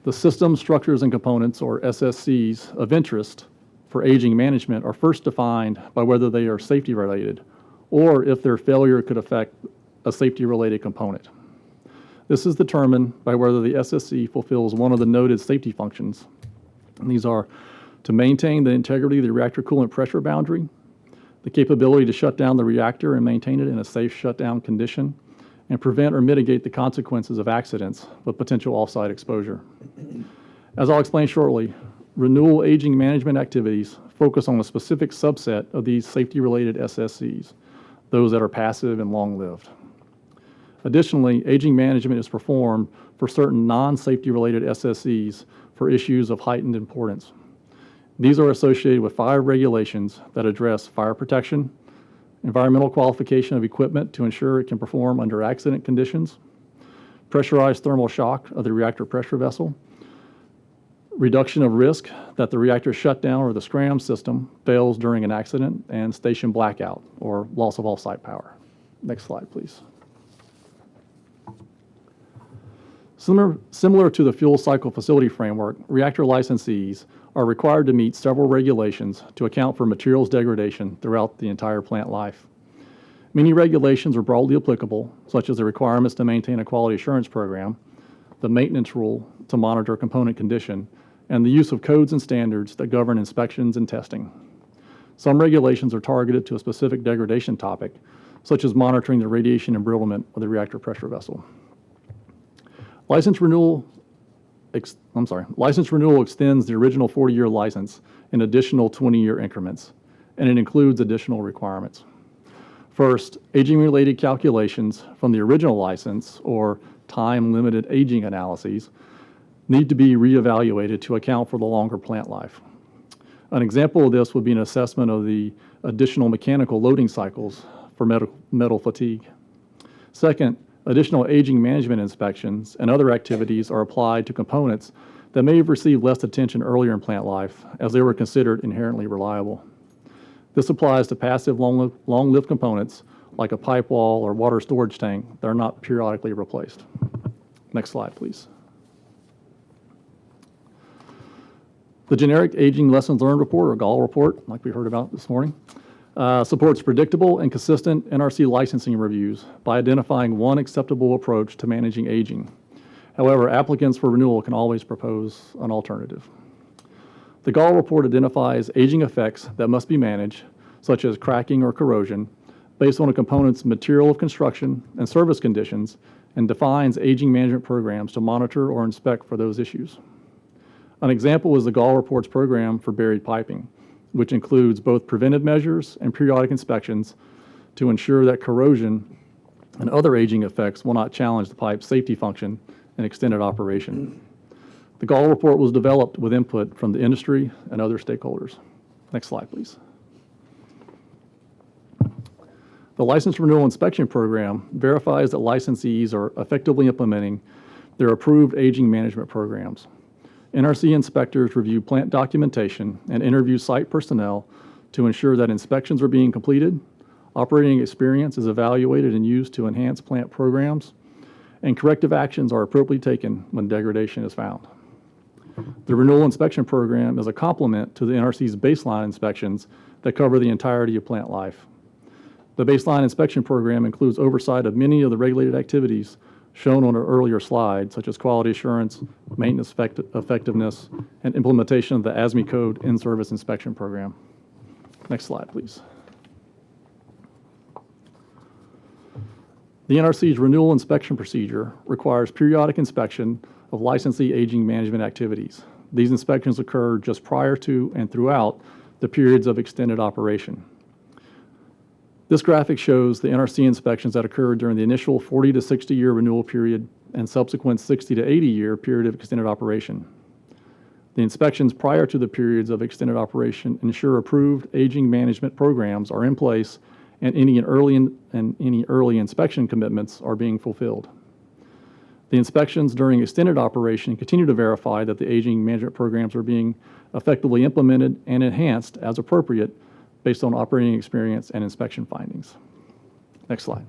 the systems, structures, and components, or SSCs, of interest for aging management are first defined by whether they are safety related or if their failure could affect a safety related component. This is determined by whether the SSC fulfills one of the noted safety functions. And these are to maintain the integrity of the reactor coolant pressure boundary, the capability to shut down the reactor and maintain it in a safe shutdown condition, and prevent or mitigate the consequences of accidents with potential off-site exposure. As I'll explain shortly, renewal aging management activities focus on a specific subset of these safety-related SSCs, those that are passive and long-lived. Additionally, aging management is performed for certain non-safety related SSCs for issues of heightened importance. These are associated with 5 regulations that address fire protection, environmental qualification of equipment to ensure it can perform under accident conditions, pressurized thermal shock of the reactor pressure vessel, reduction of risk that the reactor shutdown or the SCRAM system fails during an accident, and station blackout or loss of off-site power. Next slide, please. Similar to the fuel cycle facility framework, reactor licensees are required to meet several regulations to account for materials degradation throughout the entire plant life. Many regulations are broadly applicable, such as the requirements to maintain a quality assurance program, the maintenance rule to monitor component condition, and the use of codes and standards that govern inspections and testing. Some regulations are targeted to a specific degradation topic, such as monitoring the radiation embrittlement of the reactor pressure vessel. License renewal extends the original 40-year license in additional 20-year increments, and it includes additional requirements. First, aging-related calculations from the original license, or time-limited aging analyses, need to be reevaluated to account for the longer plant life. An example of this would be an assessment of the additional mechanical loading cycles for metal fatigue. Second, additional aging management inspections and other activities are applied to components that may have received less attention earlier in plant life as they were considered inherently reliable. This applies to passive long-lived components like a pipe wall or water storage tank that are not periodically replaced. Next slide, please. The generic Aging Lessons Learned Report, or GAL report, like we heard about this morning, supports predictable and consistent NRC licensing reviews by identifying one acceptable approach to managing aging. However, applicants for renewal can always propose an alternative. The GAL report identifies aging effects that must be managed, such as cracking or corrosion, based on a component's material of construction and service conditions, and defines aging management programs to monitor or inspect for those issues. An example is the Gall Reports program for buried piping, which includes both preventive measures and periodic inspections to ensure that corrosion and other aging effects will not challenge the pipe's safety function and extended operation. The Gall Report was developed with input from the industry and other stakeholders. Next slide, please. The License Renewal Inspection Program verifies that licensees are effectively implementing their approved aging management programs. NRC inspectors review plant documentation and interview site personnel to ensure that inspections are being completed, operating experience is evaluated and used to enhance plant programs, and corrective actions are appropriately taken when degradation is found. The Renewal Inspection Program is a complement to the NRC's baseline inspections that cover the entirety of plant life. The baseline inspection program includes oversight of many of the regulated activities shown on an earlier slide, such as quality assurance, maintenance effectiveness, and implementation of the ASME Code in-service inspection program. Next slide, please. The NRC's renewal inspection procedure requires periodic inspection of licensee aging management activities. These inspections occur just prior to and throughout the periods of extended operation. This graphic shows the NRC inspections that occurred during the initial 40 to 60 year renewal period and subsequent 60 to 80 year period of extended operation. The inspections prior to the periods of extended operation ensure approved aging management programs are in place and any early inspection commitments are being fulfilled. The inspections during extended operation continue to verify that the aging management programs are being effectively implemented and enhanced as appropriate based on operating experience and inspection findings. Next slide.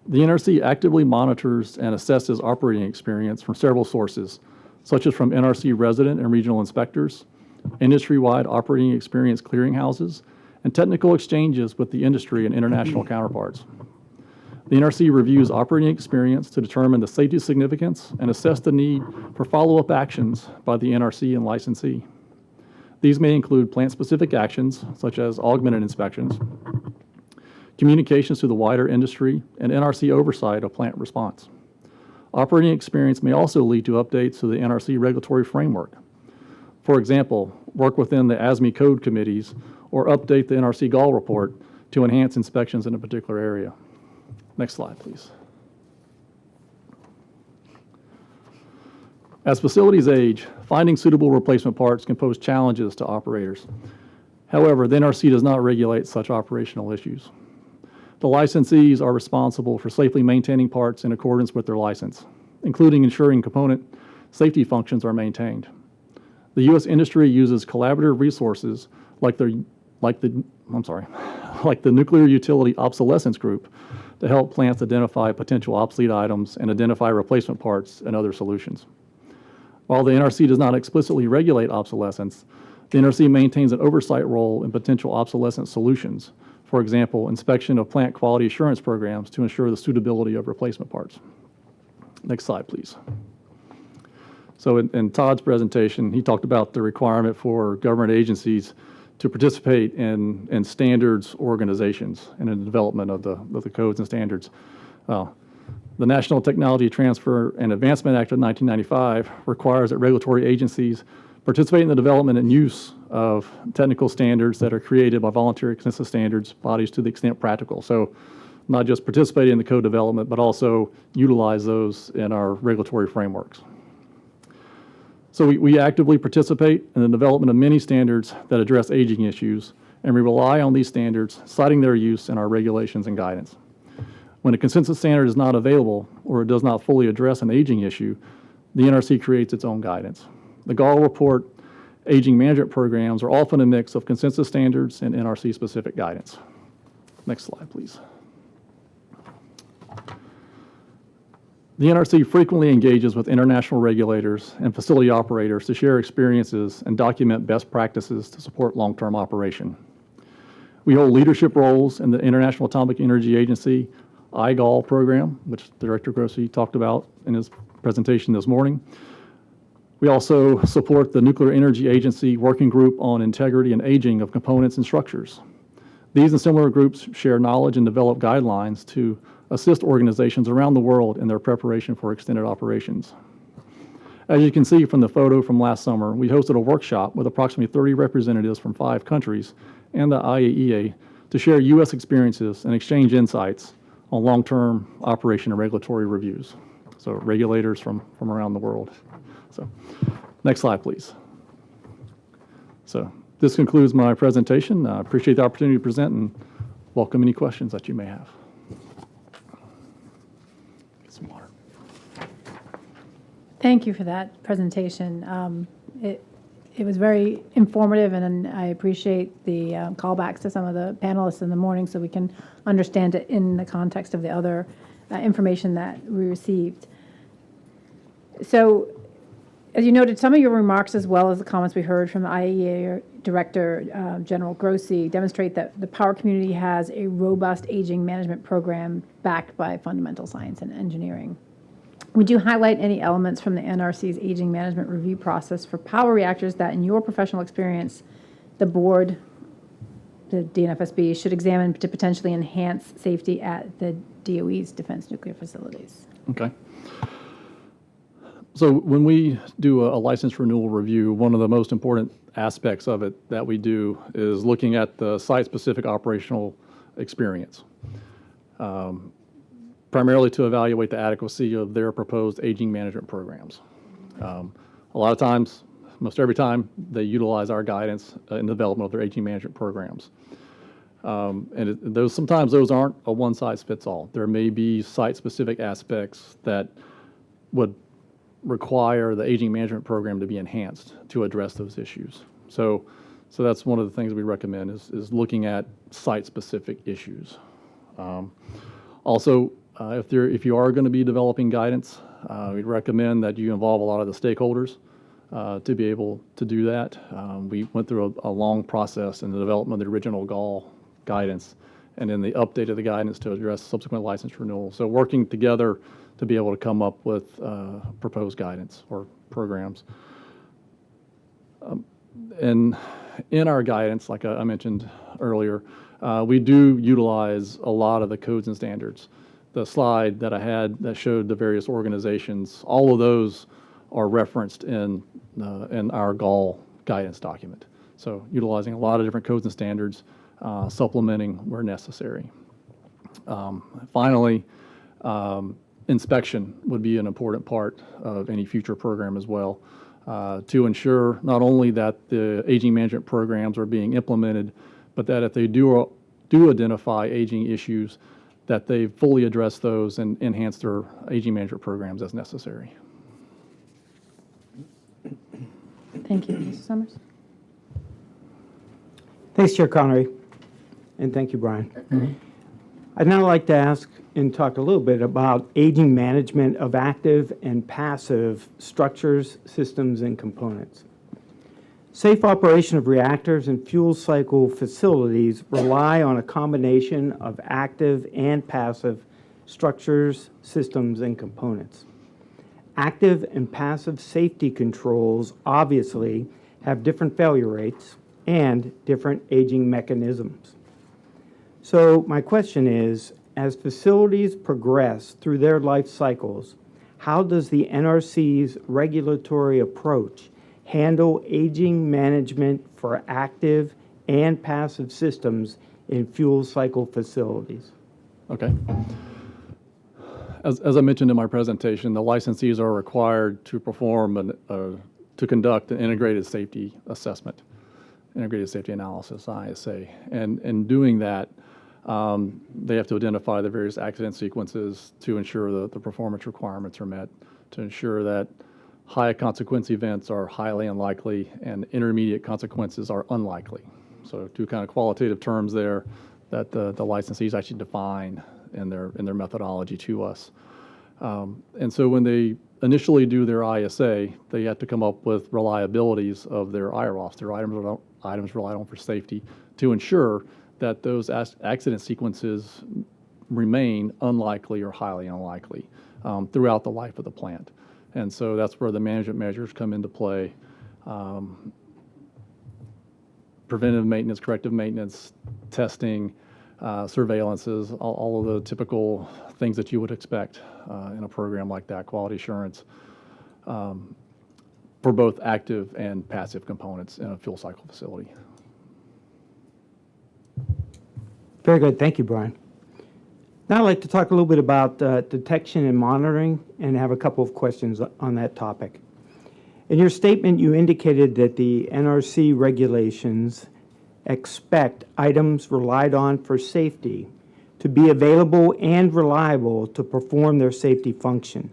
The NRC actively monitors and assesses operating experience from several sources, such as from NRC resident and regional inspectors, industry-wide operating experience clearinghouses, and technical exchanges with the industry and international counterparts. The NRC reviews operating experience to determine the safety significance and assess the need for follow-up actions by the NRC and licensee. These may include plant-specific actions, such as augmented inspections, communications to the wider industry, and NRC oversight of plant response. Operating experience may also lead to updates to the NRC regulatory framework. For example, work within the ASME Code committees or update the NRC Gall report to enhance inspections in a particular area. Next slide, please. As facilities age, finding suitable replacement parts can pose challenges to operators. However, the NRC does not regulate such operational issues. The licensees are responsible for safely maintaining parts in accordance with their license, including ensuring component safety functions are maintained. The U.S. industry uses collaborative resources like the Nuclear Utility Obsolescence Group to help plants identify potential obsolete items and identify replacement parts and other solutions. While the NRC does not explicitly regulate obsolescence, the NRC maintains an oversight role in potential obsolescence solutions. For example, inspection of plant quality assurance programs to ensure the suitability of replacement parts. Next slide, please. So in Todd's presentation, he talked about the requirement for government agencies to participate in standards organizations and in the development of the codes and standards. The National Technology Transfer and Advancement Act of 1995 requires that regulatory agencies participate in the development and use of technical standards that are created by voluntary consensus standards bodies to the extent practical. So not just participate in the code development, but also utilize those in our regulatory frameworks. So we actively participate in the development of many standards that address aging issues, and we rely on these standards, citing their use in our regulations and guidance. When a consensus standard is not available or it does not fully address an aging issue, the NRC creates its own guidance. The Gall Report aging management programs are often a mix of consensus standards and NRC-specific guidance. Next slide, please. The NRC frequently engages with international regulators and facility operators to share experiences and document best practices to support long-term operation. We hold leadership roles in the International Atomic Energy Agency IGAL program, which Director Grossi talked about in his presentation this morning. We also support the Nuclear Energy Agency Working Group on Integrity and Aging of Components and Structures. These and similar groups share knowledge and develop guidelines to assist organizations around the world in their preparation for extended operations. As you can see from the photo from last summer, we hosted a workshop with approximately 30 representatives from 5 countries and the IAEA to share U.S. experiences and exchange insights on long-term operation and regulatory reviews. So regulators from around the world. So next slide, please. So this concludes my presentation. I appreciate the opportunity to present and welcome any questions that you may have. Get some water. Thank you for that presentation. It was very informative, and I appreciate the callbacks to some of the panelists in the morning so we can understand it in the context of the other information that we received. So, as you noted, some of your remarks, as well as the comments we heard from the IAEA Director General Grossi, demonstrate that the power community has a robust aging management program backed by fundamental science and engineering. Would you highlight any elements from the NRC's aging management review process for power reactors that, in your professional experience, the board, the DNFSB, should examine to potentially enhance safety at the DOE's defense nuclear facilities? Okay. So when we do a license renewal review, one of the most important aspects of it that we do is looking at the site-specific operational experience, primarily to evaluate the adequacy of their proposed aging management programs. A lot of times, most every time, they utilize our guidance in the development of their aging management programs. Sometimes those aren't a one-size-fits-all. There may be site-specific aspects that would require the aging management program to be enhanced to address those issues. So that's one of the things we recommend is looking at site-specific issues. Also, if you are going to be developing guidance, we'd recommend that you involve a lot of the stakeholders to be able to do that. We went through a long process in the development of the original GAL guidance and then the update of the guidance to address subsequent license renewal. So working together to be able to come up with proposed guidance or programs. And in our guidance, like I mentioned earlier, we do utilize a lot of the codes and standards. The slide that I had that showed the various organizations, all of those are referenced in our GAL guidance document. So utilizing a lot of different codes and standards, supplementing where necessary. Finally, inspection would be an important part of any future program as well, to ensure not only that the aging management programs are being implemented, but that if they do identify aging issues, that they fully address those and enhance their aging management programs as necessary. Thank you. Mr. Summers? Thanks, Chair Connery, and thank you, Brian. I'd now like to ask and talk a little bit about aging management of active and passive structures, systems, and components. Safe operation of reactors and fuel cycle facilities rely on a combination of active and passive structures, systems, and components. Active and passive safety controls obviously have different failure rates and different aging mechanisms. So my question is, as facilities progress through their life cycles, how does the NRC's regulatory approach handle aging management for active and passive systems in fuel cycle facilities? Okay. As I mentioned in my presentation, the licensees are required to perform to conduct an integrated safety assessment, integrated safety analysis, ISA. And in doing that, they have to identify the various accident sequences to ensure that the performance requirements are met, to ensure that high consequence events are highly unlikely and intermediate consequences are unlikely. So two kind of qualitative terms there that the licensees actually define in their methodology to us. And so when they initially do their ISA, they have to come up with reliabilities of their IROFs, their items relied on for safety, to ensure that those accident sequences remain unlikely or highly unlikely throughout the life of the plant. And so that's where the management measures come into play. Preventive maintenance, corrective maintenance, testing, surveillances, all of the typical things that you would expect in a program like that, quality assurance. for both active and passive components in a fuel cycle facility. Very good. Thank you, Brian. Now I'd like to talk a little bit about detection and monitoring and have a couple of questions on that topic. In your statement, you indicated that the NRC regulations expect items relied on for safety to be available and reliable to perform their safety function.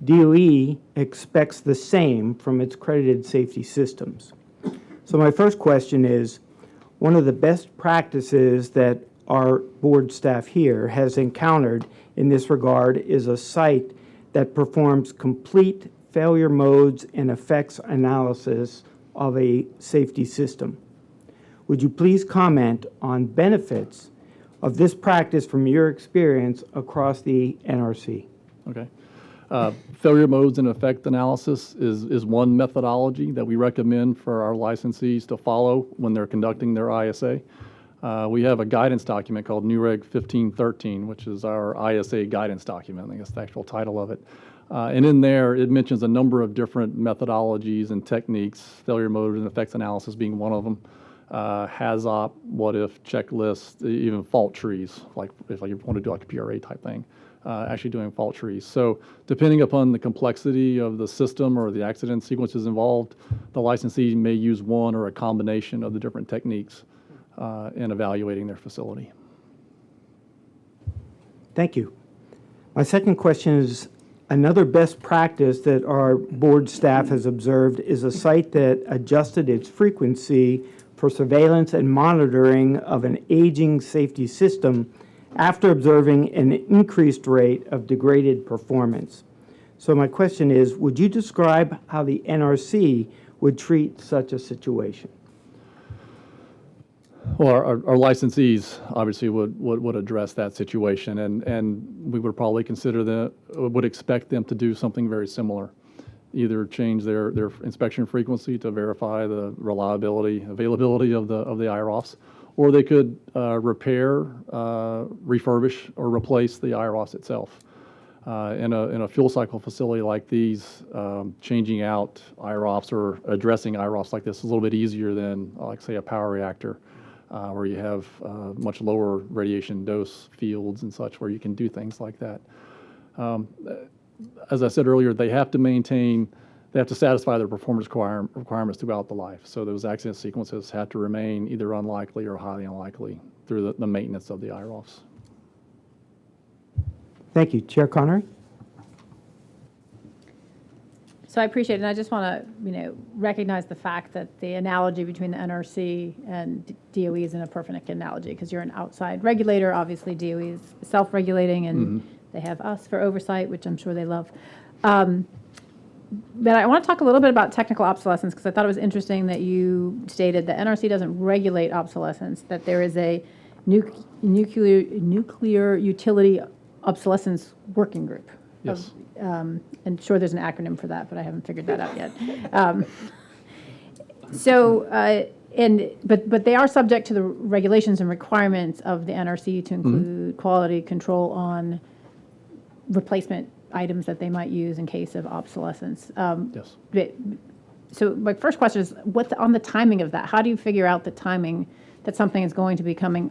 DOE expects the same from its credited safety systems. So my first question is, one of the best practices that our board staff here has encountered in this regard is a site that performs complete failure modes and effects analysis of a safety system. Would you please comment on benefits of this practice from your experience across the NRC? Okay. Failure modes and effect analysis is one methodology that we recommend for our licensees to follow when they're conducting their ISA. We have a guidance document called NUREG 1513, which is our ISA guidance document. I think that's the actual title of it. And in there, it mentions a number of different methodologies and techniques, failure mode and effects analysis being one of them. HAZOP, what if, checklists, even fault trees, like if you want to do like a PRA type thing, actually doing fault trees. So depending upon the complexity of the system or the accident sequences involved, the licensee may use one or a combination of the different techniques in evaluating their facility. Thank you. My second question is, another best practice that our board staff has observed is a site that adjusted its frequency for surveillance and monitoring of an aging safety system after observing an increased rate of degraded performance. So my question is, would you describe how the NRC would treat such a situation? Well, our licensees obviously would address that situation, and we would probably would expect them to do something very similar. Either change their inspection frequency to verify the reliability, availability of the IROFs, or they could repair, refurbish, or replace the IROFs itself. In a fuel cycle facility like these, changing out IROFs or addressing IROFs like this is a little bit easier than, like, say, a power reactor, where you have much lower radiation dose fields and such, where you can do things like that. As I said earlier, they have to satisfy their performance requirements throughout the life. So those accident sequences have to remain either unlikely or highly unlikely through the maintenance of the IROFs. Thank you. Chair Connery? So I appreciate it, and I just want to, recognize the fact that the analogy between the NRC and DOE isn't a perfect analogy, because you're an outside regulator. Obviously, DOE is self-regulating, and they have us for oversight, which I'm sure they love. But I want to talk a little bit about technical obsolescence, because I thought it was interesting that you stated that NRC doesn't regulate obsolescence, that there is a nuclear utility obsolescence working group. Yes. And sure, there's an acronym for that, but I haven't figured that out yet. But they are subject to the regulations and requirements of the NRC to include quality control on replacement items that they might use in case of obsolescence. Yes. So my first question is, on the timing of that? How do you figure out the timing that something is going to be becoming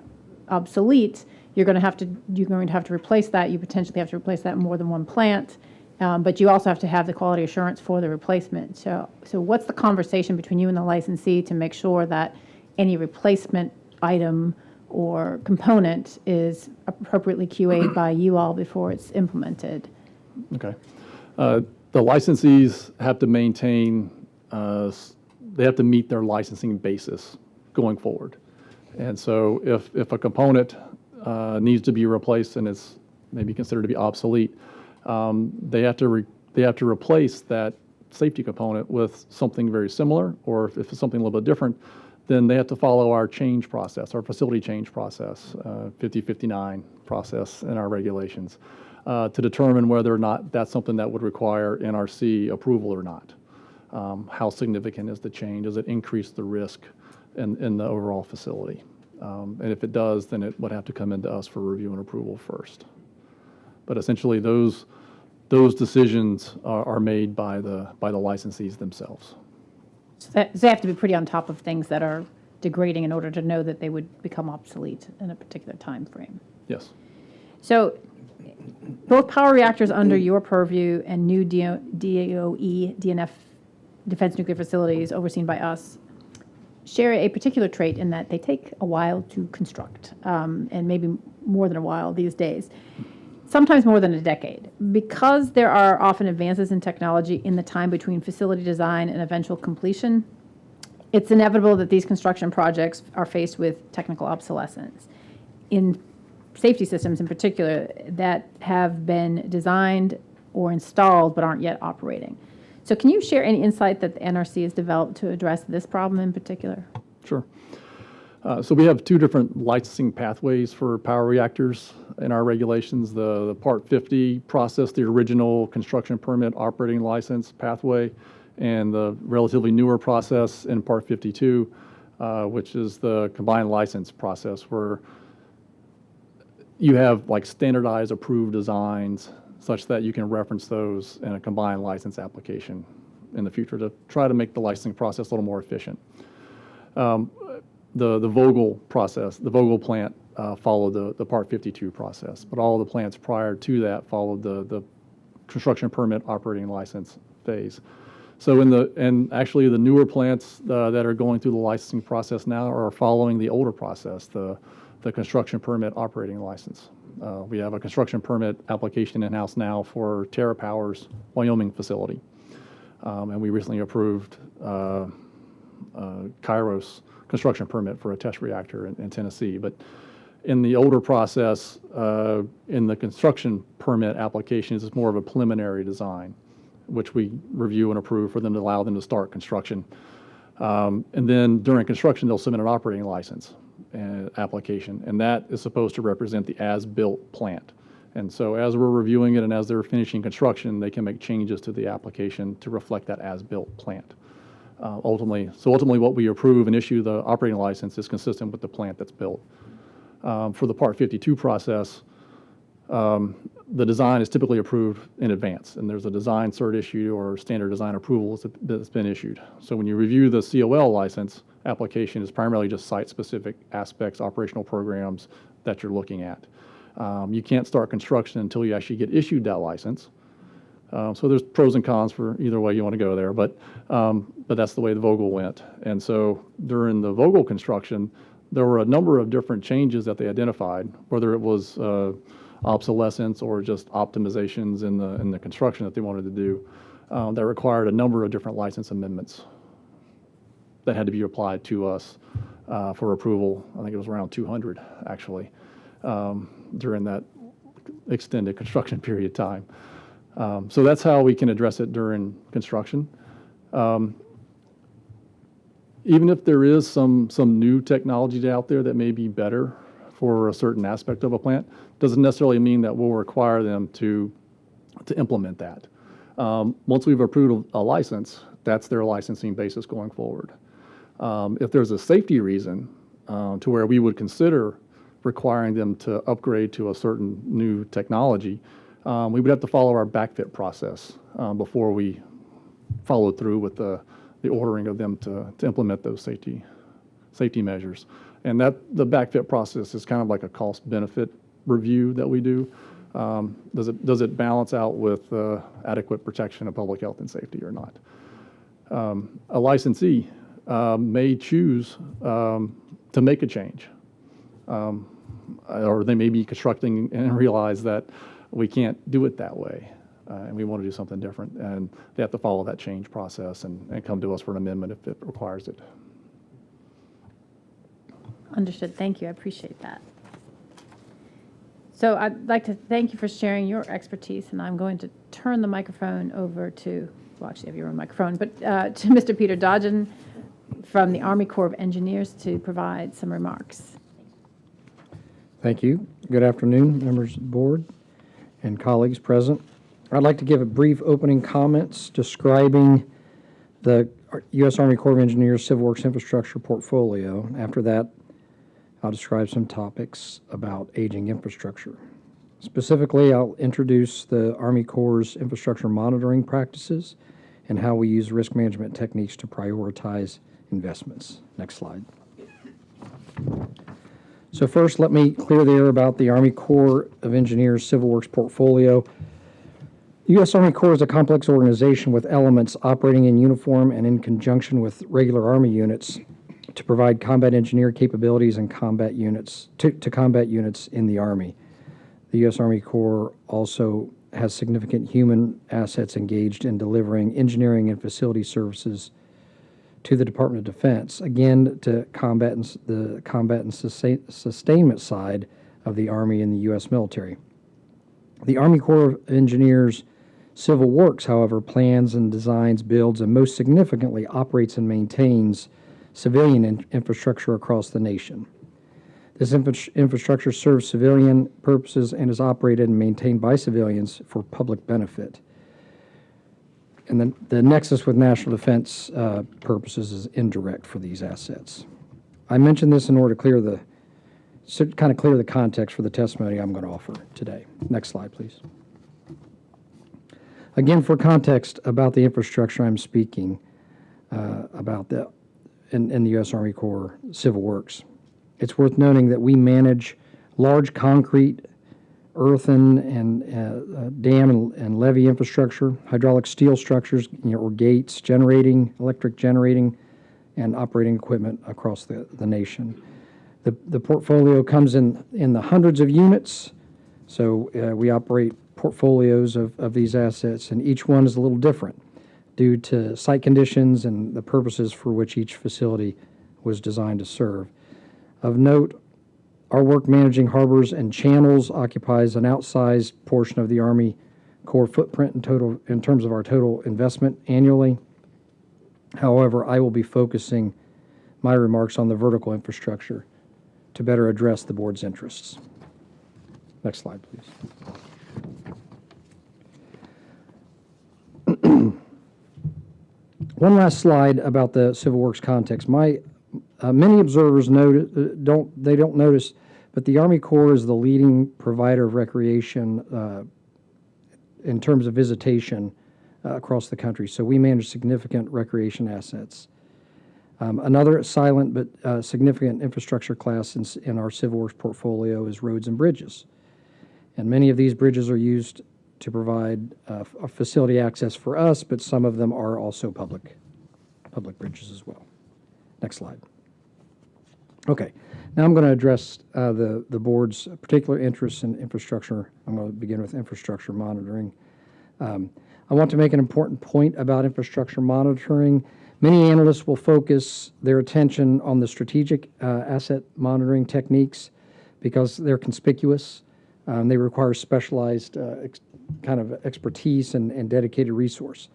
obsolete? You're going to have to replace that. You potentially have to replace that in more than one plant, but you also have to have the quality assurance for the replacement. So what's the conversation between you and the licensee to make sure that any replacement item or component is appropriately QA'd by you all before it's implemented? Okay. The licensees have to maintain, they have to meet their licensing basis going forward. And so if a component needs to be replaced and is maybe considered to be obsolete, they have to replace that safety component with something very similar, or if it's something a little bit different, then they have to follow our change process, our facility change process, 5059 process in our regulations, to determine whether or not that's something that would require NRC approval or not. How significant is the change? Does it increase the risk in the overall facility? And if it does, then it would have to come into us for review and approval first. But essentially, those those decisions are made by the licensees themselves. So they have to be pretty on top of things that are degrading in order to know that they would become obsolete in a particular time frame. Yes. So both power reactors under your purview and new DOE, DNF, Defense Nuclear Facilities overseen by us share a particular trait in that they take a while to construct, and maybe more than a while these days, sometimes more than a decade. Because there are often advances in technology in the time between facility design and eventual completion, it's inevitable that these construction projects are faced with technical obsolescence. In safety systems in particular that have been designed or installed but aren't yet operating. So can you share any insight that the NRC has developed to address this problem in particular? Sure. So we have two different licensing pathways for power reactors in our regulations. The Part 50 process, the original construction permit operating license pathway, and the relatively newer process in Part 52, which is the combined license process, where you have like standardized approved designs such that you can reference those in a combined license application in the future to try to make the licensing process a little more efficient. The Vogtle process, the Vogtle plant followed the Part 52 process, but all the plants prior to that followed the construction permit operating license phase. So actually the newer plants that are going through the licensing process now are following the older process, the construction permit operating license. We have a construction permit application in-house now for TerraPower's Wyoming facility. And we recently approved Kairos construction permit for a test reactor in Tennessee. But in the older process, in the construction permit applications, it's more of a preliminary design, which we review and approve for them to allow them to start construction. And then during construction, they'll submit an operating license application, and that is supposed to represent the as-built plant. And so as we're reviewing it and as they're finishing construction, they can make changes to the application to reflect that as-built plant. Ultimately what we approve and issue the operating license is consistent with the plant that's built. For the Part 52 process, the design is typically approved in advance, and there's a design cert issue or standard design approval that's been issued. So when you review the COL license application, it's primarily just site-specific aspects, operational programs that you're looking at. You can't start construction until you actually get issued that license. So there's pros and cons for either way you want to go there, but that's the way the Vogtle went. And so during the Vogtle construction, there were a number of different changes that they identified, whether it was obsolescence or just optimizations in the construction that they wanted to do, that required a number of different license amendments that had to be applied to us for approval. I think it was around 200 actually during that extended construction period time. So that's how we can address it during construction. Even if there is some new technology out there that may be better for a certain aspect of a plant, doesn't necessarily mean that we'll require them to implement that. Once we've approved a license, that's their licensing basis going forward. If there's a safety reason to where we would consider requiring them to upgrade to a certain new technology, we would have to follow our backfit process before we followed through with the ordering of them to implement those safety measures. And the backfit process is kind of like a cost-benefit review that we do. Does it balance out with adequate protection of public health and safety or not? A licensee may choose to make a change, or they may be constructing and realize that we can't do it that way, and we want to do something different, and they have to follow that change process and come to us for an amendment if it requires it. Understood. Thank you. I appreciate that. So I'd like to thank you for sharing your expertise, and I'm going to turn the microphone over to, well, actually, you have your own microphone, but to Mr. Peter Dodgen from the Army Corps of Engineers to provide some remarks. Thank you. Good afternoon, members of the board and colleagues present. I'd like to give a brief opening comments describing the U.S. Army Corps of Engineers Civil Works Infrastructure portfolio. After that, I'll describe some topics about aging infrastructure. Specifically, I'll introduce the Army Corps' infrastructure monitoring practices and how we use risk management techniques to prioritize investments. Next slide. So first, let me clear the air about the Army Corps of Engineers Civil Works portfolio. The U.S. Army Corps is a complex organization with elements operating in uniform and in conjunction with regular Army units to provide combat engineer capabilities and combat units to combat units in the Army. The U.S. Army Corps also has significant human assets engaged in delivering engineering and facility services to the Department of Defense, again, to the combat and sustainment side of the Army and the U.S. military. The Army Corps of Engineers Civil Works, however, plans and designs, builds, and most significantly operates and maintains civilian infrastructure across the nation. This infrastructure serves civilian purposes and is operated and maintained by civilians for public benefit. And then the nexus with national defense purposes is indirect for these assets. I mentioned this in order to kind of clear the context for the testimony I'm going to offer today. Next slide, please. Again, for context about the infrastructure I'm speaking about in the U.S. Army Corps Civil Works, it's worth noting that we manage large concrete, earthen, and dam and levee infrastructure, hydraulic steel structures, or gates, electric generating, and operating equipment across the nation. The portfolio comes in the hundreds of units, so we operate portfolios of these assets, and each one is a little different due to site conditions and the purposes for which each facility was designed to serve. Of note, our work managing harbors and channels occupies an outsized portion of the Army Corps footprint in terms of our total investment annually. However, I will be focusing my remarks on the vertical infrastructure to better address the board's interests. Next slide, please. One last slide about the Civil Works context. Many observers don't notice, but the Army Corps is the leading provider of recreation in terms of visitation across the country. So we manage significant recreation assets. Another silent but significant infrastructure class in our Civil Works portfolio is roads and bridges. And many of these bridges are used to provide a facility access for us, but some of them are also public bridges as well. Next slide. Okay, now I'm going to address the board's particular interests in infrastructure. I'm going to begin with infrastructure monitoring. I want to make an important point about infrastructure monitoring. Many analysts will focus their attention on the strategic asset monitoring techniques because they're conspicuous. They require specialized kind of expertise and dedicated resource.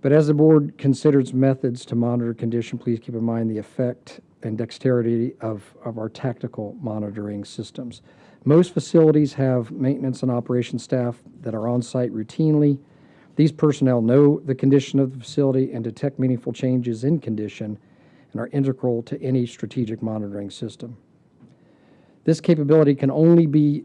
But as the board considers methods to monitor condition, please keep in mind the effect and dexterity of our tactical monitoring systems. Most facilities have maintenance and operations staff that are on site routinely. These personnel know the condition of the facility and detect meaningful changes in condition and are integral to any strategic monitoring system. This capability can only be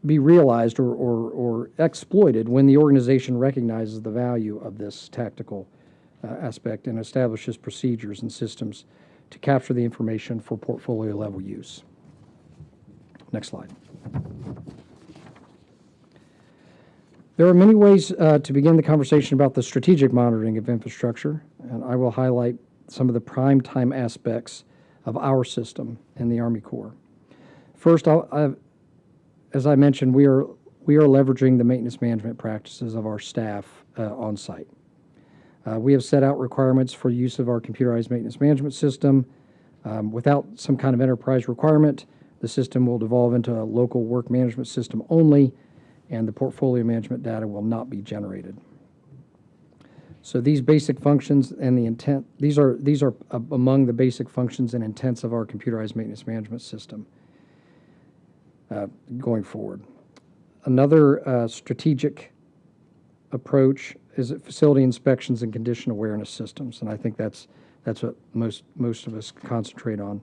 realized or exploited when the organization recognizes the value of this tactical aspect and establishes procedures and systems to capture the information for portfolio level use. Next slide. There are many ways to begin the conversation about the strategic monitoring of infrastructure, and I will highlight some of the prime time aspects of our system in the Army Corps. First, as I mentioned, we are leveraging the maintenance management practices of our staff on site. We have set out requirements for use of our computerized maintenance management system. Without some kind of enterprise requirement, the system will devolve into a local work management system only, and the portfolio management data will not be generated. So these basic functions and the intent, these are among the basic functions and intents of our computerized maintenance management system going forward. Another strategic approach is facility inspections and condition awareness systems, and I think that's what most of us concentrate on.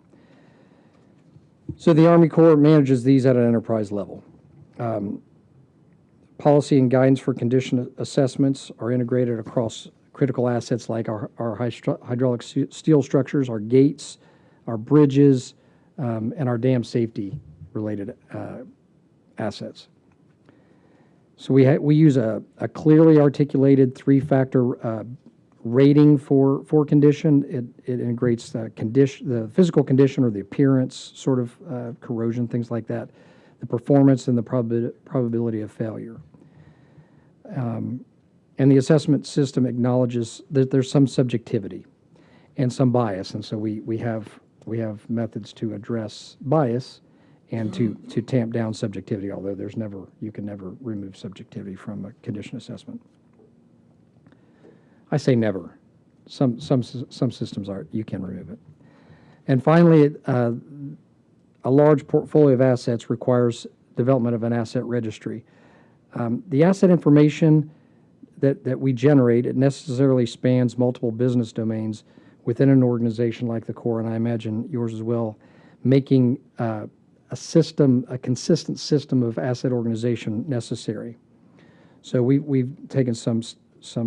So the Army Corps manages these at an enterprise level. Policy and guidance for condition assessments are integrated across critical assets like our hydraulic steel structures, our gates, our bridges, and our dam safety related assets. So we use a clearly articulated three-factor rating for condition. It integrates the physical condition or the appearance, sort of corrosion, things like that, the performance, and the probability of failure. And the assessment system acknowledges that there's some subjectivity and some bias, and so we have methods to address bias and to tamp down subjectivity, although you can never remove subjectivity from a condition assessment. I say never. Some systems you can remove it. And finally, a large portfolio of assets requires development of an asset registry. The asset information that we generate, it necessarily spans multiple business domains within an organization like the Corps, and I imagine yours as well, making a consistent system of asset organization necessary. So we've taken some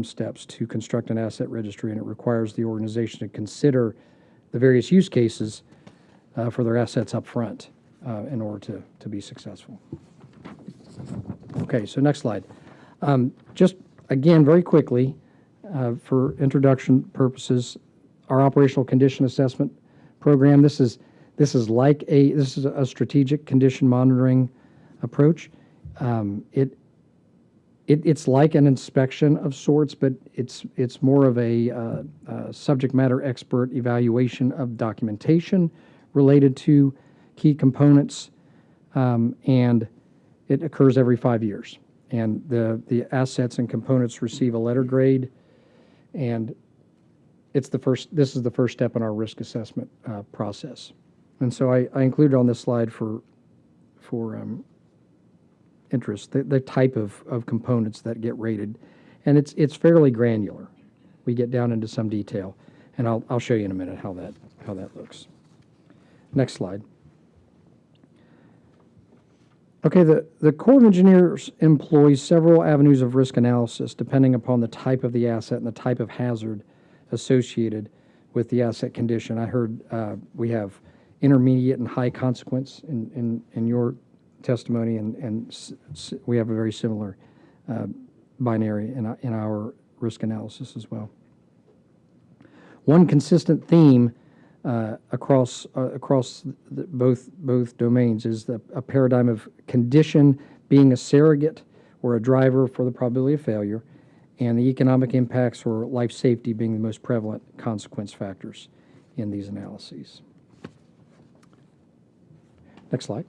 steps to construct an asset registry, and it requires the organization to consider the various use cases for their assets up front in order to be successful. Okay, so next slide. Just again, very quickly, for introduction purposes, our operational condition assessment program. This is a strategic condition monitoring approach. It's like an inspection of sorts, but it's more of a subject matter expert evaluation of documentation related to key components, and it occurs every 5 years. And the assets and components receive a letter grade, and this is the first step in our risk assessment process. And so I included on this slide for interest the type of components that get rated, and it's fairly granular. We get down into some detail, and I'll show you in a minute how that looks. Next slide. Okay, the Corps of Engineers employs several avenues of risk analysis depending upon the type of the asset and the type of hazard associated with the asset condition. I heard we have intermediate and high consequence in your testimony, and we have a very similar binary in our risk analysis as well. One consistent theme across both domains is a paradigm of condition being a surrogate or a driver for the probability of failure, and the economic impacts or life safety being the most prevalent consequence factors in these analyses. Next slide.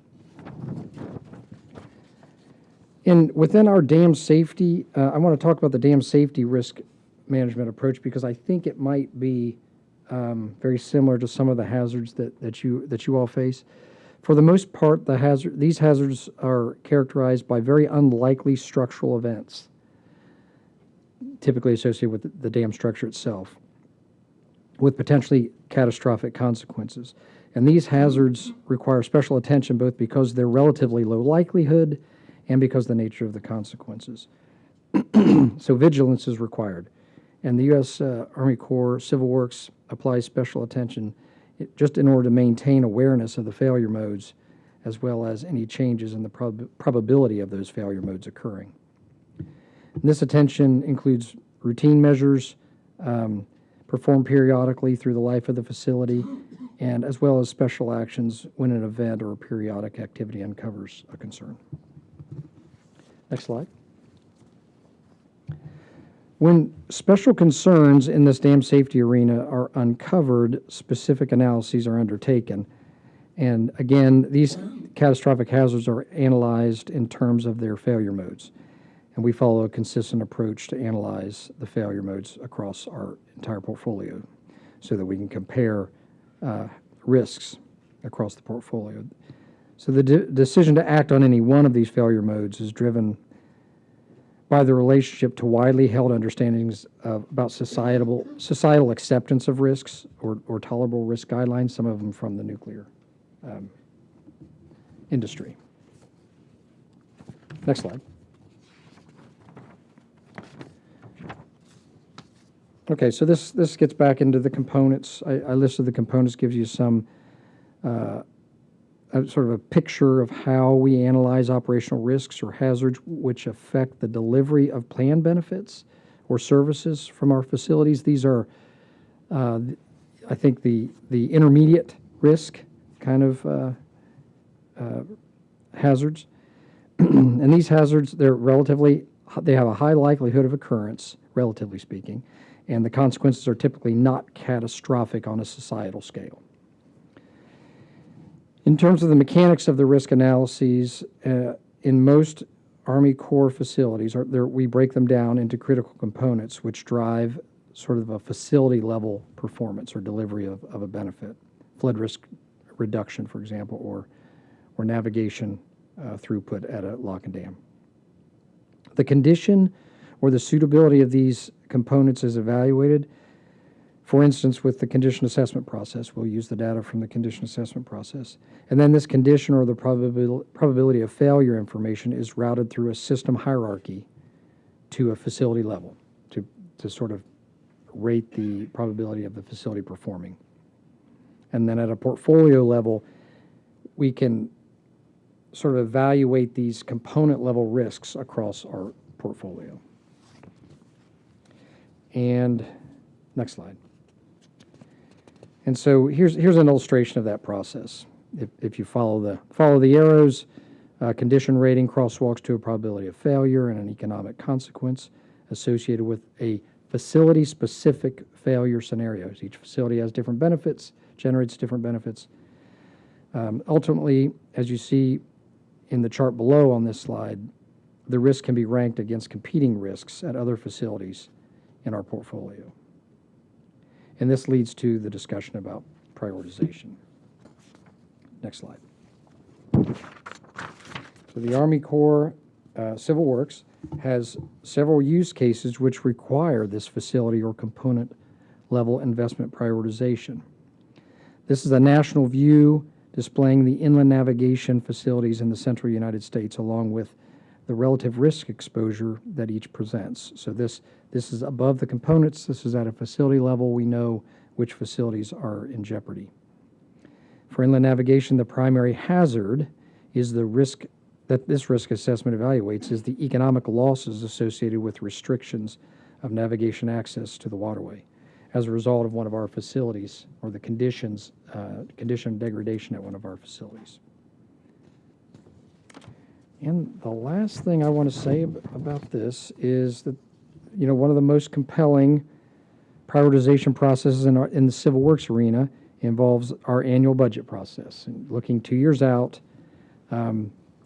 Within our dam safety, I want to talk about the dam safety risk management approach because I think it might be very similar to some of the hazards that you all face. For the most part, these hazards are characterized by very unlikely structural events, typically associated with the dam structure itself, with potentially catastrophic consequences. And these hazards require special attention both because they're relatively low likelihood and because of the nature of the consequences. So vigilance is required. And the U.S. Army Corps Civil Works applies special attention just in order to maintain awareness of the failure modes as well as any changes in the probability of those failure modes occurring. And this attention includes routine measures performed periodically through the life of the facility, and as well as special actions when an event or a periodic activity uncovers a concern. Next slide. When special concerns in this dam safety arena are uncovered, specific analyses are undertaken. And again, these catastrophic hazards are analyzed in terms of their failure modes. And we follow a consistent approach to analyze the failure modes across our entire portfolio so that we can compare risks across the portfolio. So the decision to act on any one of these failure modes is driven by the relationship to widely held understandings about societal acceptance of risks or tolerable risk guidelines, some of them from the nuclear industry. Next slide. Okay, so this gets back into the components. I listed the components, gives you some sort of a picture of how we analyze operational risks or hazards which affect the delivery of planned benefits or services from our facilities. These are, I think, the intermediate risk kind of hazards. And these hazards, they have a high likelihood of occurrence, relatively speaking, and the consequences are typically not catastrophic on a societal scale. In terms of the mechanics of the risk analyses, in most Army Corps facilities, we break them down into critical components which drive sort of a facility level performance or delivery of a benefit. Flood risk reduction, for example, or navigation throughput at a lock and dam. The condition or the suitability of these components is evaluated. For instance, with the condition assessment process, we'll use the data from the condition assessment process. And then this condition or the probability of failure information is routed through a system hierarchy to a facility level to sort of rate the probability of the facility performing. And then at a portfolio level, we can sort of evaluate these component level risks across our portfolio. And next slide. And so here's an illustration of that process. If you follow the arrows, condition rating crosswalks to a probability of failure and an economic consequence associated with a facility-specific failure scenarios. Each facility has different benefits, generates different benefits. Ultimately, as you see in the chart below on this slide, the risk can be ranked against competing risks at other facilities in our portfolio. And this leads to the discussion about prioritization. Next slide. So the Army Corps Civil Works has several use cases which require this facility or component level investment prioritization. This is a national view displaying the inland navigation facilities in the central United States along with the relative risk exposure that each presents. So this is above the components. This is at a facility level. We know which facilities are in jeopardy. For inland navigation, the primary hazard is the risk that this risk assessment evaluates is the economic losses associated with restrictions of navigation access to the waterway as a result of one of our facilities or the condition degradation at one of our facilities. And the last thing I want to say about this is that, one of the most compelling prioritization processes in the civil works arena involves our annual budget process. And looking 2 years out,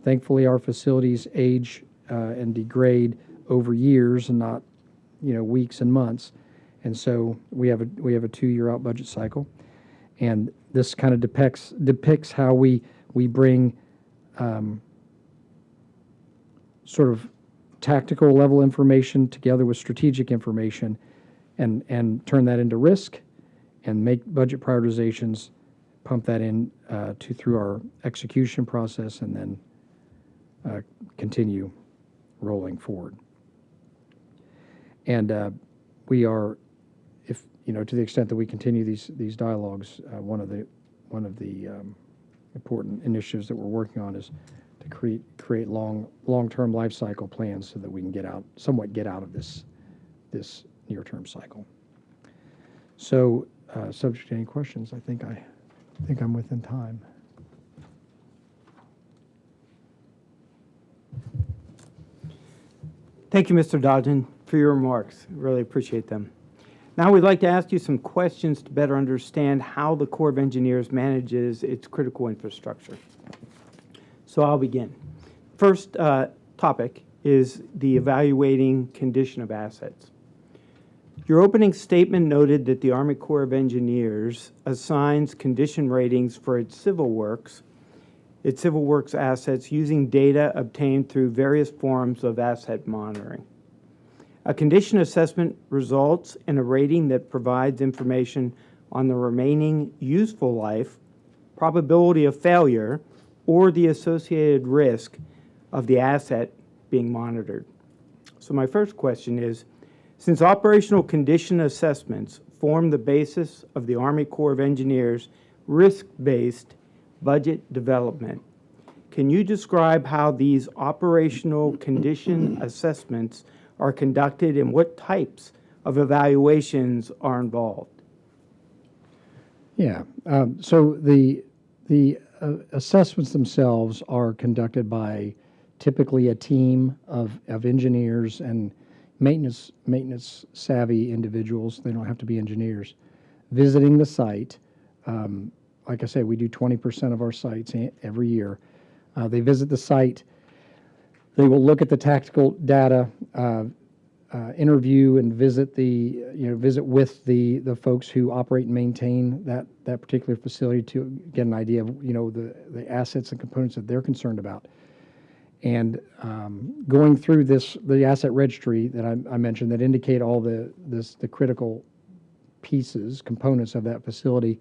thankfully our facilities age and degrade over years and not, weeks and months. And so we have a 2-year out budget cycle. And this kind of depicts how we bring sort of tactical level information together with strategic information and turn that into risk and make budget prioritizations, pump that in through our execution process and then continue rolling forward. And we are, to the extent that we continue these dialogues, one of the important initiatives that we're working on is to create long-term life cycle plans so that we can somewhat get out of this near-term cycle. So, subject to any questions, I think I'm within time. Thank you, Mr. Dodgen, for your remarks. Really appreciate them. Now we'd like to ask you some questions to better understand how the Corps of Engineers manages its critical infrastructure. So I'll begin. First topic is the evaluating condition of assets. Your opening statement noted that the Army Corps of Engineers assigns condition ratings for its civil works assets using data obtained through various forms of asset monitoring. A condition assessment results in a rating that provides information on the remaining useful life, probability of failure, or the associated risk of the asset being monitored. So my first question is, since operational condition assessments form the basis of the Army Corps of Engineers' risk-based budget development, can you describe how these operational condition assessments are conducted and what types of evaluations are involved? Yeah, so the assessments themselves are conducted by typically a team of engineers and maintenance savvy individuals. They don't have to be engineers, visiting the site. Like I say, we do 20% of our sites every year. They visit the site. They will look at the tactical data, interview and visit with the folks who operate and maintain that particular facility to get an idea of the assets and components that they're concerned about. And going through the asset registry that I mentioned that indicate all the critical pieces, components of that facility,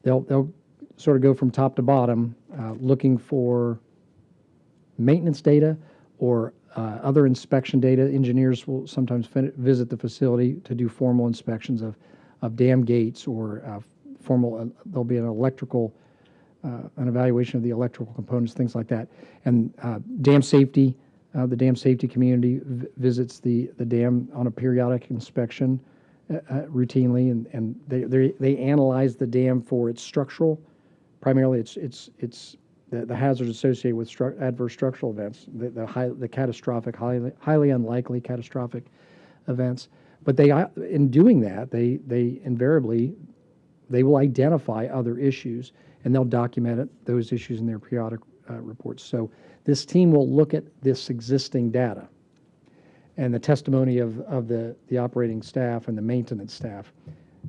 they'll sort of go from top to bottom, looking for maintenance data or other inspection data. Engineers will sometimes visit the facility to do formal inspections of dam gates or there'll be an electrical, an evaluation of the electrical components, things like that. And dam safety, the dam safety community visits the dam on a periodic inspection routinely, and they analyze the dam for its structural, primarily it's the hazards associated with adverse structural events, the catastrophic, highly unlikely catastrophic events. But in doing that, they invariably, they will identify other issues, and they'll document those issues in their periodic reports. So this team will look at this existing data and the testimony of the operating staff and the maintenance staff.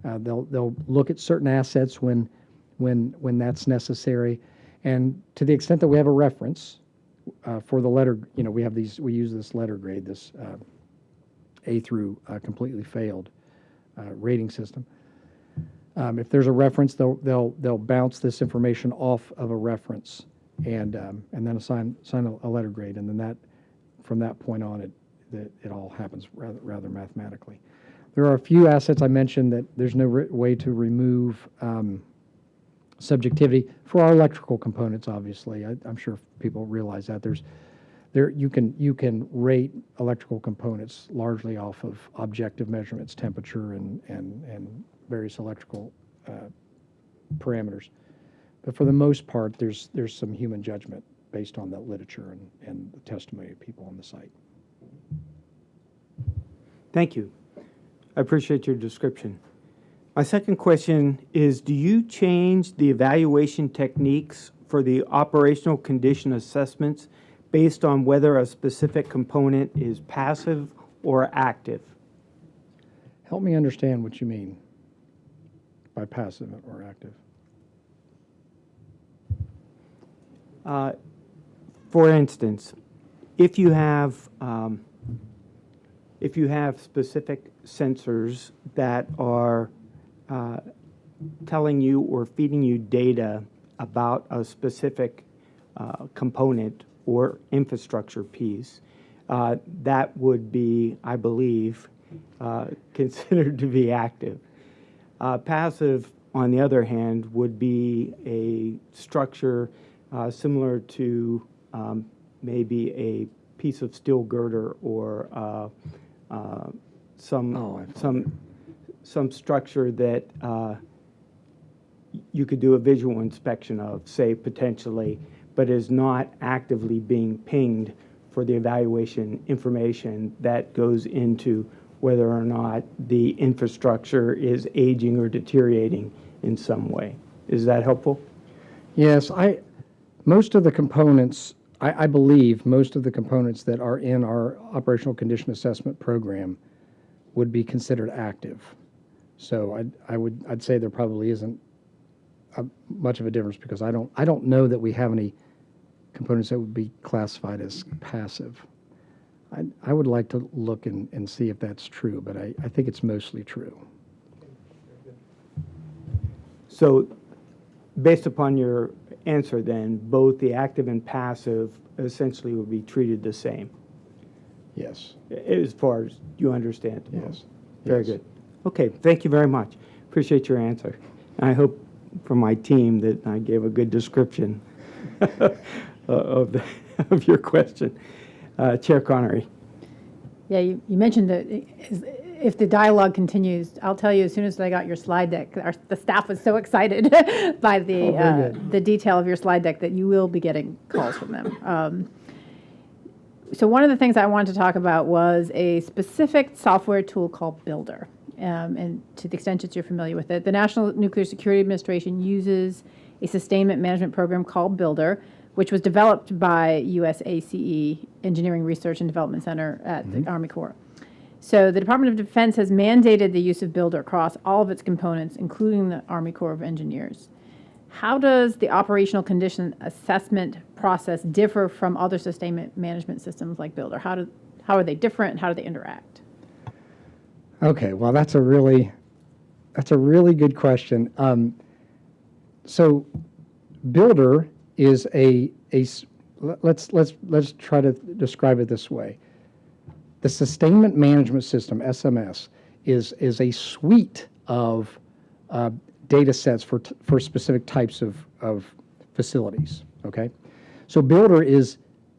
They'll look at certain assets when that's necessary. And to the extent that we have a reference for the letter, we use this letter grade, this A through completely failed rating system. If there's a reference, they'll bounce this information off of a reference and then assign a letter grade, and then from that point on, it all happens rather mathematically. There are a few assets I mentioned that there's no way to remove subjectivity for our electrical components. Obviously, I'm sure people realize that you can rate electrical components largely off of objective measurements, temperature, and various electrical parameters. But for the most part, there's some human judgment based on that literature and the testimony of people on the site. Thank you. I appreciate your description. My second question is, do you change the evaluation techniques for the operational condition assessments based on whether a specific component is passive or active? Help me understand what you mean by passive or active. For instance, if you have specific sensors that are telling you or feeding you data about a specific component or infrastructure piece, that would be, I believe, considered to be active. Passive, on the other hand, would be a structure similar to maybe a piece of steel girder or some structure that you could do a visual inspection of, say, potentially, but is not actively being pinged for the evaluation information that goes into whether or not the infrastructure is aging or deteriorating in some way. Is that helpful? Yes, most of the components, I believe most of the components that are in our operational condition assessment program would be considered active. So I'd say there probably isn't much of a difference, because I don't know that we have any components that would be classified as passive. I would like to look and see if that's true, but I think it's mostly true. So based upon your answer then, both the active and passive essentially would be treated the same, Yes. as far as you understand. Yes. Very Yes. good. Okay, thank you very much. Appreciate your answer. I hope from my team that I gave a good description of your question. Chair Connery. Yeah, you mentioned that if the dialogue continues, I'll tell you as soon as I got your slide deck, the staff was so excited by the detail of your slide deck that you will be getting calls from them. So one of the things I wanted to talk about was a specific software tool called Builder. And to the extent that you're familiar with it, the National Nuclear Security Administration uses a sustainment management program called Builder, which was developed by USACE Engineering Research and Development Center at the Army Corps. So the Department of Defense has mandated the use of Builder across all of its components, including the Army Corps of Engineers. How does the operational condition assessment process differ from other sustainment management systems like Builder? How are they different and how do they interact? Okay, well, that's a really good question. So Builder is let's try to describe it this way. The Sustainment Management System, SMS, is a suite of data sets for specific types of facilities, okay? So Builder is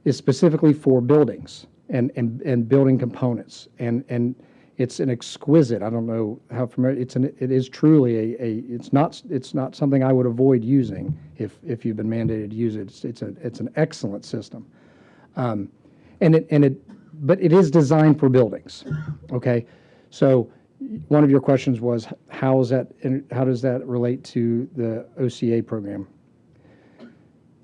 specifically for buildings and building components, and it's an exquisite, I don't know how familiar, it is truly it's not something I would avoid using if you've been mandated to use it. It's an excellent system. But it is designed for buildings, okay? So one of your questions was, how does that relate to the OCA program?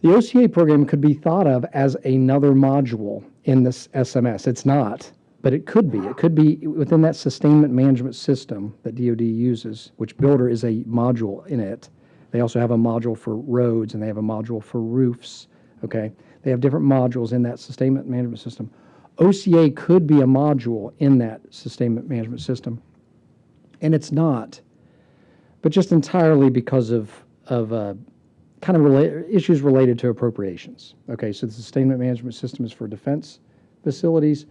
The OCA program could be thought of as another module in this SMS. It's not, but it could be. It could be within that sustainment management system that DoD uses, which Builder is a module in it. They also have a module for roads, and they have a module for roofs, okay? They have different modules in that sustainment management system. OCA could be a module in that sustainment management system, and it's not, but just entirely because of kind of issues related to appropriations. Okay, so the sustainment management system is for defense facilities.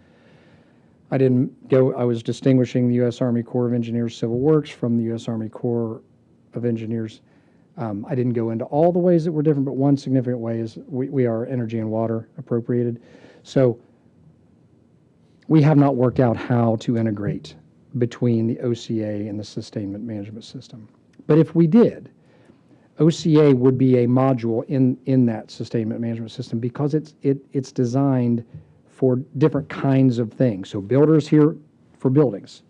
I was distinguishing the U.S. Army Corps of Engineers Civil Works from the U.S. Army Corps of Engineers. I didn't go into all the ways that were different, but one significant way is we are energy and water appropriated. So we have not worked out how to integrate between the OCA and the sustainment management system. But if we did, OCA would be a module in that sustainment management system because it's designed for different kinds of things. So Builder's here for buildings,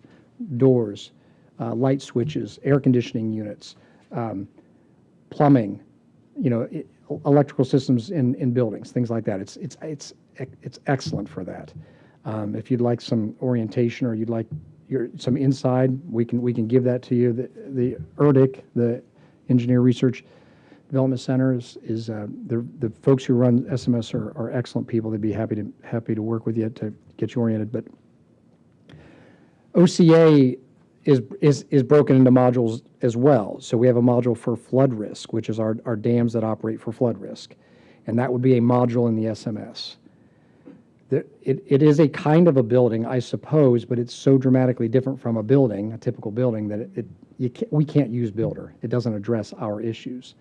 doors, light switches, air conditioning units, plumbing, electrical systems in buildings, things like that. It's excellent for that. If you'd like some orientation or you'd like some inside, we can give that to you. The ERDIC, the Engineer Research Development Center, is the folks who run SMS are excellent people. They'd be happy to work with you to get you oriented. But OCA is broken into modules as well. So we have a module for flood risk, which is our dams that operate for flood risk, and that would be a module in the SMS. It is a kind of a building, I suppose, but it's so dramatically different from a typical building, that we can't use Builder. It doesn't address our issues.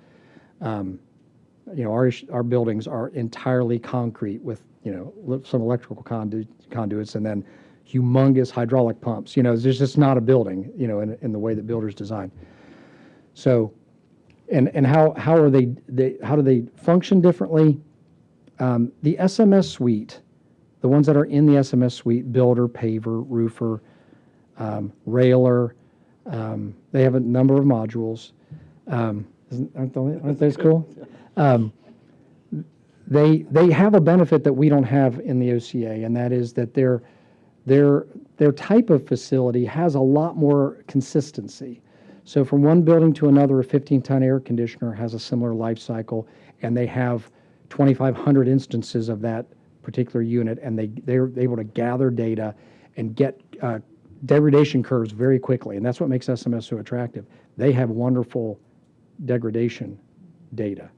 Our buildings are entirely concrete with some electrical conduits and then humongous hydraulic pumps. There's just not a building in the way that Builder's designed. So, and how do they function differently? The SMS suite. The ones that are in the SMS suite, Builder, Paver, Roofer, Railer, they have a number of modules. Aren't those cool? They have a benefit that we don't have in the OCA, and that is that their type of facility has a lot more consistency. So from one building to another, a 15-ton air conditioner has a similar life cycle, and they have 2,500 instances of that particular unit, and they're able to gather data and get degradation curves very quickly, and that's what makes SMS so attractive. They have wonderful degradation data.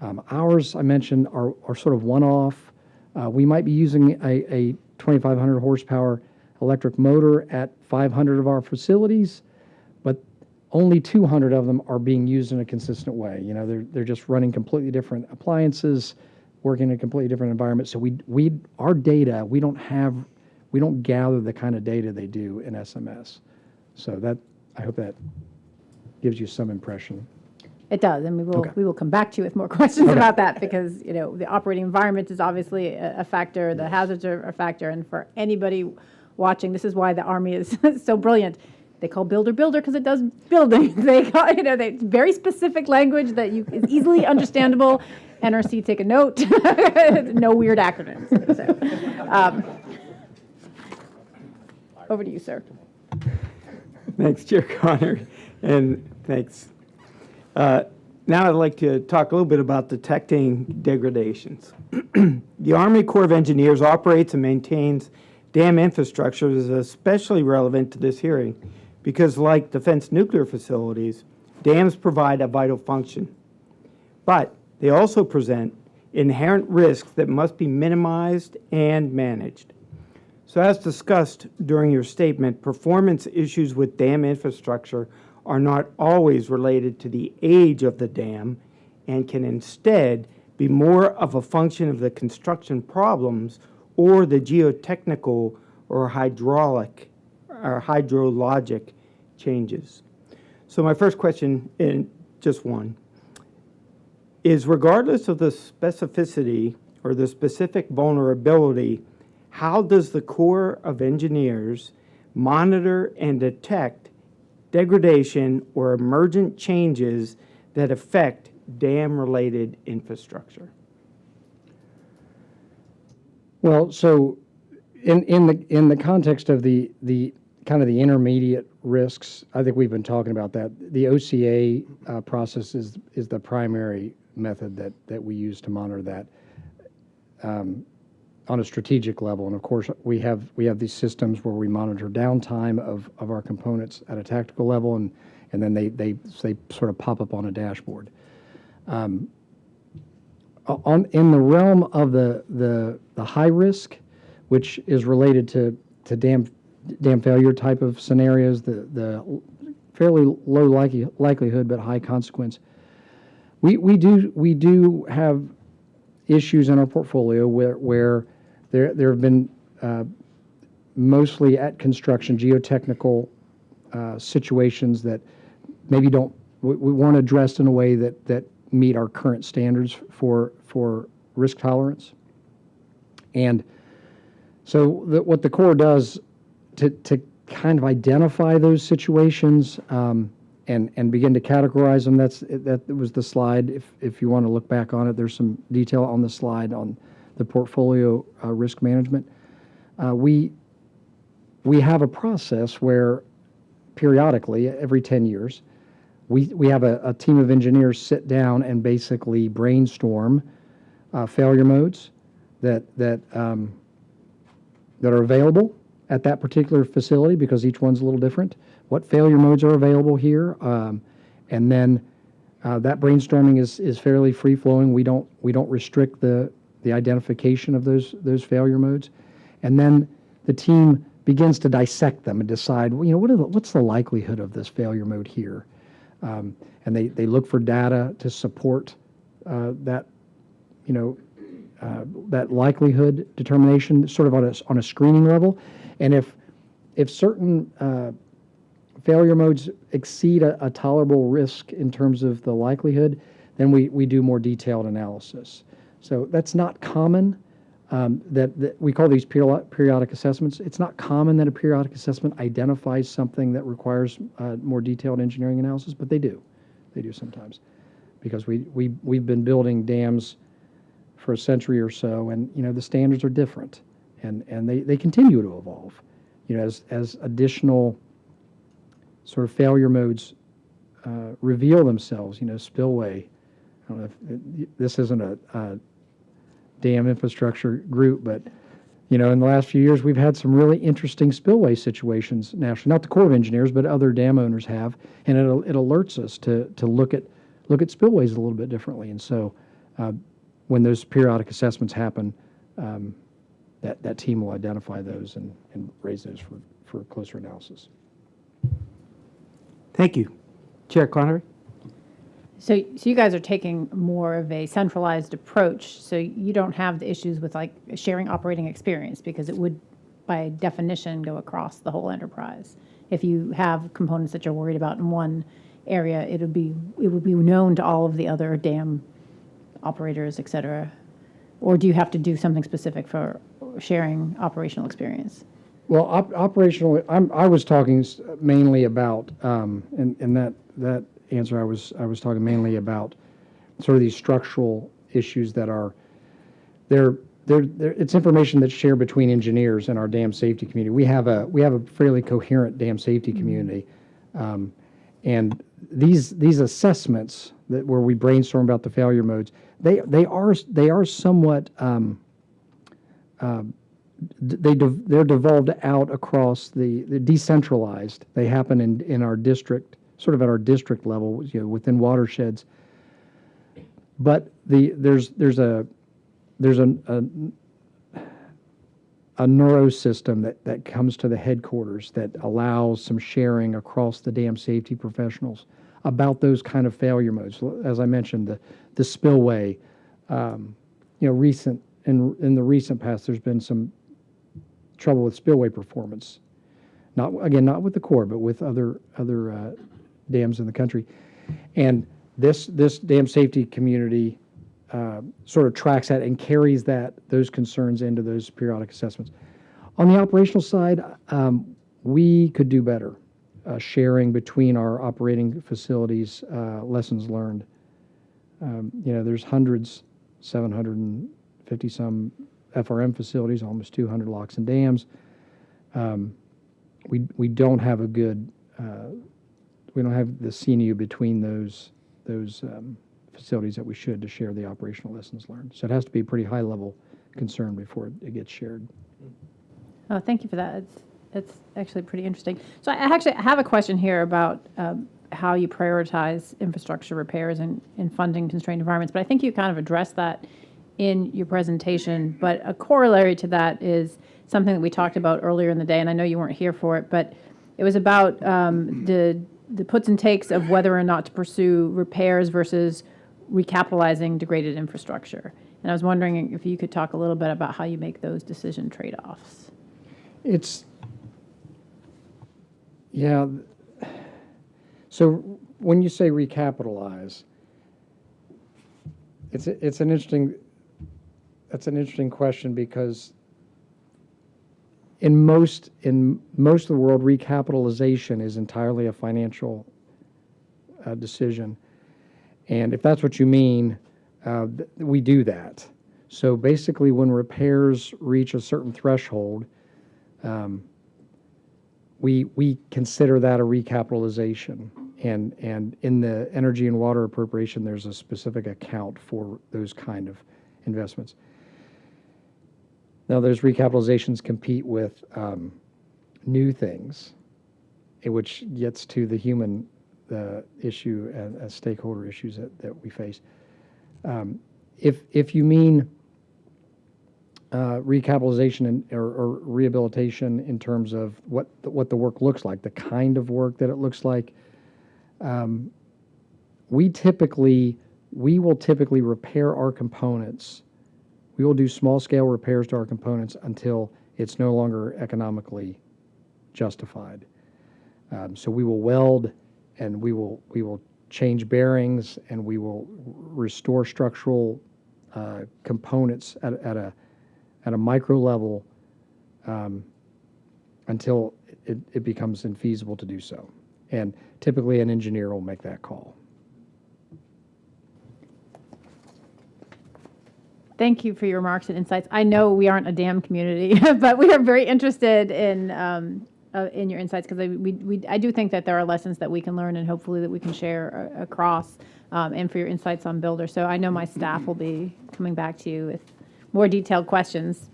Ours, I mentioned, are sort of one-off. We might be using a 2,500 horsepower electric motor at 500 of our facilities, but only 200 of them are being used in a consistent way. You know, they're just running completely different appliances, working in a completely different environment. So our data, we don't gather the kind of data they do in SMS. So I hope that gives you some impression. It does, and Okay. we will come back to you with more questions about that, because, you know, the operating environment is obviously a factor, the hazards are a factor, and for anybody watching, this is why the Army is so brilliant. They call builder because it does building. They call, it's very specific language that is easily understandable. NRC, take a note. No weird acronyms. So, over to you, sir. Thanks, Chair Connor, and thanks. Now I'd like to talk a little bit about detecting degradations. The Army Corps of Engineers operates and maintains dam infrastructure is especially relevant to this hearing because, like defense nuclear facilities, dams provide a vital function. But they also present inherent risks that must be minimized and managed. So as discussed during your statement, performance issues with dam infrastructure are not always related to the age of the dam and can instead be more of a function of the construction problems or the geotechnical or hydraulic or hydrologic changes. So my first question, and just one, is regardless of the specificity or the specific vulnerability, how does the Corps of Engineers monitor and detect degradation or emergent changes that affect dam-related infrastructure? Well, so in the context of the kind of the intermediate risks, I think we've been talking about that. The OCA process is the primary method that we use to monitor that on a strategic level. And of course, we have these systems where we monitor downtime of our components at a tactical level, and then they sort of pop up on a dashboard. In the realm of the high risk, which is related to dam failure type of scenarios, the fairly low likelihood but high consequence, we do have issues in our portfolio where there have been mostly at construction geotechnical situations that maybe we weren't addressed in a way that meet our current standards for risk tolerance. And so what the Corps does to kind of identify those situations and begin to categorize them, that was the slide. If you want to look back on it, there's some detail on the slide on the portfolio risk management. We have a process where periodically, every 10 years, we have a team of engineers sit down and basically brainstorm failure modes that are available at that particular facility, because each one's a little different. What failure modes are available here, and then that brainstorming is fairly free flowing. We don't restrict the identification of those failure modes, and then the team begins to dissect them and decide, well, what's the likelihood of this failure mode here, and they look for data to support that that likelihood determination, sort of on a screening level. And if certain failure modes exceed a tolerable risk in terms of the likelihood, then we do more detailed analysis. So that's not common. That we call these periodic assessments. It's not common that a periodic assessment identifies something that requires more detailed engineering analysis, but they do. They do sometimes, because we've been building dams for a century or so, and the standards are different, and they continue to evolve. As additional sort of failure modes reveal themselves. Spillway. I don't know if this isn't a dam infrastructure group, but in the last few years we've had some really interesting spillway situations nationally. Not the Corps of Engineers, but other dam owners have, and it alerts us to look at spillways a little bit differently. And so when those periodic assessments happen, that team will identify those and raise those for closer analysis. Thank you. Chair Connery? So you guys are taking more of a centralized approach, so you don't have the issues with like sharing operating experience, because it would, by definition, go across the whole enterprise. If you have components that you're worried about in one area, it would be known to all of the other dam operators, et cetera. Or do you have to do something specific for sharing operational experience? Well, operationally, I was talking mainly about, in that answer, I was talking mainly about sort of these structural issues that are, it's information that's shared between engineers and our dam safety community. We have a fairly coherent dam safety community, and these assessments where we brainstorm about the failure modes, they are somewhat they're devolved out across the decentralized. They happen in our district, sort of at our district level, within watersheds. But there's a neuro system that comes to the headquarters that allows some sharing across the dam safety professionals about those kind of failure modes. As I mentioned, the spillway, in the recent past, there's been some trouble with spillway performance. Not with the Corps, but with other dams in the country. And this dam safety community sort of tracks that and carries those concerns into those periodic assessments. On the operational side, we could do better sharing between our operating facilities lessons learned. There's hundreds, 750 some FRM facilities, almost 200 locks and dams. We don't have a good, we don't have the CNU between those facilities that we should to share the operational lessons learned. So it has to be a pretty high level concern before it gets shared. Oh, thank you for that. It's actually pretty interesting. So I actually have a question here about how you prioritize infrastructure repairs in funding constrained environments, but I think you kind of addressed that in your presentation. But a corollary to that is something that we talked about earlier in the day, and I know you weren't here for it, but it was about the puts and takes of whether or not to pursue repairs versus recapitalizing degraded infrastructure. And I was wondering if you could talk a little bit about how you make those decision trade-offs. So when you say recapitalize, that's an interesting question, because in most of the world, recapitalization is entirely a financial decision. And if that's what you mean, we do that. So basically, when repairs reach a certain threshold, we consider that a recapitalization. And in the energy and water appropriation, there's a specific account for those kind of investments. Now, those recapitalizations compete with new things, which gets to the human issue and stakeholder issues that we face. If you mean recapitalization or rehabilitation in terms of what the work looks like, the kind of work that it looks like, we will typically repair our components. We will do small-scale repairs to our components until it's no longer economically justified. So we will weld, and we will change bearings, and we will restore structural components at a micro level until it becomes infeasible to do so. And typically, an engineer will make that call. Thank you for your remarks and insights. I know we aren't a dam community, but we are very interested in your insights, because I do think that there are lessons that we can learn and hopefully that we can share across, and for your insights on Builder. So I know my staff will be coming back to you with more detailed questions.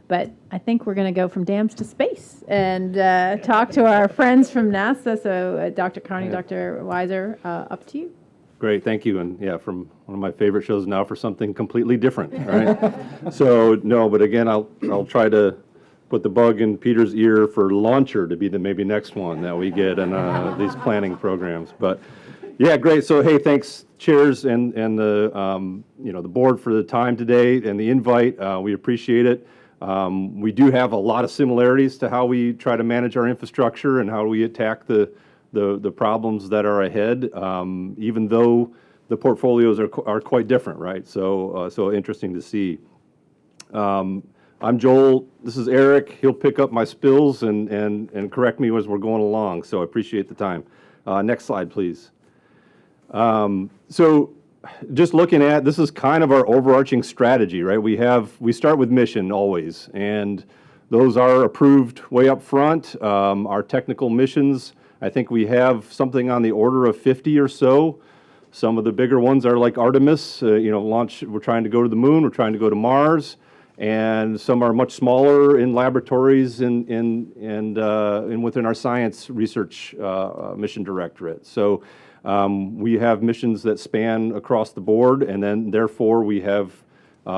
But I think we're going to go from dams to space and talk to our friends from NASA. So Dr. Carney, Dr. Weiser, up to you. Great, thank you. And yeah, from one of my favorite shows now for something completely different, right? So, no, but again, I'll try to put the bug in Peter's ear for Launcher to be the maybe next one that we get in these planning programs. But yeah, great. So, hey, thanks, chairs and the, the board for the time today and the invite. We appreciate it. We do have a lot of similarities to how we try to manage our infrastructure and how we attack the problems that are ahead, even though the portfolios are quite different, right? So interesting to see. I'm Joel. This is Eric. He'll pick up my spills and correct me as we're going along. So I appreciate the time. Next slide, please. So just looking at, this is kind of our overarching strategy, right? We start with mission always, and those are approved way up front. Our technical missions, I think we have something on the order of 50 or so. Some of the bigger ones are like Artemis, launch, we're trying to go to the moon, we're trying to go to Mars, and some are much smaller in laboratories and within our science research mission directorate. So we have missions that span across the board, and then therefore we have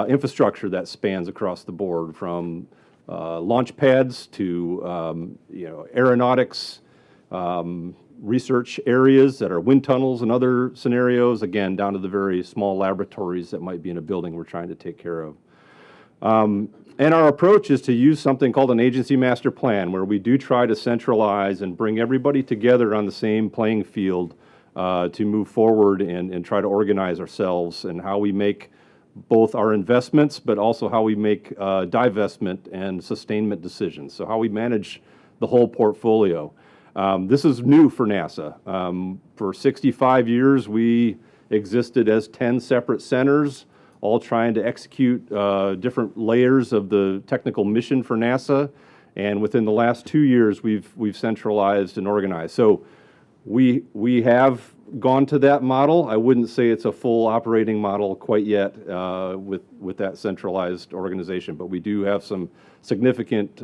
infrastructure that spans across the board, from launch pads to aeronautics, research areas that are wind tunnels and other scenarios, again, down to the very small laboratories that might be in a building we're trying to take care of. And our approach is to use something called an agency master plan, where we do try to centralize and bring everybody together on the same playing field to move forward and try to organize ourselves and how we make both our investments, but also how we make divestment and sustainment decisions. So how we manage the whole portfolio. This is new for NASA. For 65 years, we existed as 10 separate centers, all trying to execute different layers of the technical mission for NASA. And within the last 2 years, we've centralized and organized. So we have gone to that model. I wouldn't say it's a full operating model quite yet with that centralized organization, but we do have some significant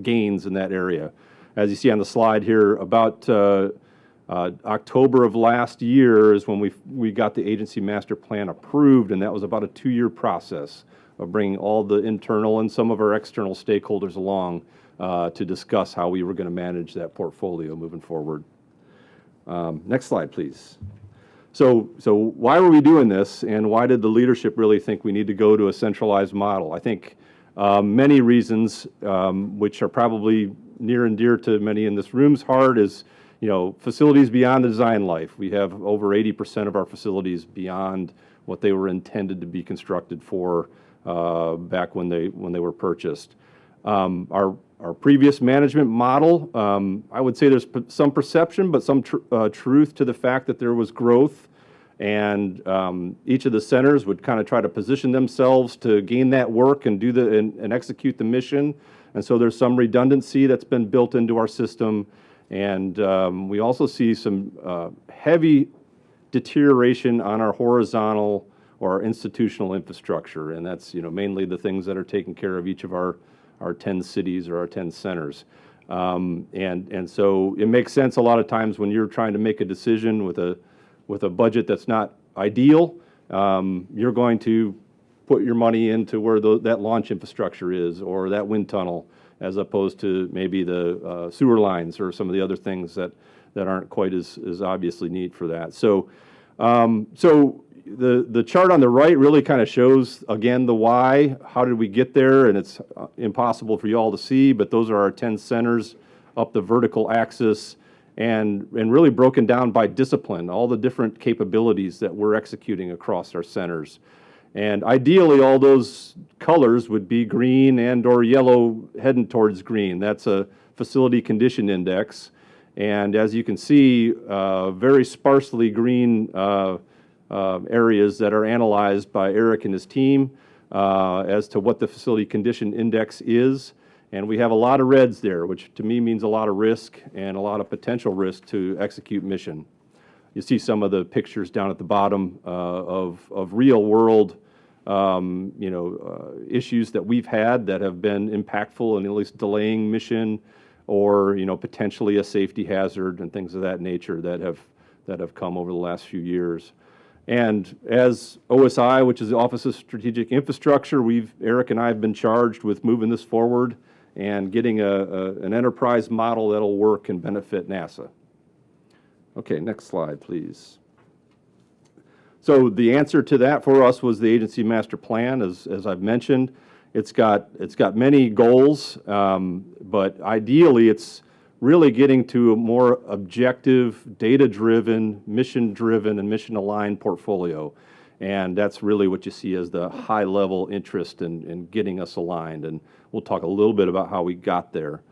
gains in that area. As you see on the slide here, about October of last year is when we got the agency master plan approved, and that was about a 2-year process of bringing all the internal and some of our external stakeholders along to discuss how we were going to manage that portfolio moving forward. Next slide, please. So why were we doing this, and why did the leadership really think we need to go to a centralized model? I think many reasons, which are probably near and dear to many in this room's heart, is facilities beyond the design life. We have over 80% of our facilities beyond what they were intended to be constructed for back when they were purchased. Our previous management model, I would say there's some perception, but some truth to the fact that there was growth, and each of the centers would kind of try to position themselves to gain that work and and execute the mission. And so there's some redundancy that's been built into our system, and we also see some heavy deterioration on our horizontal or our institutional infrastructure, and that's mainly the things that are taking care of each of our 10 cities or our 10 centers. And so it makes sense a lot of times when you're trying to make a decision with a budget that's not ideal, you're going to put your money into where that launch infrastructure is, or that wind tunnel, as opposed to maybe the sewer lines or some of the other things that aren't quite as obviously neat for that. So the chart on the right really kind of shows, again, the why. How did we get there? And it's impossible for you all to see, but those are our 10 centers up the vertical axis, and really broken down by discipline, all the different capabilities that we're executing across our centers. And ideally, all those colors would be green and or yellow heading towards green. That's a facility condition index. And as you can see, very sparsely green areas that are analyzed by Eric and his team as to what the facility condition index is. And we have a lot of reds there, which to me means a lot of risk and a lot of potential risk to execute mission. You see some of the pictures down at the bottom of real world issues that we've had that have been impactful and at least delaying mission, or potentially a safety hazard and things of that nature that have that have come over the last few years. And as OSI, which is the Office of Strategic Infrastructure, Eric and I have been charged with moving this forward and getting an enterprise model that'll work and benefit NASA. Okay, next slide, please. So the answer to that for us was the agency master plan, as I've mentioned. It's got many goals, but ideally it's really getting to a more objective, data-driven, mission-driven, and mission-aligned portfolio. And that's really what you see as the high-level interest in getting us aligned. And we'll talk a little bit about how we got there.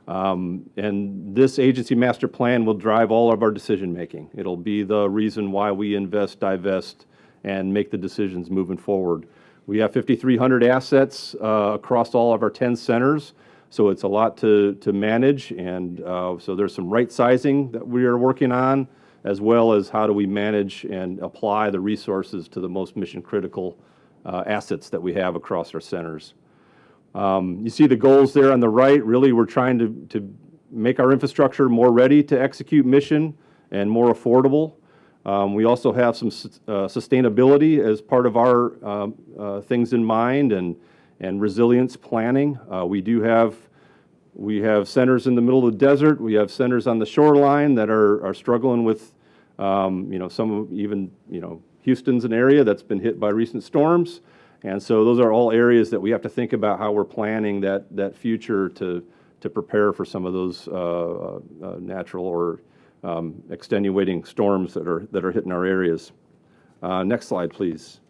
And this agency master plan will drive all of our decision-making. It'll be the reason why we invest, divest, and make the decisions moving forward. We have 5,300 assets across all of our 10 centers. So it's a lot to manage, and so there's some right sizing that we are working on, as well as how do we manage and apply the resources to the most mission critical assets that we have across our centers. You see the goals there on the right. Really, we're trying to make our infrastructure more ready to execute mission and more affordable. We also have some sustainability as part of our things in mind, and resilience planning. We have centers in the middle of the desert. We have centers on the shoreline that are struggling with, Houston's an area that's been hit by recent storms. And so those are all areas that we have to think about how we're planning that future to prepare for some of those natural or extenuating storms that are hitting our areas. Next slide, please.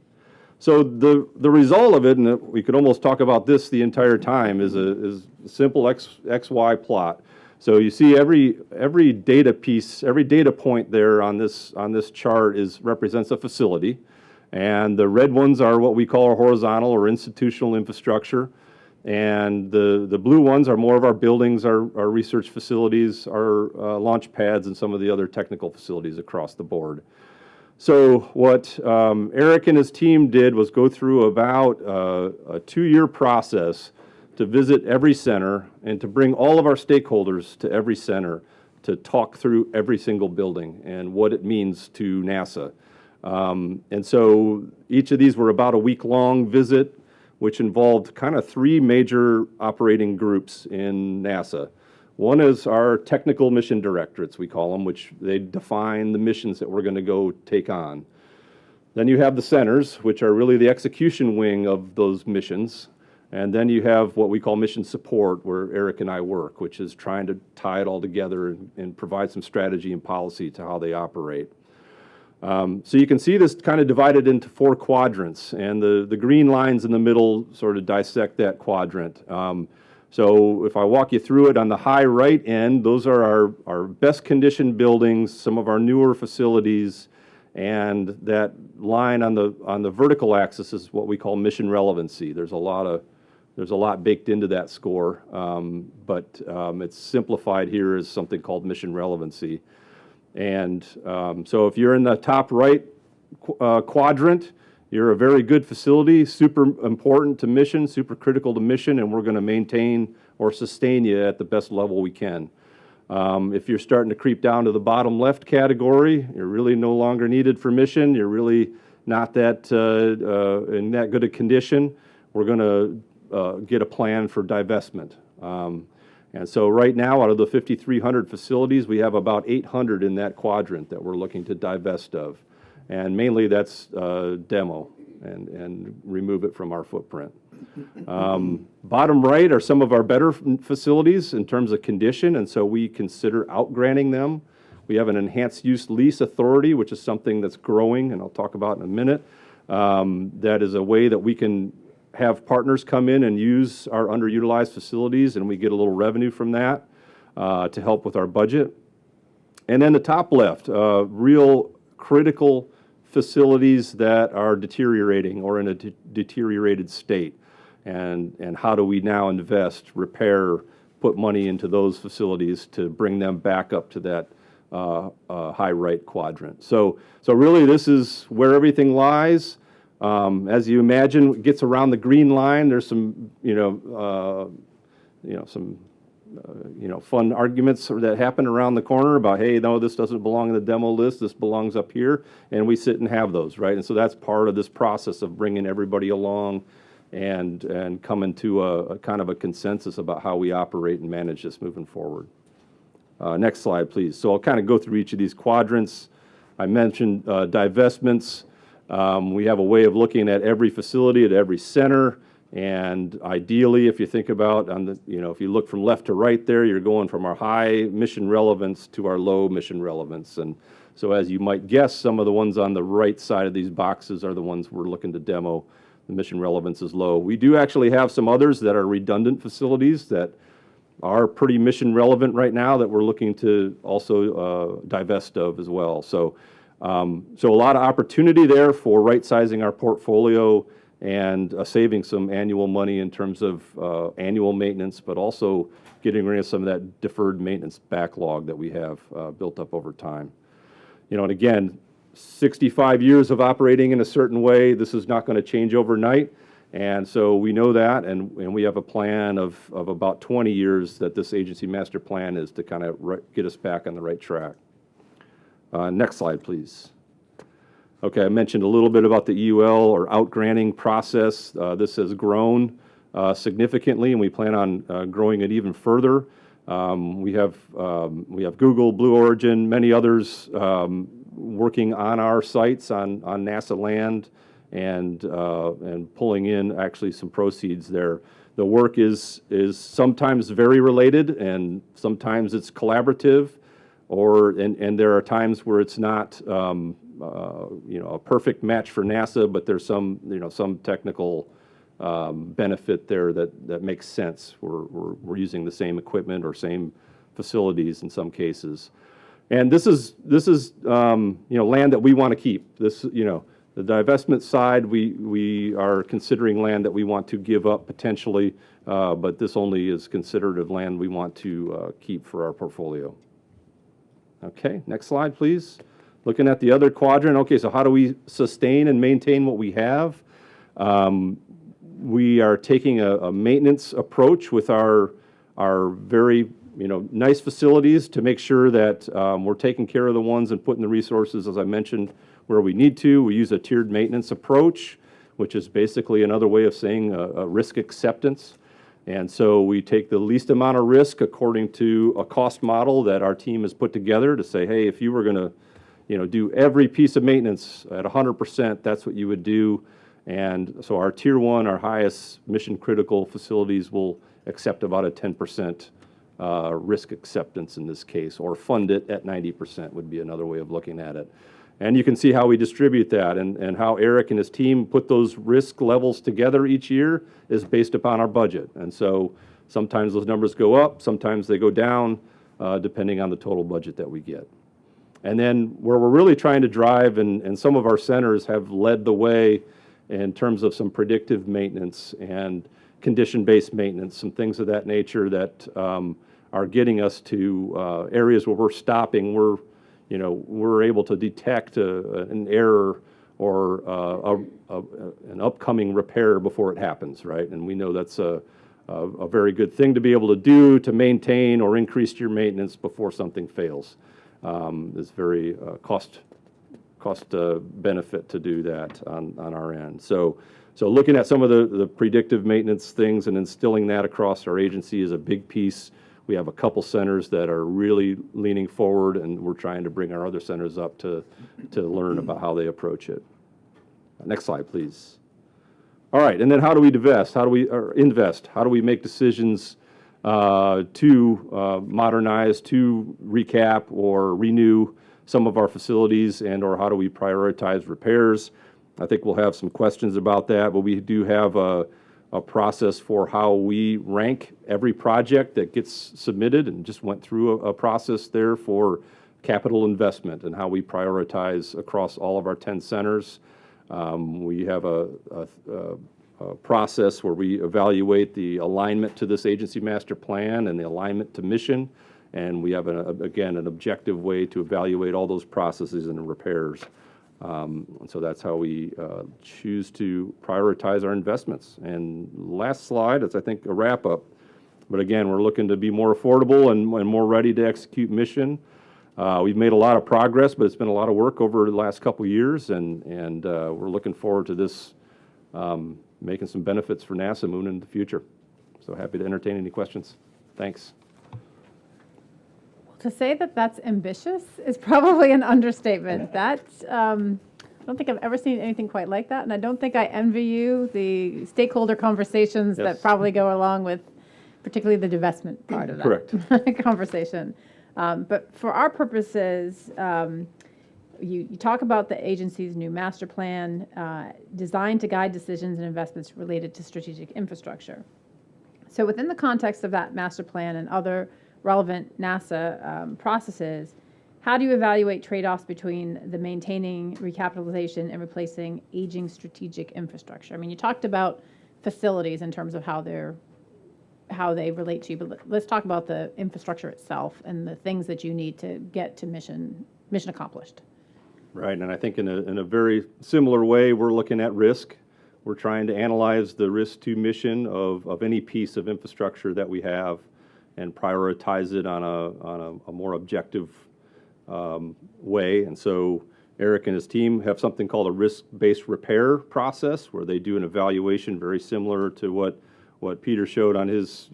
So the result of it, and we could almost talk about this the entire time, is a simple XY plot. So you see every data piece, every data point there on this chart represents a facility, and the red ones are what we call our horizontal or institutional infrastructure, and the blue ones are more of our buildings, our research facilities, our launch pads, and some of the other technical facilities across the board. So what Eric and his team did was go through about a 2-year process to visit every center and to bring all of our stakeholders to every center to talk through every single building and what it means to NASA. And so each of these were about a week-long visit, which involved kind of 3 major operating groups in NASA. One is our technical mission directorates, we call them, which they define the missions that we're going to go take on. Then you have the centers, which are really the execution wing of those missions. And then you have what we call mission support, where Eric and I work, which is trying to tie it all together and provide some strategy and policy to how they operate. So you can see this kind of divided into 4 quadrants, and the green lines in the middle sort of dissect that quadrant. So if I walk you through it, on the high right end, those are our best conditioned buildings, some of our newer facilities, and that line on the vertical axis is what we call mission relevancy. There's a lot baked into that score, but it's simplified here as something called mission relevancy. And so if you're in the top right quadrant, you're a very good facility, super important to mission, super critical to mission, and we're going to maintain or sustain you at the best level we can. If you're starting to creep down to the bottom left category, you're really no longer needed for mission, you're really not that in that good a condition, we're going to get a plan for divestment. And so right now, out of the 5,300 facilities, we have about 800 in that quadrant that we're looking to divest of. And mainly that's demo and remove it from our footprint. Bottom right are some of our better facilities in terms of condition, and so we consider outgranting them. We have an enhanced use lease authority, which is something that's growing, and I'll talk about in a minute. That is a way that we can have partners come in and use our underutilized facilities, and we get a little revenue from that to help with our budget. And then the top left, real critical facilities that are deteriorating or in a deteriorated state. And how do we now invest, repair, put money into those facilities to bring them back up to that high right quadrant. So really this is where everything lies. As you imagine, it gets around the green line. There's some, some fun arguments that happen around the corner about, hey, no, this doesn't belong in the demo list, this belongs up here, and we sit and have those, right? And so that's part of this process of bringing everybody along and coming to a kind of a consensus about how we operate and manage this moving forward. Next slide, please. So I'll kind of go through each of these quadrants. I mentioned divestments. We have a way of looking at every facility, at every center, and ideally, if you think about, if you look from left to right there, you're going from our high mission relevance to our low mission relevance. And so as you might guess, some of the ones on the right side of these boxes are the ones we're looking to demo. The mission relevance is low. We do actually have some others that are redundant facilities that are pretty mission relevant right now that we're looking to also divest of as well. So a lot of opportunity there for right-sizing our portfolio and saving some annual money in terms of annual maintenance, but also getting rid of some of that deferred maintenance backlog that we have built up over time. And again, 65 years of operating in a certain way, this is not going to change overnight. And so we know that, and we have a plan of about 20 years that this agency master plan is to kind of get us back on the right track. Next slide, please. Okay, I mentioned a little bit about the EUL or outgranting process. This has grown significantly, and we plan on growing it even further. We have Google, Blue Origin, many others working on our sites on NASA land and pulling in actually some proceeds there. The work is sometimes very related, and sometimes it's collaborative, and there are times where it's not a perfect match for NASA, but there's some technical benefit there that makes sense. We're using the same equipment or same facilities in some cases, and this is land that we want to keep. The divestment side, we are considering land that we want to give up potentially, but this only is considered of land we want to keep for our portfolio. Okay, next slide, please. Looking at the other quadrant, okay, so how do we sustain and maintain what we have? We are taking a maintenance approach with our very nice facilities to make sure that we're taking care of the ones and putting the resources, as I mentioned, where we need to. We use a tiered maintenance approach, which is basically another way of saying a risk acceptance. And so we take the least amount of risk according to a cost model that our team has put together to say, hey, if you were going to do every piece of maintenance at 100%, that's what you would do. And so our tier one, our highest mission critical facilities will accept about a 10% risk acceptance in this case, or fund it at 90% would be another way of looking at it. And you can see how we distribute that, and how Eric and his team put those risk levels together each year is based upon our budget. And so sometimes those numbers go up, sometimes they go down, depending on the total budget that we get. And then where we're really trying to drive, and some of our centers have led the way in terms of some predictive maintenance and condition-based maintenance, some things of that nature that are getting us to areas where we're stopping. We're able to detect an error or an upcoming repair before it happens, right? And we know that's a very good thing to be able to do to maintain or increase your maintenance before something fails. It's very cost benefit to do that on our end. So looking at some of the predictive maintenance things and instilling that across our agency is a big piece. We have a couple centers that are really leaning forward, and we're trying to bring our other centers up to learn about how they approach it. Next slide, please. All right, and then how do we invest? How do we make decisions to modernize, to recap or renew some of our facilities, or how do we prioritize repairs? I think we'll have some questions about that, but we do have a process for how we rank every project that gets submitted, and just went through a process there for capital investment and how we prioritize across all of our 10 centers. We have a process where we evaluate the alignment to this agency master plan and the alignment to mission, and we have, again, an objective way to evaluate all those processes and repairs. And so that's how we choose to prioritize our investments. And last slide is, I think, a wrap-up. But again, we're looking to be more affordable and more ready to execute mission. We've made a lot of progress, but it's been a lot of work over the last couple of years, and we're looking forward to this making some benefits for NASA moving into the future. So happy to entertain any questions. Thanks. To say that that's ambitious is probably an understatement. That, I don't think I've ever seen anything quite like that, and I don't think I envy you the stakeholder conversations that Yes. probably go along with particularly the divestment part of that. Correct. Conversation. But for our purposes, you talk about the agency's new master plan designed to guide decisions and investments related to strategic infrastructure. So within the context of that master plan and other relevant NASA processes, how do you evaluate trade-offs between the maintaining recapitalization and replacing aging strategic infrastructure? I mean, you talked about facilities in terms of how they relate to you, but let's talk about the infrastructure itself and the things that you need to get to mission accomplished. Right, and I think in a very similar way, we're looking at risk. We're trying to analyze the risk to mission of any piece of infrastructure that we have and prioritize it on a more objective way. And so Eric and his team have something called a risk-based repair process, where they do an evaluation very similar to what Peter showed on his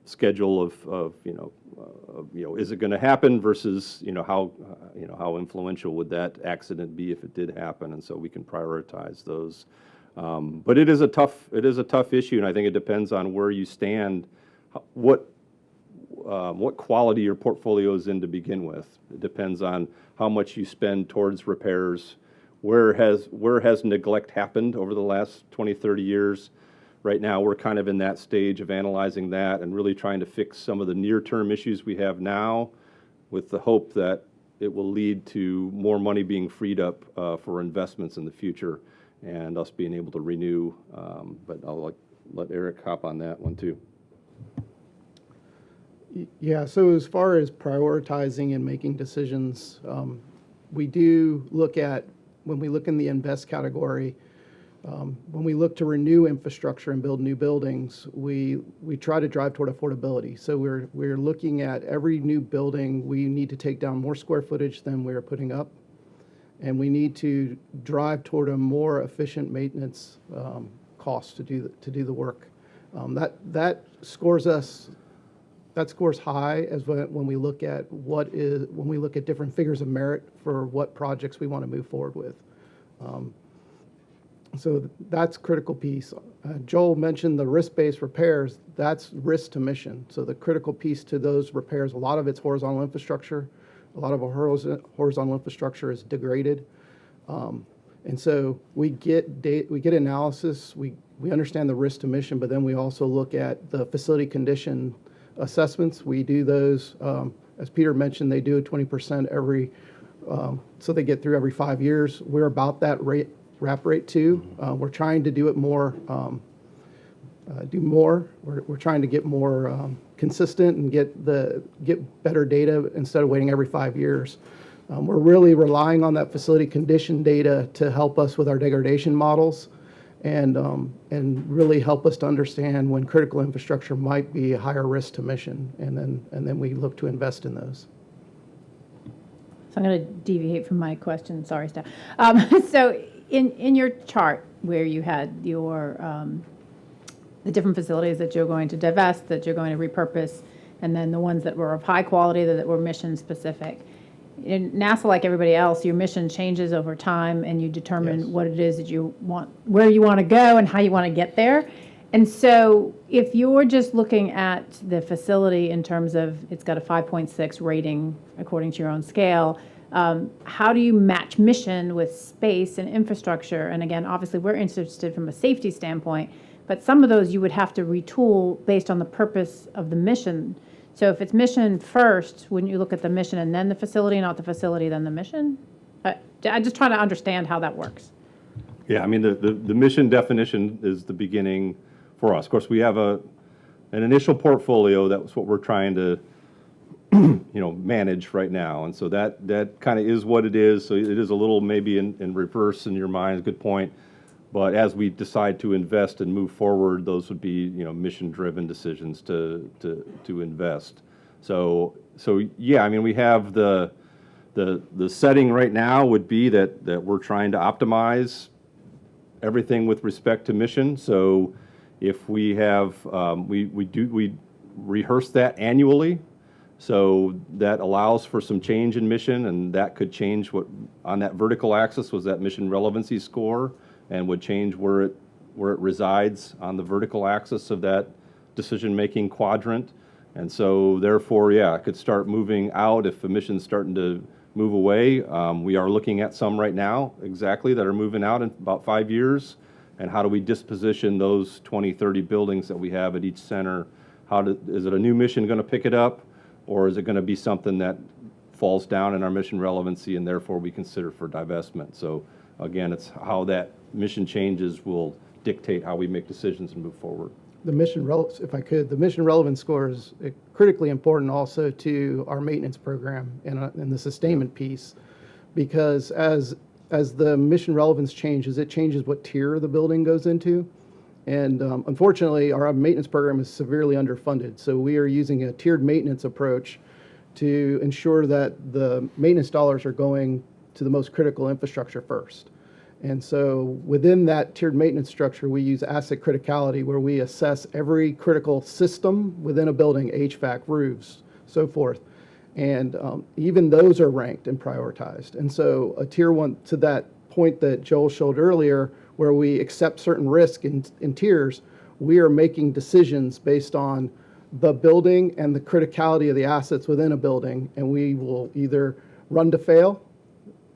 schedule of is it going to happen versus how influential would that accident be if it did happen, and so we can prioritize those. But it is a tough issue, and I think it depends on where you stand, what quality your portfolio is in to begin with. It depends on how much you spend towards repairs, where has neglect happened over the last 20, 30 years. Right now, we're kind of in that stage of analyzing that and really trying to fix some of the near-term issues we have now, with the hope that it will lead to more money being freed up for investments in the future and us being able to renew. But I'll let Eric hop on that one too. Yeah, so as far as prioritizing and making decisions, we do look at, when we look in the invest category, when we look to renew infrastructure and build new buildings, we try to drive toward affordability. So we're looking at every new building, we need to take down more square footage than we're putting up, and we need to drive toward a more efficient maintenance cost to do the work. That scores us. That scores high as when we look at different figures of merit for what projects we want to move forward with. So that's a critical piece. Joel mentioned the risk-based repairs. That's risk to mission. So the critical piece to those repairs, a lot of it's horizontal infrastructure. A lot of our horizontal infrastructure is degraded. And so we get analysis. We understand the risk to mission, but then we also look at the facility condition assessments. We do those, as Peter mentioned, they do 20% every, so they get through every 5 years. We're about that wrap rate too. We're trying to do it more, We're trying to get more consistent and get better data instead of waiting every 5 years. We're really relying on that facility condition data to help us with our degradation models and really help us to understand when critical infrastructure might be a higher risk to mission, and then we look to invest in those. So I'm going to deviate from my question. Sorry, Steph. So in your chart where you had your the different facilities that you're going to divest, that you're going to repurpose, and then the ones that were of high quality that were mission specific. In NASA, like everybody else, your mission changes over time, and you determine Yes. what it is that you want, where you want to go, and how you want to get there. And so, if you're just looking at the facility in terms of it's got a 5.6 rating according to your own scale, how do you match mission with space and infrastructure? And again, obviously, we're interested from a safety standpoint, but some of those you would have to retool based on the purpose of the mission. So if it's mission first, wouldn't you look at the mission and then the facility, not the facility, then the mission? I just try to understand how that works. Yeah, I mean, the mission definition is the beginning for us. Of course, we have an initial portfolio. That's what we're trying to manage right now. And so that kind of is what it is. So it is a little maybe in reverse in your mind. Good point. But as we decide to invest and move forward, those would be, mission-driven decisions to invest. So yeah, I mean, we have the setting right now would be that we're trying to optimize everything with respect to mission. So if we have, we rehearse that annually. So that allows for some change in mission, and that could change what, on that vertical axis was that mission relevancy score, and would change where it resides on the vertical axis of that decision-making quadrant. And so therefore, yeah, it could start moving out if the mission's starting to move away. We are looking at some right now, exactly, that are moving out in about 5 years. And how do we disposition those 20, 30 buildings that we have at each center? Is it a new mission going to pick it up? Or is it going to be something that falls down in our mission relevancy and therefore we consider for divestment? So again, it's how that mission changes will dictate how we make decisions and move forward. The if I could, the mission relevance score is critically important also to our maintenance program and the sustainment piece, because as the mission relevance changes, it changes what tier the building goes into. And unfortunately, our maintenance program is severely underfunded. So we are using a tiered maintenance approach to ensure that the maintenance dollars are going to the most critical infrastructure first. And so within that tiered maintenance structure, we use asset criticality, where we assess every critical system within a building, HVAC, roofs, so forth. And even those are ranked and prioritized. And so a tier one, to that point that Joel showed earlier, where we accept certain risk in tiers, we are making decisions based on the building and the criticality of the assets within a building. And we will either run to fail,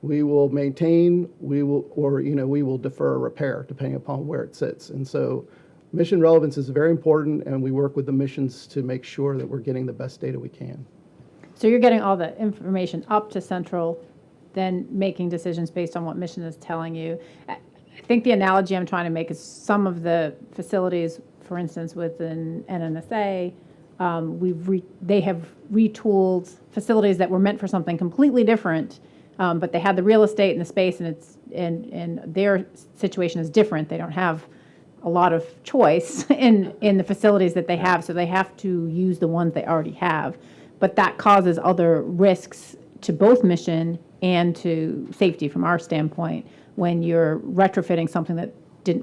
we will maintain, we will defer a repair depending upon where it sits. And so mission relevance is very important, and we work with the missions to make sure that we're getting the best data we can. So you're getting all the information up to central, then making decisions based on what mission is telling you. I think the analogy I'm trying to make is some of the facilities, for instance, within NNSA, they have retooled facilities that were meant for something completely different, but they had the real estate and the space, and their situation is different. They don't have a lot of choice in the facilities that they have, so they have to use the ones they already have. But that causes other risks to both mission and to safety from our standpoint when you're retrofitting something that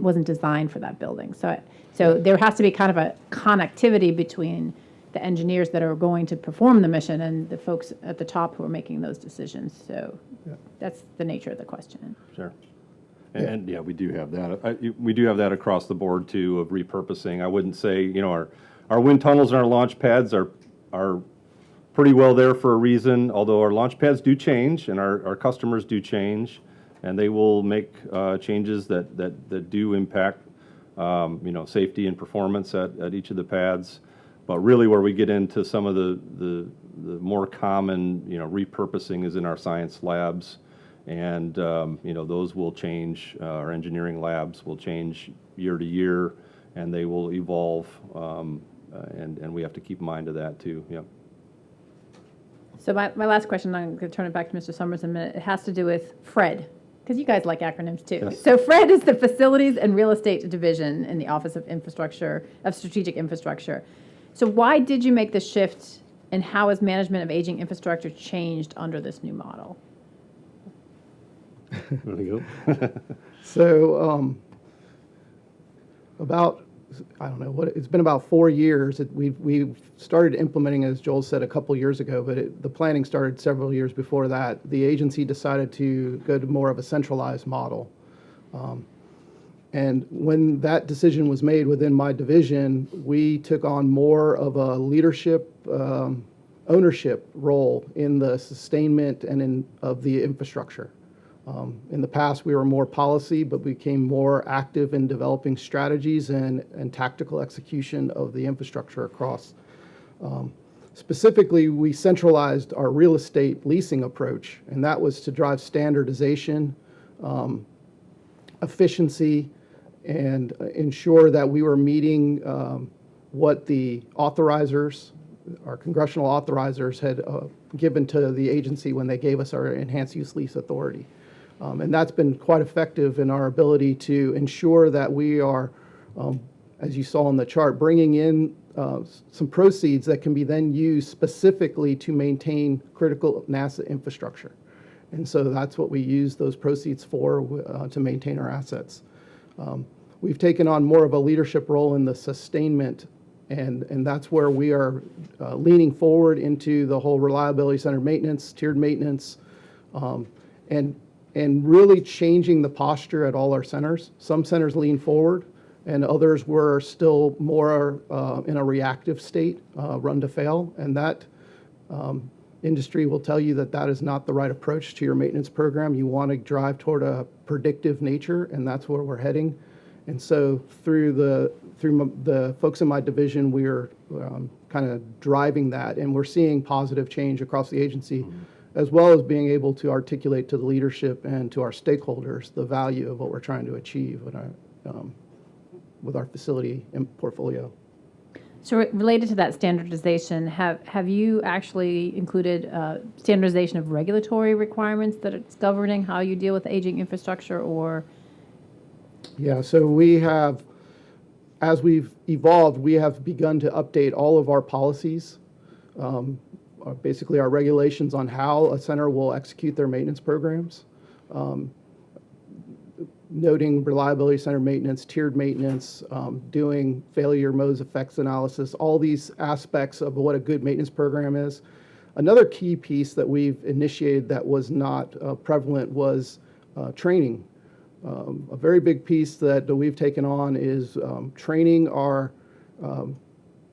wasn't designed for that building. So there has to be kind of a connectivity between the engineers that are going to perform the mission and the folks at the top who are making those decisions. So that's the nature of the question. Sure. And yeah, we do have that. We do have that across the board too, of repurposing. I wouldn't say, our wind tunnels and our launch pads are pretty well there for a reason, although our launch pads do change and our customers do change, and they will make changes that do impact safety and performance at each of the pads. But really where we get into some of the more common repurposing is in our science labs, and those will change. Our engineering labs will change year to year, and they will evolve, and we have to keep in mind of that too. Yeah. So my last question, I'm going to turn it back to Mr. Summers in a minute. It has to do with FRED, because you guys like acronyms too. Yes. So FRED is the Facilities and Real Estate Division in the Office of Strategic Infrastructure. So why did you make the shift, and how has management of aging infrastructure changed under this new model? There you go. So it's been about 4 years. We've started implementing, as Joel said, a couple years ago, but the planning started several years before that. The agency decided to go to more of a centralized model. And when that decision was made within my division, we took on more of a leadership ownership role in the sustainment and of the infrastructure. In the past, we were more policy, but became more active in developing strategies and tactical execution of the infrastructure across. Specifically, we centralized our real estate leasing approach, and that was to drive standardization, efficiency, and ensure that we were meeting what the authorizers, our congressional authorizers, had given to the agency when they gave us our enhanced use lease authority. And that's been quite effective in our ability to ensure that we are, as you saw on the chart, bringing in some proceeds that can be then used specifically to maintain critical NASA infrastructure. And so that's what we use those proceeds for, to maintain our assets. We've taken on more of a leadership role in the sustainment, and that's where we are leaning forward into the whole reliability-centered maintenance, tiered maintenance, and really changing the posture at all our centers. Some centers lean forward, and others were still more in a reactive state, run to fail, and that industry will tell you that that is not the right approach to your maintenance program. You want to drive toward a predictive nature, and that's where we're heading. And so through the folks in my division, we're kind of driving that, and we're seeing positive change across the agency, as well as being able to articulate to the leadership and to our stakeholders the value of what we're trying to achieve with our facility and portfolio. So related to that standardization, have you actually included standardization of regulatory requirements that it's governing how you deal with aging infrastructure, or? Yeah, so we have, as we've evolved, we have begun to update all of our policies, basically our regulations on how a center will execute their maintenance programs, noting reliability center maintenance, tiered maintenance, doing failure modes effects analysis, all these aspects of what a good maintenance program is. Another key piece that we've initiated that was not prevalent was training. A very big piece that we've taken on is training our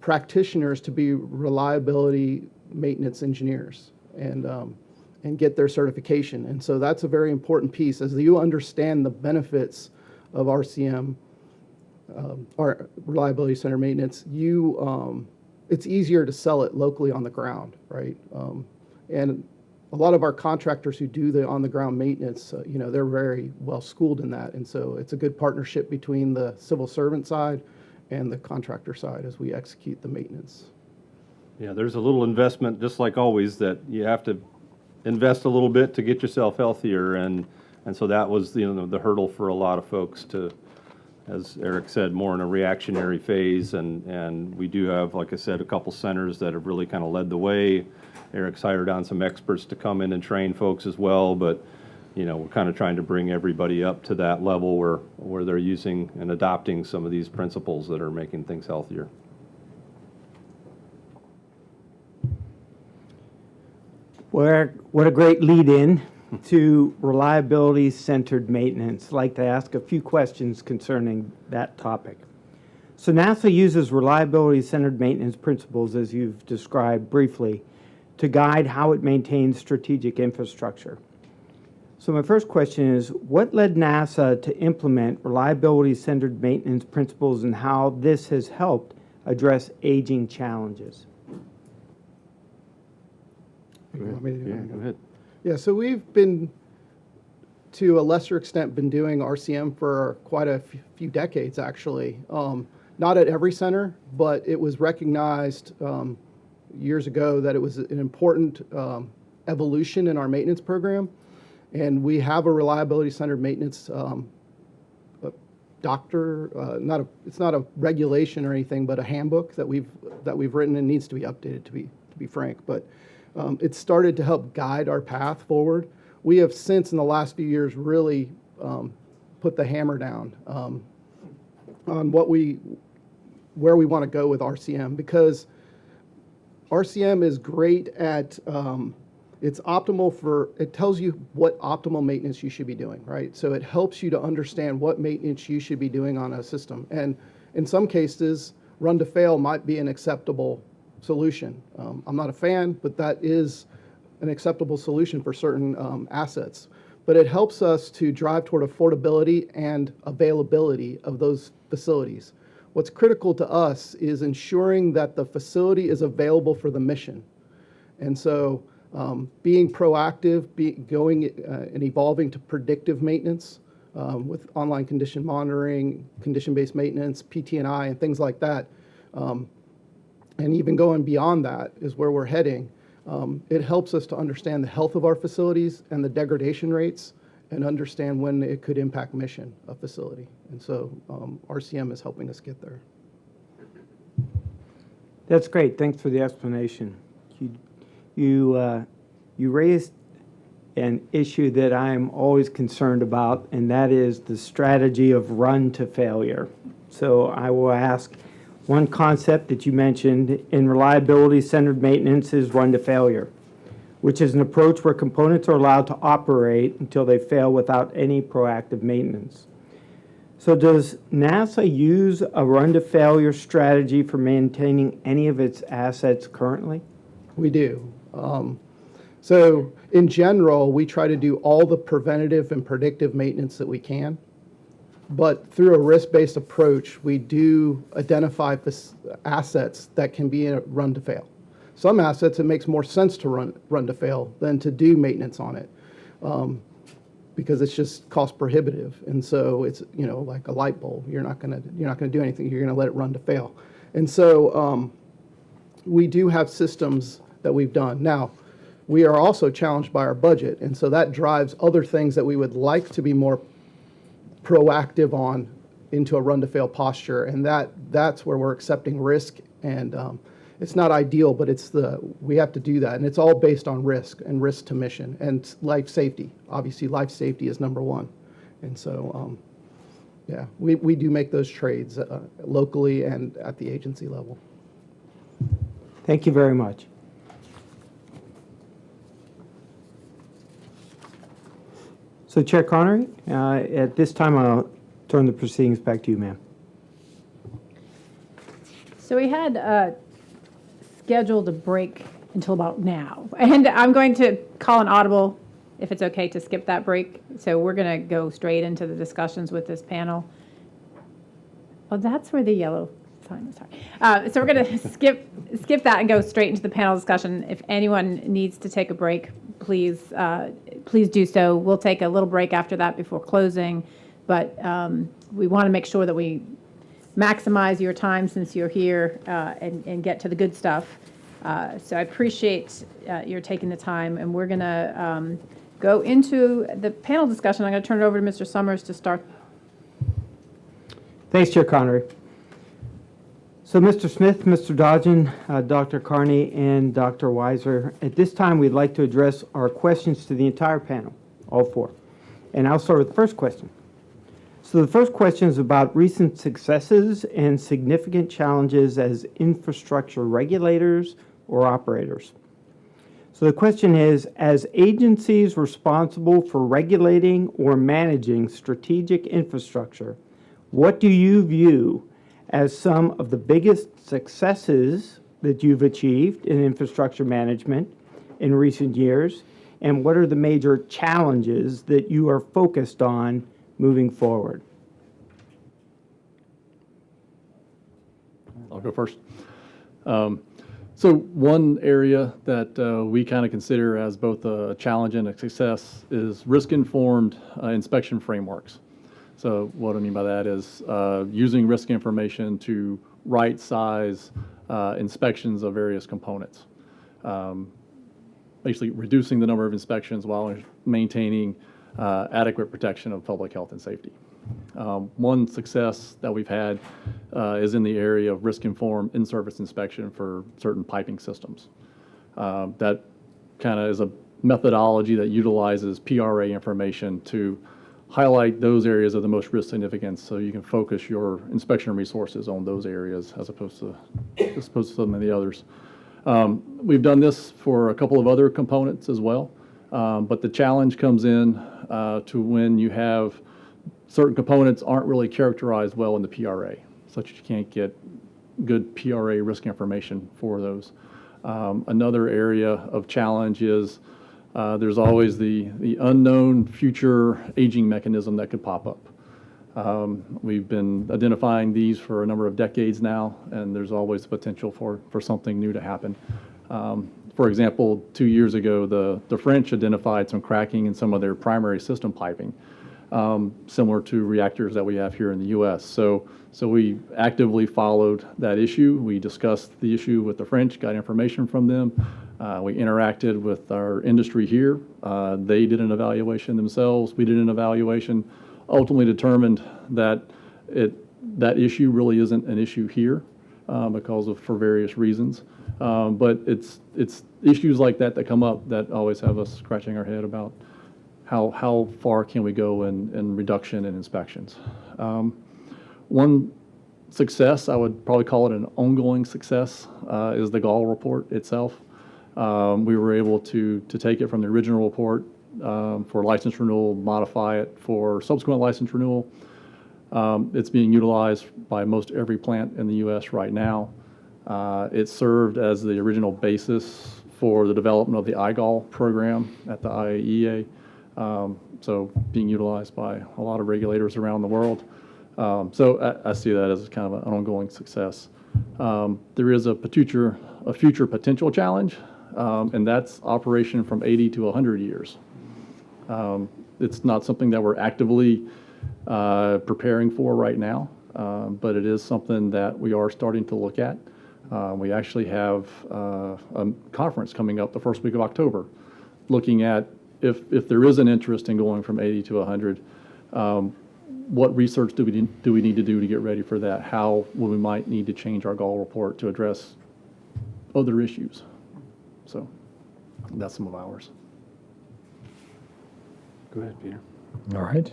practitioners to be reliability maintenance engineers and get their certification. And so that's a very important piece. As you understand the benefits of RCM, our reliability center maintenance, it's easier to sell it locally on the ground, right? And a lot of our contractors who do the on-the-ground maintenance, they're very well schooled in that. And so it's a good partnership between the civil servant side and the contractor side as we execute the maintenance. Yeah, there's a little investment, just like always, that you have to invest a little bit to get yourself healthier. And so that was the hurdle for a lot of folks to, as Eric said, more in a reactionary phase. And we do have, like I said, a couple centers that have really kind of led the way. Eric's hired on some experts to come in and train folks as well, but we're kind of trying to bring everybody up to that level where they're using and adopting some of these principles that are making things healthier. What a great lead-in to reliability-centered maintenance. I'd like to ask a few questions concerning that topic. So NASA uses reliability-centered maintenance principles, as you've described briefly, to guide how it maintains strategic infrastructure. So my first question is, what led NASA to implement reliability-centered maintenance principles and how this has helped address aging challenges? You want me to do it? Go ahead. Yeah, so we've been, to a lesser extent, been doing RCM for quite a few decades, actually. Not at every center, but it was recognized years ago that it was an important evolution in our maintenance program. And we have a reliability-centered maintenance it's not a regulation or anything, but a handbook that we've written and needs to be updated, to be frank. But it started to help guide our path forward. We have since, in the last few years, really put the hammer down on where we want to go with RCM, because RCM is great at, it's optimal it tells you what optimal maintenance you should be doing, right? So it helps you to understand what maintenance you should be doing on a system. And in some cases, run to fail might be an acceptable solution. I'm not a fan, but that is an acceptable solution for certain assets. But it helps us to drive toward affordability and availability of those facilities. What's critical to us is ensuring that the facility is available for the mission. And so being proactive, going and evolving to predictive maintenance with online condition monitoring, condition-based maintenance, PT&I, and things like that, and even going beyond that is where we're heading. It helps us to understand the health of our facilities and the degradation rates, and understand when it could impact mission of facility. And so RCM is helping us get there. That's great. Thanks for the explanation. You raised an issue that I'm always concerned about, and that is the strategy of run to failure. So I will ask, one concept that you mentioned in reliability-centered maintenance is run to failure, which is an approach where components are allowed to operate until they fail without any proactive maintenance. So does NASA use a run to failure strategy for maintaining any of its assets currently? We do. So in general, we try to do all the preventative and predictive maintenance that we can. But through a risk-based approach, we do identify assets that can be a run to fail. Some assets, it makes more sense to run to fail than to do maintenance on it, because it's just cost prohibitive. And so it's, like a light bulb. You're not gonna do anything. You're gonna let it run to fail. And so we do have systems that we've done. Now, we are also challenged by our budget, and so that drives other things that we would like to be more proactive on into a run-to-fail posture, and that's where we're accepting risk, and it's not ideal, but we have to do that, and it's all based on risk and risk to mission and life safety. Obviously, life safety is number one, and so yeah, we do make those trades locally and at the agency level. Thank you very much. So Chair Connery, at this time, I'll turn the proceedings back to you, ma'am. So we had scheduled a break until about now, and I'm going to call an audible if it's okay to skip that break. So we're going to go straight into the discussions with this panel. Oh, that's where the yellow sign is. So we're going to skip that and go straight into the panel discussion. If anyone needs to take a break, please do so. We'll take a little break after that before closing, but we want to make sure that we maximize your time since you're here and get to the good stuff. So I appreciate your taking the time, and we're going to go into the panel discussion. I'm going to turn it over to Mr. Summers to start. Thanks, Chair Connery. So Mr. Smith, Mr. Dodgen, Dr. Carney, and Dr. Weiser, at this time we'd like to address our questions to the entire panel, all four. And I'll start with the first question. So the first question is about recent successes and significant challenges as infrastructure regulators or operators. So the question is, as agencies responsible for regulating or managing strategic infrastructure, what do you view as some of the biggest successes that you've achieved in infrastructure management in recent years, and what are the major challenges that you are focused on moving forward? I'll go first. So one area that we kind of consider as both a challenge and a success is risk-informed inspection frameworks. So what I mean by that is using risk information to right-size inspections of various components. Basically reducing the number of inspections while maintaining adequate protection of public health and safety. One success that we've had is in the area of risk-informed in-service inspection for certain piping systems. That kind of is a methodology that utilizes PRA information to highlight those areas of the most risk significance so you can focus your inspection resources on those areas as opposed to some of the others. We've done this for a couple of other components as well, but the challenge comes in to when you have certain components aren't really characterized well in the PRA, such as you can't get good PRA risk information for those. Another area of challenge is there's always the unknown future aging mechanism that could pop up. We've been identifying these for a number of decades now, and there's always the potential for something new to happen. For example, 2 years ago, the French identified some cracking in some of their primary system piping, similar to reactors that we have here in the U.S. So we actively followed that issue. We discussed the issue with the French, got information from them. We interacted with our industry here. They did an evaluation themselves. We did an evaluation, ultimately determined that that issue really isn't an issue here for various reasons. But it's issues like that come up that always have us scratching our head about how far can we go in reduction in inspections. One success, I would probably call it an ongoing success, is the Gall report itself. We were able to take it from the original report for license renewal, modify it for subsequent license renewal. It's being utilized by most every plant in the U.S. right now. It served as the original basis for the development of the IGAL program at the IAEA, so being utilized by a lot of regulators around the world. So I see that as kind of an ongoing success. There is a future potential challenge, and that's operation from 80 to 100 years. It's not something that we're actively preparing for right now, but it is something that we are starting to look at. We actually have a conference coming up the first week of October, looking at if there is an interest in going from 80 to 100, what research do we need to do to get ready for that? How we might need to change our Gall report to address other issues. So that's some of ours. Go ahead, Peter. All right.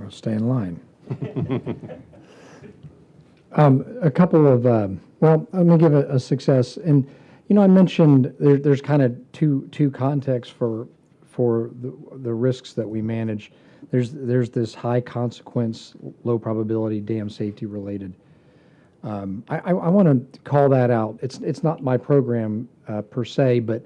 I'll stay in line. A couple of, well, I'm going to give a success. And, I mentioned there's kind of two contexts for the risks that we manage. There's this high consequence, low probability dam safety related. I want to call that out. It's not my program per se, but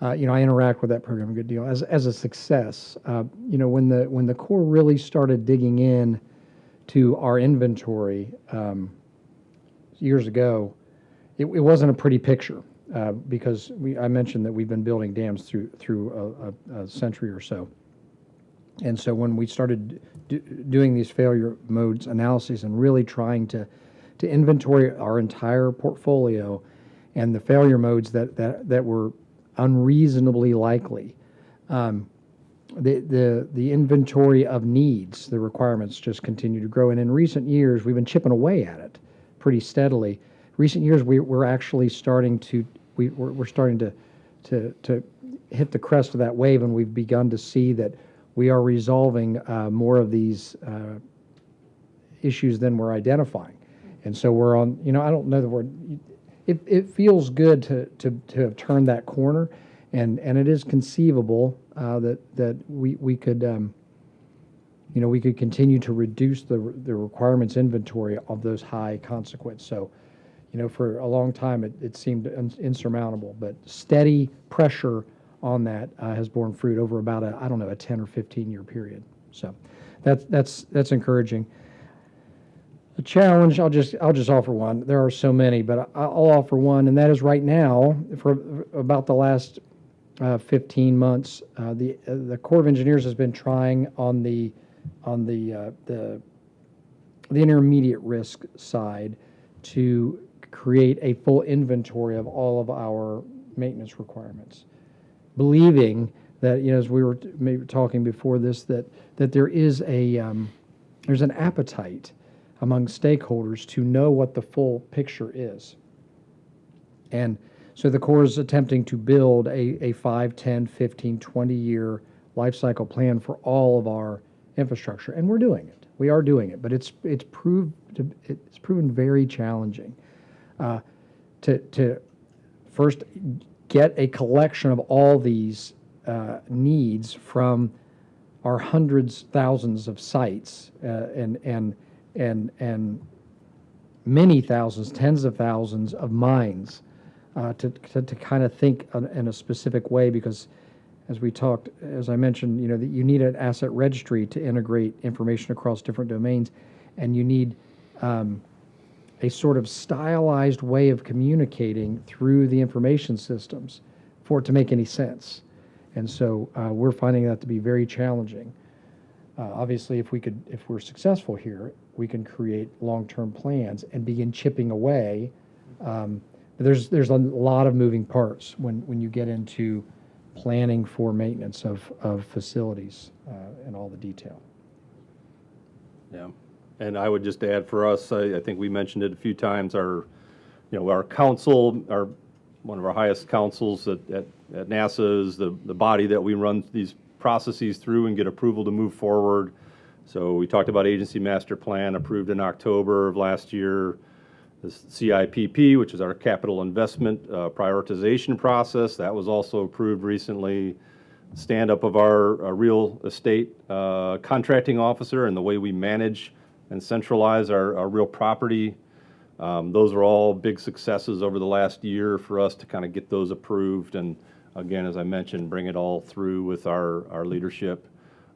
I interact with that program a good deal as a success. When the Corps really started digging in to our inventory years ago, it wasn't a pretty picture because I mentioned that we've been building dams through a century or so. And so when we started doing these failure modes analyses and really trying to inventory our entire portfolio and the failure modes that were unreasonably likely, the inventory of needs, the requirements just continue to grow. And in recent years, we've been chipping away at it pretty steadily. Recent years, we're actually starting to hit the crest of that wave, and we've begun to see that we are resolving more of these issues than we're identifying. And so we're on, I don't know the word, it feels good to have turned that corner, and it is conceivable that we could, we could continue to reduce the requirements inventory of those high consequence. So, for a long time it seemed insurmountable, but steady pressure on that has borne fruit over about a 10 or 15 year period. So that's encouraging. The challenge, I'll just offer one. There are so many, but I'll offer one, and that is right now, for about the last 15 months, the Corps of Engineers has been trying on the intermediate risk side to create a full inventory of all of our maintenance requirements, believing that, as we were maybe talking before this, that there is there's an appetite among stakeholders to know what the full picture is. And so the Corps is attempting to build a 5, 10, 15, 20-year life cycle plan for all of our infrastructure, and we're doing it. We are doing it, but it's proven very challenging to first get a collection of all these needs from our hundreds, thousands of sites and many thousands, tens of thousands of mines to kind of think in a specific way, because as I mentioned, that you need an asset registry to integrate information across different domains, and you need a sort of stylized way of communicating through the information systems for it to make any sense. And so we're finding that to be very challenging. Obviously, if we're successful here, we can create long-term plans and begin chipping away there's a lot of moving parts when you get into planning for maintenance of facilities and all the detail. Yeah, and I would just add for us, I think we mentioned it a few times, our council, one of our highest councils at NASA is the body that we run these processes through and get approval to move forward. So we talked about agency master plan approved in October of last year. The CIPP, which is our capital investment prioritization process, that was also approved recently. Stand-up of our real estate contracting officer and the way we manage and centralize our real property. Those are all big successes over the last year for us to kind of get those approved. And again, as I mentioned, bring it all through with our leadership.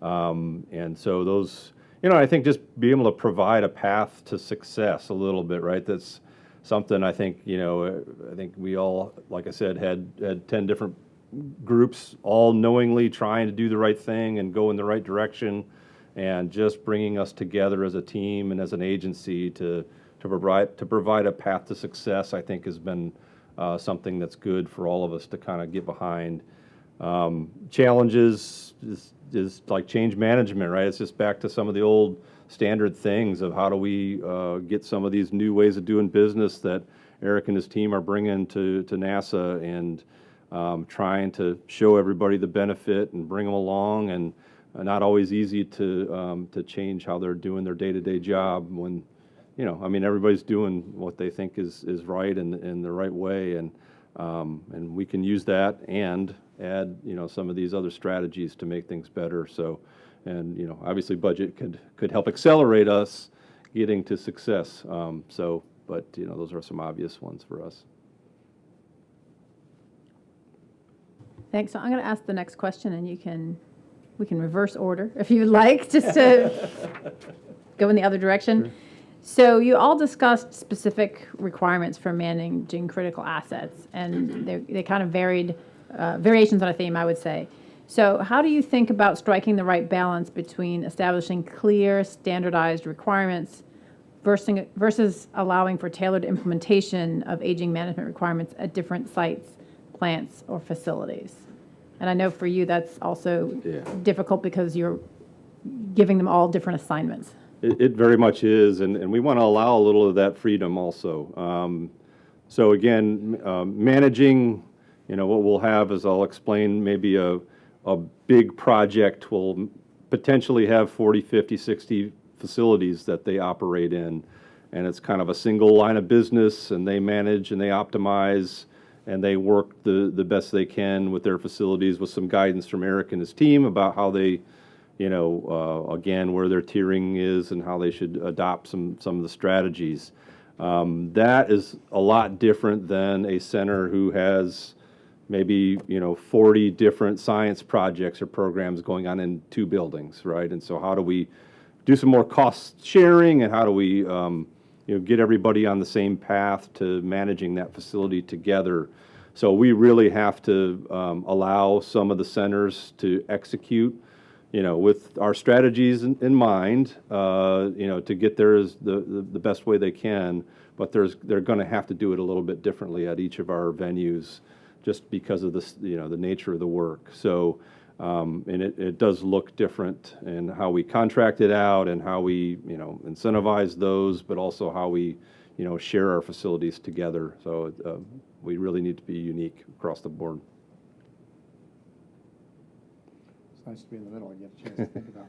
And so those, I think just be able to provide a path to success a little bit, right? That's something I think, I think we all, like I said, had 10 different groups all knowingly trying to do the right thing and go in the right direction, and just bringing us together as a team and as an agency to provide a path to success, I think has been something that's good for all of us to kind of get behind. Challenges is like change management, right? It's just back to some of the old standard things of how do we get some of these new ways of doing business that Eric and his team are bringing to NASA, and trying to show everybody the benefit and bring them along, and not always easy to change how they're doing their day-to-day job when, everybody's doing what they think is right and in the right way, and we can use that and add, some of these other strategies to make things better. So, and, obviously budget could help accelerate us getting to success. But, those are some obvious ones for us. Thanks. So I'm going to ask the next question, and we can reverse order if you would like, just to go in the other direction. Sure. So you all discussed specific requirements for managing critical assets, and they kind of variations on a theme, I would say. So how do you think about striking the right balance between establishing clear, standardized requirements versus allowing for tailored implementation of aging management requirements at different sites, plants, or facilities? And I know for you that's also difficult because you're giving them all different assignments. It very much is, and we want to allow a little of that freedom also. So again, managing, what we'll have is, I'll explain, maybe a big project will potentially have 40, 50, 60 facilities that they operate in, and it's kind of a single line of business, and they manage and they optimize and they work the best they can with their facilities, with some guidance from Eric and his team about how they, again, where their tiering is and how they should adopt some of the strategies. That is a lot different than a center who has maybe 40 different science projects or programs going on in 2 buildings, right? And so how do we do some more cost sharing, and how do we get everybody on the same path to managing that facility together? So we really have to allow some of the centers to execute, with our strategies in mind, to get there the best way they can. But they're going to have to do it a little bit differently at each of our venues, just because of this, the nature of the work. So, and it does look different in how we contract it out and how we, incentivize those, but also how we, share our facilities together. So we really need to be unique across the board. It's nice to be in the middle and get a chance to think about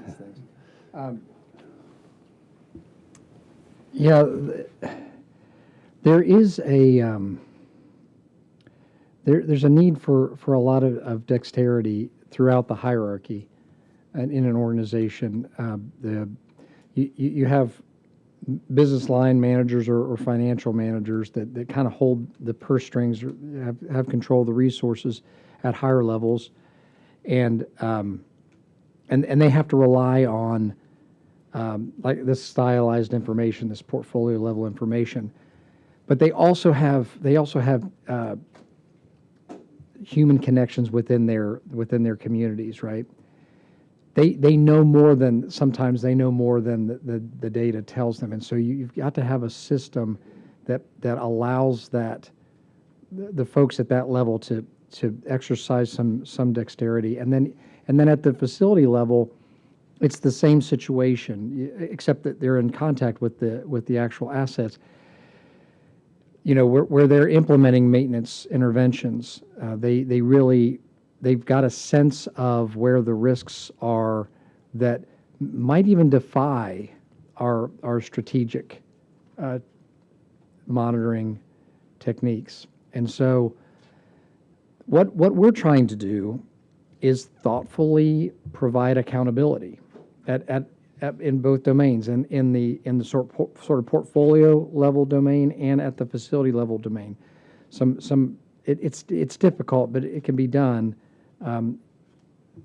these things. There is there's a need for a lot of dexterity throughout the hierarchy in an organization. You have business line managers or financial managers that kind of hold the purse strings, or have control of the resources at higher levels, and they have to rely on like this stylized information, this portfolio level information, but they also have human connections within their communities, right? They know more than, sometimes they know more than the data tells them, and so you've got to have a system that allows the folks at that level to exercise some dexterity. And then at the facility level, it's the same situation, except that they're in contact with the actual assets. Where they're implementing maintenance interventions, they've got a sense of where the risks are that might even defy our strategic monitoring techniques. And so what we're trying to do is thoughtfully provide accountability in both domains, in the sort of portfolio level domain and at the facility level domain. It's difficult, but it can be done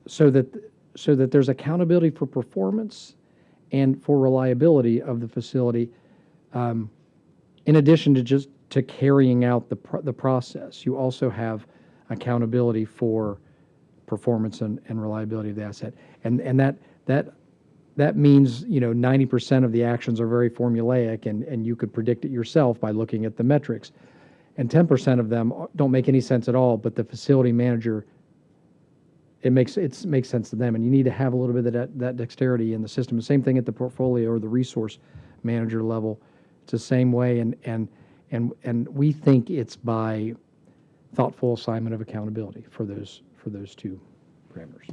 so that there's accountability for performance and for reliability of the facility, in addition to carrying out the process. You also have accountability for performance and reliability of the asset, and that means 90% of the actions are very formulaic, and you could predict it yourself by looking at the metrics, and 10% of them don't make any sense at all. But the facility manager, it makes sense to them, and you need to have a little bit of that dexterity in the system. The same thing at the portfolio or the resource manager level. It's the same way, and we think it's by thoughtful assignment of accountability for those two parameters.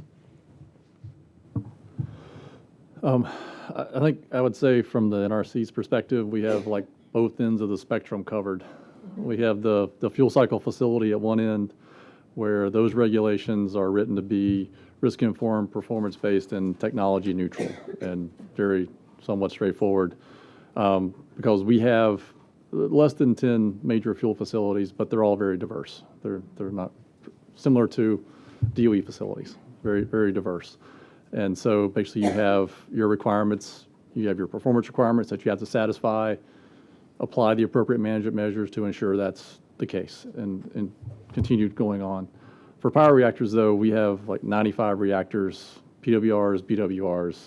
I think I would say from the NRC's perspective, we have like both ends of the spectrum covered. We have the fuel cycle facility at one end, where those regulations are written to be risk-informed, performance-based, and technology neutral, and very somewhat straightforward, because we have less than 10 major fuel facilities, but they're all very diverse. They're not similar to DOE facilities, very, very diverse. And so basically you have your requirements, you have your performance requirements that you have to satisfy, apply the appropriate management measures to ensure that's the case, and continue going on. For power reactors, though, we have like 95 reactors, PWRs, BWRs.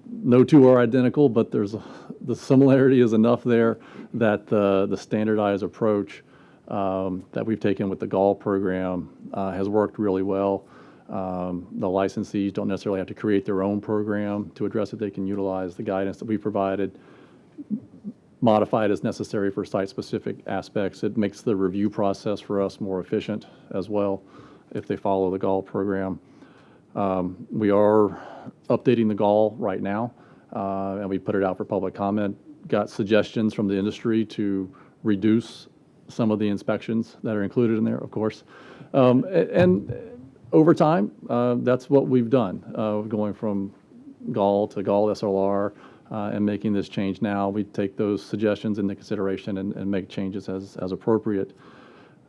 No two are identical, but the similarity is enough there that the standardized approach that we've taken with the GAL program has worked really well. The licensees don't necessarily have to create their own program to address it. They can utilize the guidance that we provided, modify it as necessary for site-specific aspects. It makes the review process for us more efficient as well if they follow the GAL program. We are updating the GAL right now, and we put it out for public comment. Got suggestions from the industry to reduce some of the inspections that are included in there, of course. And over time, that's what we've done, going from GAL to GAL SLR, and making this change now. We take those suggestions into consideration and make changes as appropriate.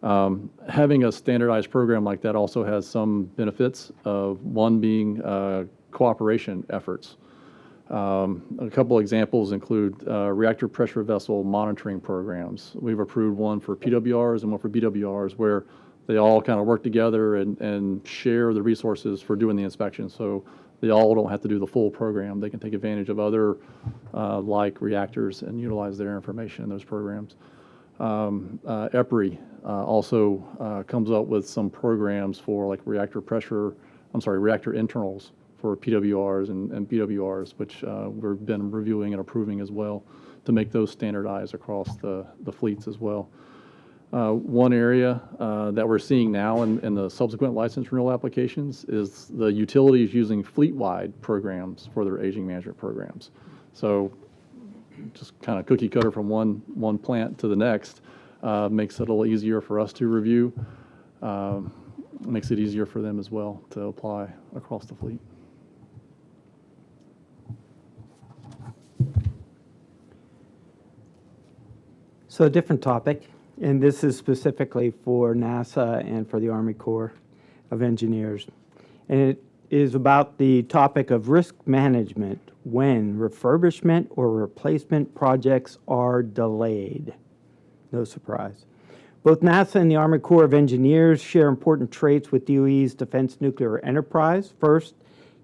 Having a standardized program like that also has some benefits, of one being cooperation efforts. A couple examples include reactor pressure vessel monitoring programs. We've approved one for PWRs and one for BWRs, where they all kind of work together and share the resources for doing the inspection. So they all don't have to do the full program. They can take advantage of other like reactors and utilize their information in those programs. EPRI also comes up with some programs for like reactor internals for PWRs and BWRs, which we've been reviewing and approving as well to make those standardized across the fleets as well. One area that we're seeing now in the subsequent license renewal applications is the utilities using fleet-wide programs for their aging management programs. So just kind of cookie cutter from one plant to the next makes it a little easier for us to review. Makes it easier for them as well to apply across the fleet. So a different topic, and this is specifically for NASA and for the Army Corps of Engineers. And it is about the topic of risk management when refurbishment or replacement projects are delayed. No surprise. Both NASA and the Army Corps of Engineers share important traits with DOE's Defense Nuclear Enterprise. First,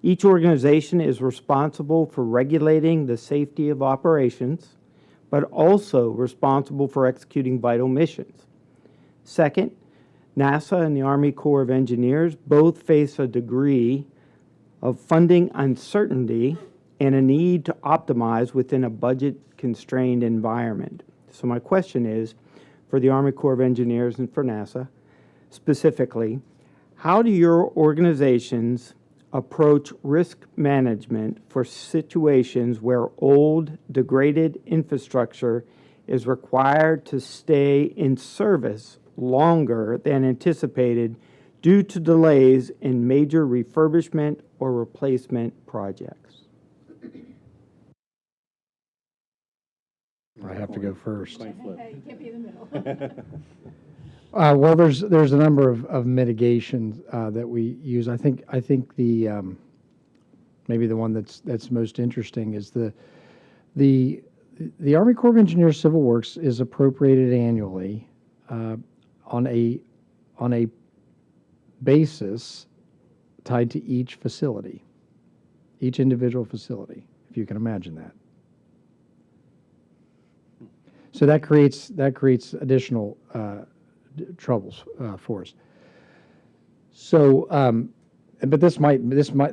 each organization is responsible for regulating the safety of operations, but also responsible for executing vital missions. Second, NASA and the Army Corps of Engineers both face a degree of funding uncertainty and a need to optimize within a budget-constrained environment. So my question is, for the Army Corps of Engineers and for NASA specifically, how do your organizations approach risk management for situations where old, degraded infrastructure is required to stay in service longer than anticipated due to delays in major refurbishment or replacement projects? I have to go first. You can't be in the middle. Well, there's a number of mitigations that we use. I think the maybe the one that's most interesting is the Army Corps of Engineers Civil Works is appropriated annually on a basis tied to each facility, each individual facility, if you can imagine that. So that creates additional troubles for us. So, but this might.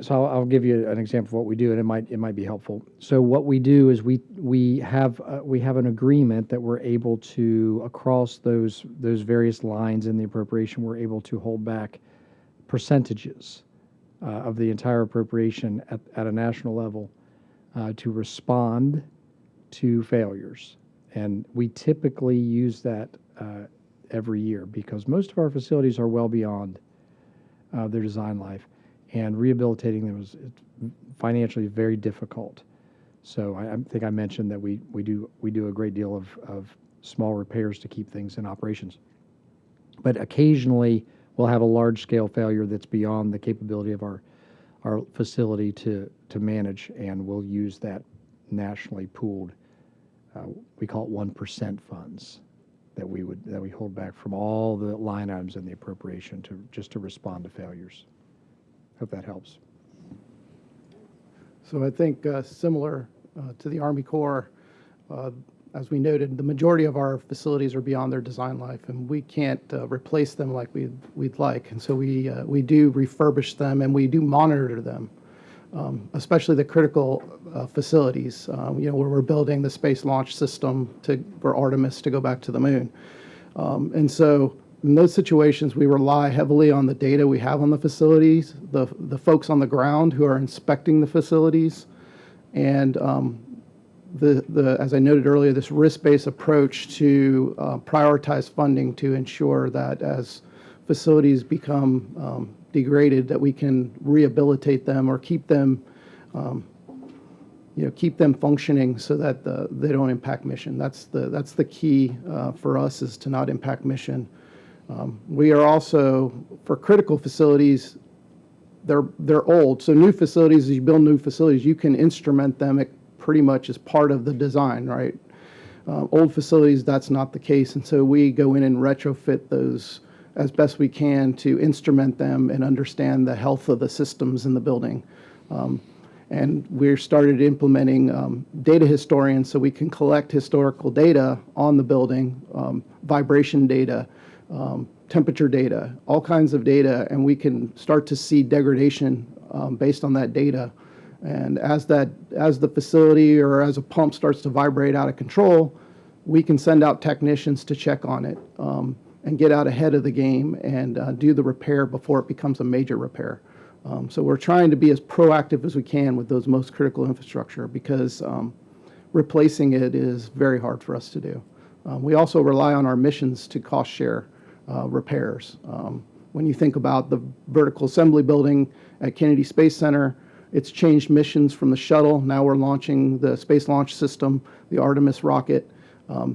So I'll give you an example of what we do, and it might be helpful. So what we do is we have an agreement that we're able to, across those various lines in the appropriation, we're able to hold back percentages of the entire appropriation at a national level to respond to failures. And we typically use that every year because most of our facilities are well beyond their design life, and rehabilitating them is financially very difficult. So I think I mentioned that we do a great deal of small repairs to keep things in operations. But occasionally we'll have a large-scale failure that's beyond the capability of our facility to manage, and we'll use that nationally pooled, we call it 1% funds that we hold back from all the line items in the appropriation to respond to failures. Hope that helps. So I think similar to the Army Corps, as we noted, the majority of our facilities are beyond their design life, and we can't replace them like we'd like. And so we do refurbish them, and we do monitor them, especially the critical facilities, where we're building the Space Launch System for Artemis to go back to the moon. And so in those situations, we rely heavily on the data we have on the facilities, the folks on the ground who are inspecting the facilities, and as I noted earlier, this risk-based approach to prioritize funding to ensure that as facilities become degraded, that we can rehabilitate them or keep them functioning so that they don't impact mission. That's the key for us, is to not impact mission. We are also, for critical facilities, they're old. So new facilities, as you build new facilities, you can instrument them pretty much as part of the design, right? Old facilities, that's not the case. And so we go in and retrofit those as best we can to instrument them and understand the health of the systems in the building. And we started implementing data historians so we can collect historical data on the building, vibration data, temperature data, all kinds of data, and we can start to see degradation based on that data. And as the facility or as a pump starts to vibrate out of control, we can send out technicians to check on it and get out ahead of the game and do the repair before it becomes a major repair. So we're trying to be as proactive as we can with those most critical infrastructure, because replacing it is very hard for us to do. We also rely on our missions to cost share repairs. When you think about the vertical assembly building at Kennedy Space Center, it's changed missions from the shuttle. Now we're launching the Space Launch System, the Artemis rocket.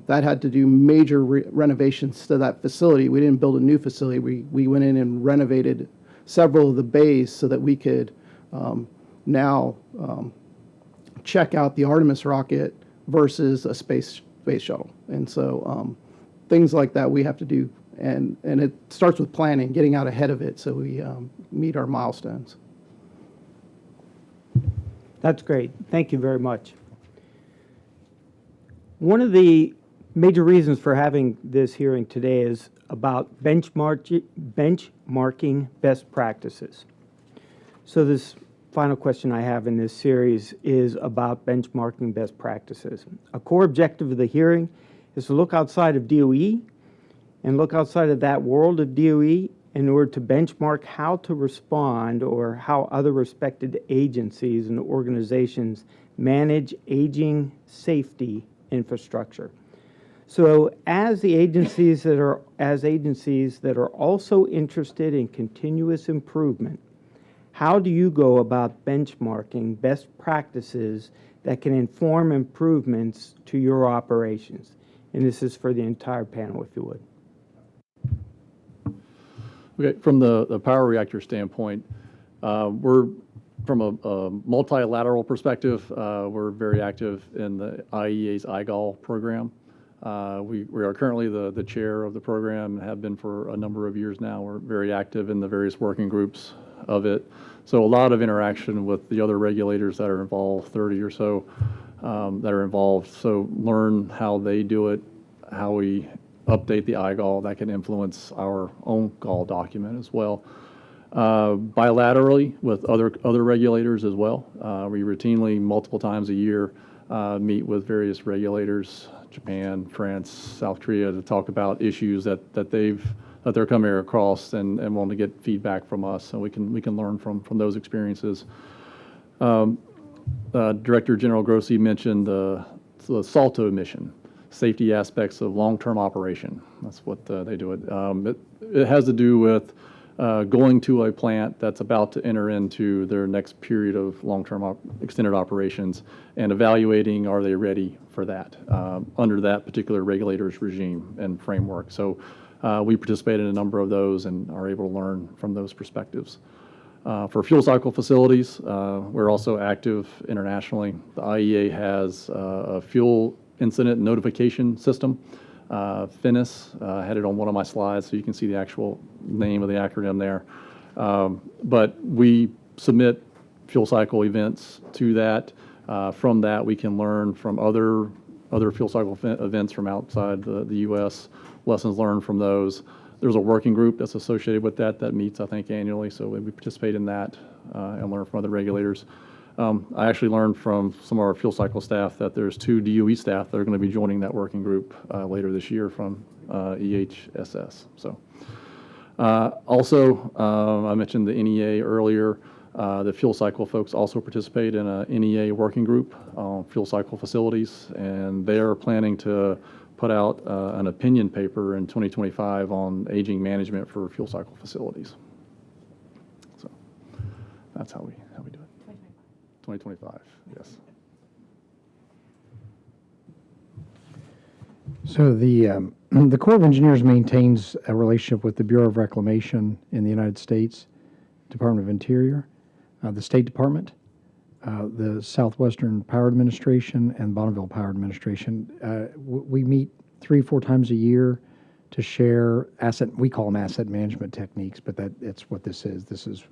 That had to do major renovations to that facility. We didn't build a new facility. We went in and renovated several of the bays so that we could now check out the Artemis rocket versus a space shuttle. And so things like that we have to do. And it starts with planning, getting out ahead of it so we meet our milestones. That's great. Thank you very much. One of the major reasons for having this hearing today is about benchmarking best practices. So this final question I have in this series is about benchmarking best practices. A core objective of the hearing is to look outside of DOE and look outside of that world of DOE in order to benchmark how to respond or how other respected agencies and organizations manage aging safety infrastructure. So as agencies that are also interested in continuous improvement, how do you go about benchmarking best practices that can inform improvements to your operations? And this is for the entire panel, if you would. Okay, from the power reactor standpoint, we're from a multilateral perspective, we're very active in the IEA's IGOL program. We are currently the chair of the program and have been for a number of years now. We're very active in the various working groups of it. So a lot of interaction with the other regulators that are involved, 30 or so that are involved. So learn how they do it, how we update the IGOL. That can influence our own GOL document as well. Bilaterally with other regulators as well. We routinely, multiple times a year, meet with various regulators, Japan, France, South Korea, to talk about issues that they're coming across and want to get feedback from us, so we can learn from those experiences. Director General Grossi mentioned the SALTO mission, safety aspects of long-term operation. That's what they do it. It has to do with going to a plant that's about to enter into their next period of long-term extended operations and evaluating, are they ready for that under that particular regulator's regime and framework. So we participate in a number of those and are able to learn from those perspectives. For fuel cycle facilities, we're also active internationally. The IEA has a fuel incident notification system. FINIS, had it on one of my slides, so you can see the actual name of the acronym there. But we submit fuel cycle events to that. From that, we can learn from other fuel cycle events from outside the U.S., lessons learned from those. There's a working group that's associated with that meets, I think, annually, so we participate in that and learn from other regulators. I actually learned from some of our fuel cycle staff that there's 2 DOE staff that are going to be joining that working group later this year from EHSS. So, also, I mentioned the NEA earlier. The fuel cycle folks also participate in a NEA working group on fuel cycle facilities, and they are planning to put out an opinion paper in 2025 on aging management for fuel cycle facilities. So that's how we do it. 2025, yes. So the Corps of Engineers maintains a relationship with the Bureau of Reclamation in the United States, Department of Interior, the State Department, the Southwestern Power Administration, and Bonneville Power Administration. We meet 3-4 times a year to share we call them asset management techniques, but that's what this is. This is,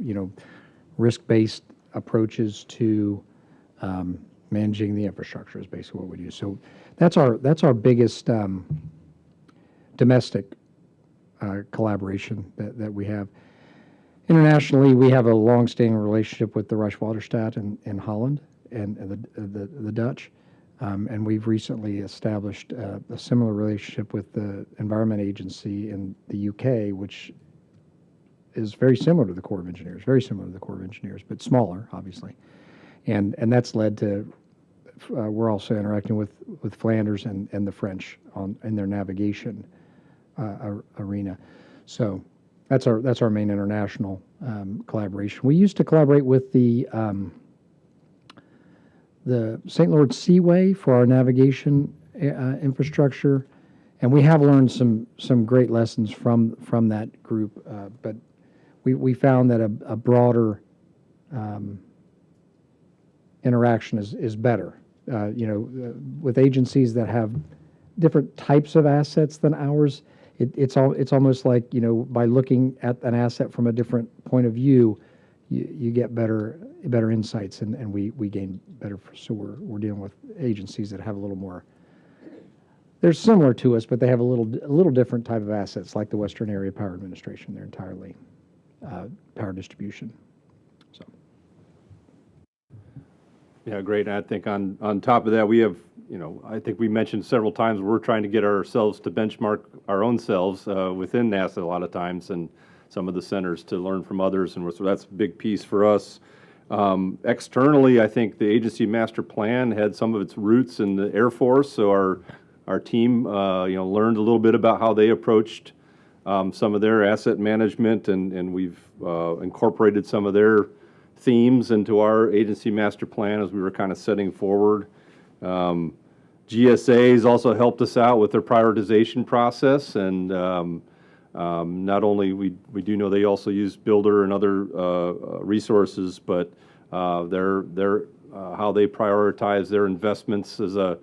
risk-based approaches to managing the infrastructure is basically what we do. So that's our biggest domestic collaboration that we have. Internationally, we have a long-standing relationship with the Rijkswaterstaat in Holland and the Dutch, and we've recently established a similar relationship with the Environment Agency in the UK, which is very similar to the Corps of Engineers, but smaller, obviously. And that's led to, we're also interacting with Flanders and the French in their navigation arena. So that's our main international collaboration. We used to collaborate with the St. Lawrence Seaway for our navigation infrastructure, and we have learned some great lessons from that group, but we found that a broader interaction is better. With agencies that have different types of assets than ours, it's almost like, by looking at an asset from a different point of view, you get better insights, and we gain better. So we're dealing with agencies that have a little more they're similar to us, but they have a little different type of assets, like the Western Area Power Administration. They're entirely power distribution. So, Yeah, great. And I think on top of that, we have, I think we mentioned several times, we're trying to get ourselves to benchmark our own selves within NASA a lot of times, and some of the centers to learn from others, and so that's a big piece for us. Externally, I think the agency master plan had some of its roots in the Air Force, so our team, learned a little bit about how they approached some of their asset management, and we've incorporated some of their themes into our agency master plan as we were kind of setting forward. GSA has also helped us out with their prioritization process, and not only we do know they also use Builder and other resources, but their how they prioritize their investments is a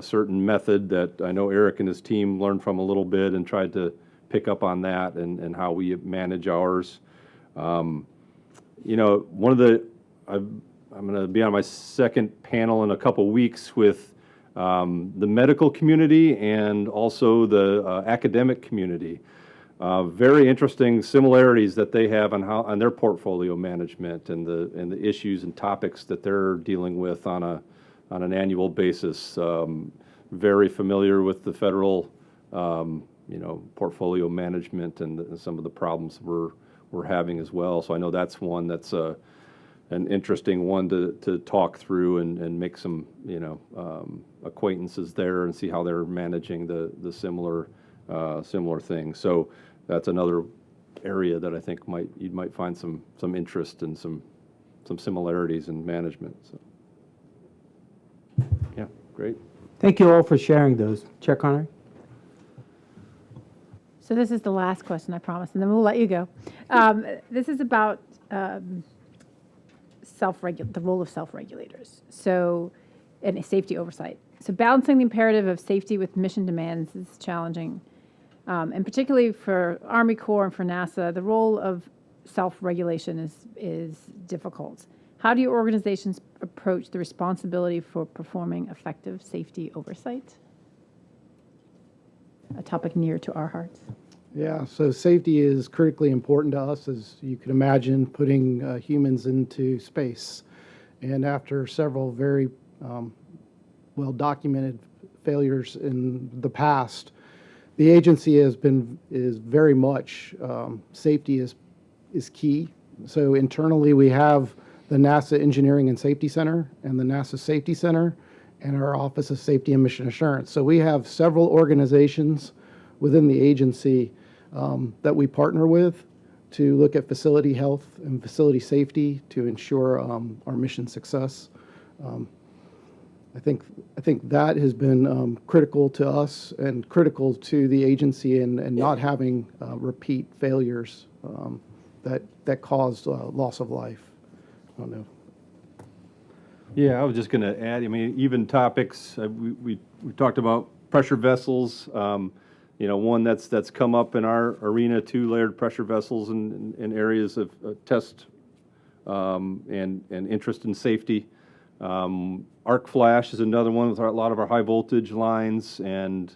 certain method that I know Eric and his team learned from a little bit and tried to pick up on that and how we manage ours. One of the I'm going to be on my second panel in a couple weeks with the medical community and also the academic community. Very interesting similarities that they have on their portfolio management and the issues and topics that they're dealing with on an annual basis. Very familiar with the federal portfolio management and some of the problems we're having as well. So I know that's one that's an interesting one to talk through and make some acquaintances there and see how they're managing the similar things. So that's another area that I think you might find some interest and some similarities in management. So yeah, great. Thank you all for sharing those. Chair Connery? So this is the last question, I promise, and then we'll let you go. This is about the role of self-regulators, and safety oversight. So balancing the imperative of safety with mission demands is challenging, and particularly for Army Corps and for NASA, the role of self-regulation is difficult. How do your organizations approach the responsibility for performing effective safety oversight? A topic near to our hearts. Yeah, so safety is critically important to us, as you can imagine, putting humans into space. And after several very well-documented failures in the past, the agency is very much, safety is key. So internally, we have the NASA Engineering and Safety Center and the NASA Safety Center and our Office of Safety and Mission Assurance. So we have several organizations within the agency that we partner with to look at facility health and facility safety to ensure our mission success. I think that has been critical to us and critical to the agency and not having repeat failures that caused loss of life. I don't know. Yeah, I was just going to add, even topics, we talked about pressure vessels, one that's come up in our arena, 2 layered pressure vessels in areas of test and interest in safety. Arc flash is another one with a lot of our high voltage lines. And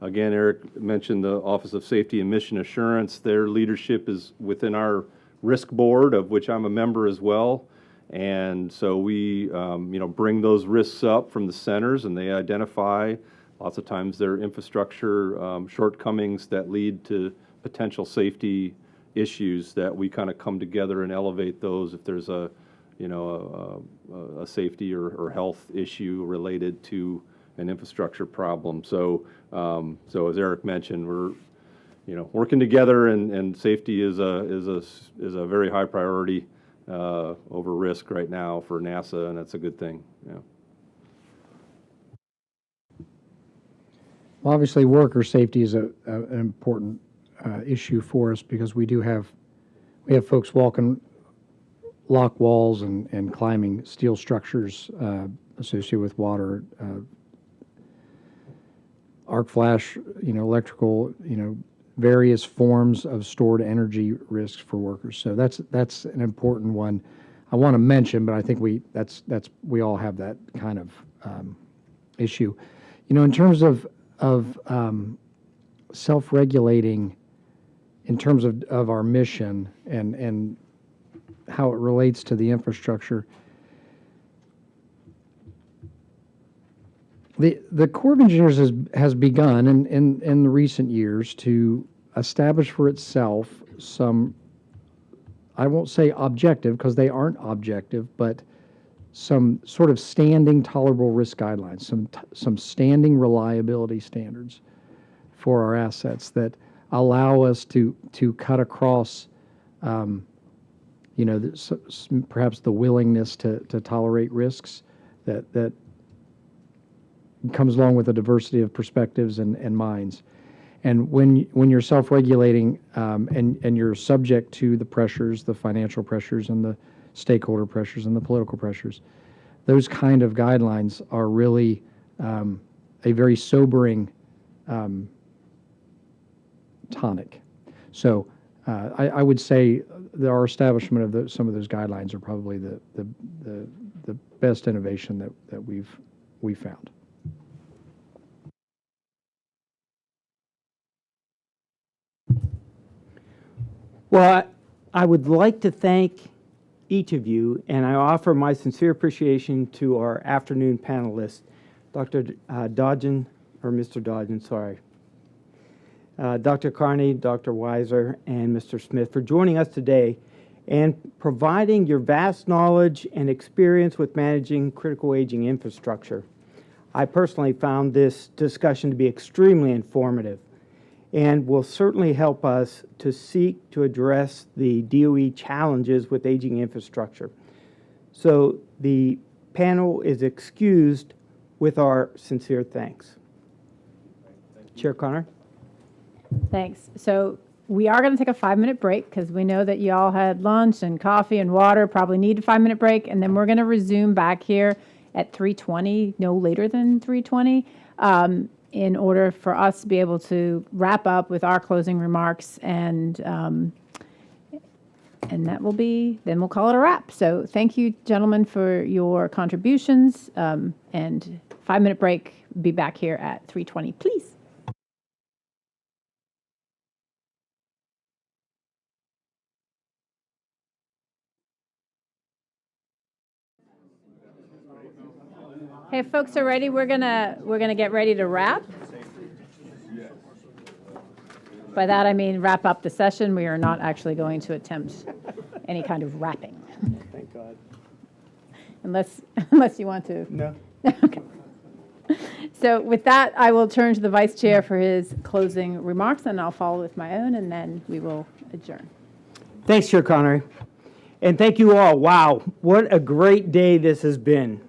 again, Eric mentioned the Office of Safety and Mission Assurance. Their leadership is within our risk board, of which I'm a member as well. And so we, bring those risks up from the centers, and they identify lots of times their infrastructure shortcomings that lead to potential safety issues that we kind of come together and elevate those if there's a safety or health issue related to an infrastructure problem. So, as Eric mentioned, we're working together, and safety is a very high priority over risk right now for NASA, and that's a good thing. Yeah. Well, obviously, worker safety is an important issue for us because we have folks walking lock walls and climbing steel structures associated with water, arc flash, electrical, various forms of stored energy risks for workers. So that's an important one I want to mention, but I think we all have that kind of issue. In terms of of self-regulating in terms of our mission and how it relates to the infrastructure. The Corps of Engineers has begun in the recent years to establish for itself some, I won't say objective because they aren't objective, but some sort of standing tolerable risk guidelines, some standing reliability standards for our assets that allow us to cut across, perhaps the willingness to tolerate risks that comes along with a diversity of perspectives and minds. And when you're self-regulating and you're subject to the pressures, the financial pressures and the stakeholder pressures and the political pressures, those kind of guidelines are really a very sobering tonic. So I would say that our establishment of some of those guidelines are probably the best innovation that we've found. Well, I would like to thank each of you, and I offer my sincere appreciation to our afternoon panelists, Dr. Dodgen, or Mr. Dodgen, sorry, Dr. Carney, Dr. Weiser, and Mr. Smith for joining us today and providing your vast knowledge and experience with managing critical aging infrastructure. I personally found this discussion to be extremely informative and will certainly help us to seek to address the DOE challenges with aging infrastructure. So the panel is excused with our sincere thanks. Chair Connor? Thanks. So we are going to take a 5-minute break because we know that you all had lunch and coffee and water, probably need a 5-minute break, and then we're going to resume back here at 3:20, no later than 3:20. In order for us to be able to wrap up with our closing remarks, and that will be, then we'll call it a wrap. So thank you, gentlemen, for your contributions, and 5-minute break, be back here at 3:20, please. Hey, if folks are ready, we're gonna get ready to wrap. By that I mean wrap up the session. We are not actually going to attempt any kind of wrapping. Thank God. Unless you want to. No. Okay. So with that, I will turn to the Vice Chair for his closing remarks, and I'll follow with my own, and then we will adjourn. Thanks, Chair Connery. And thank you all. Wow, what a great day this has been.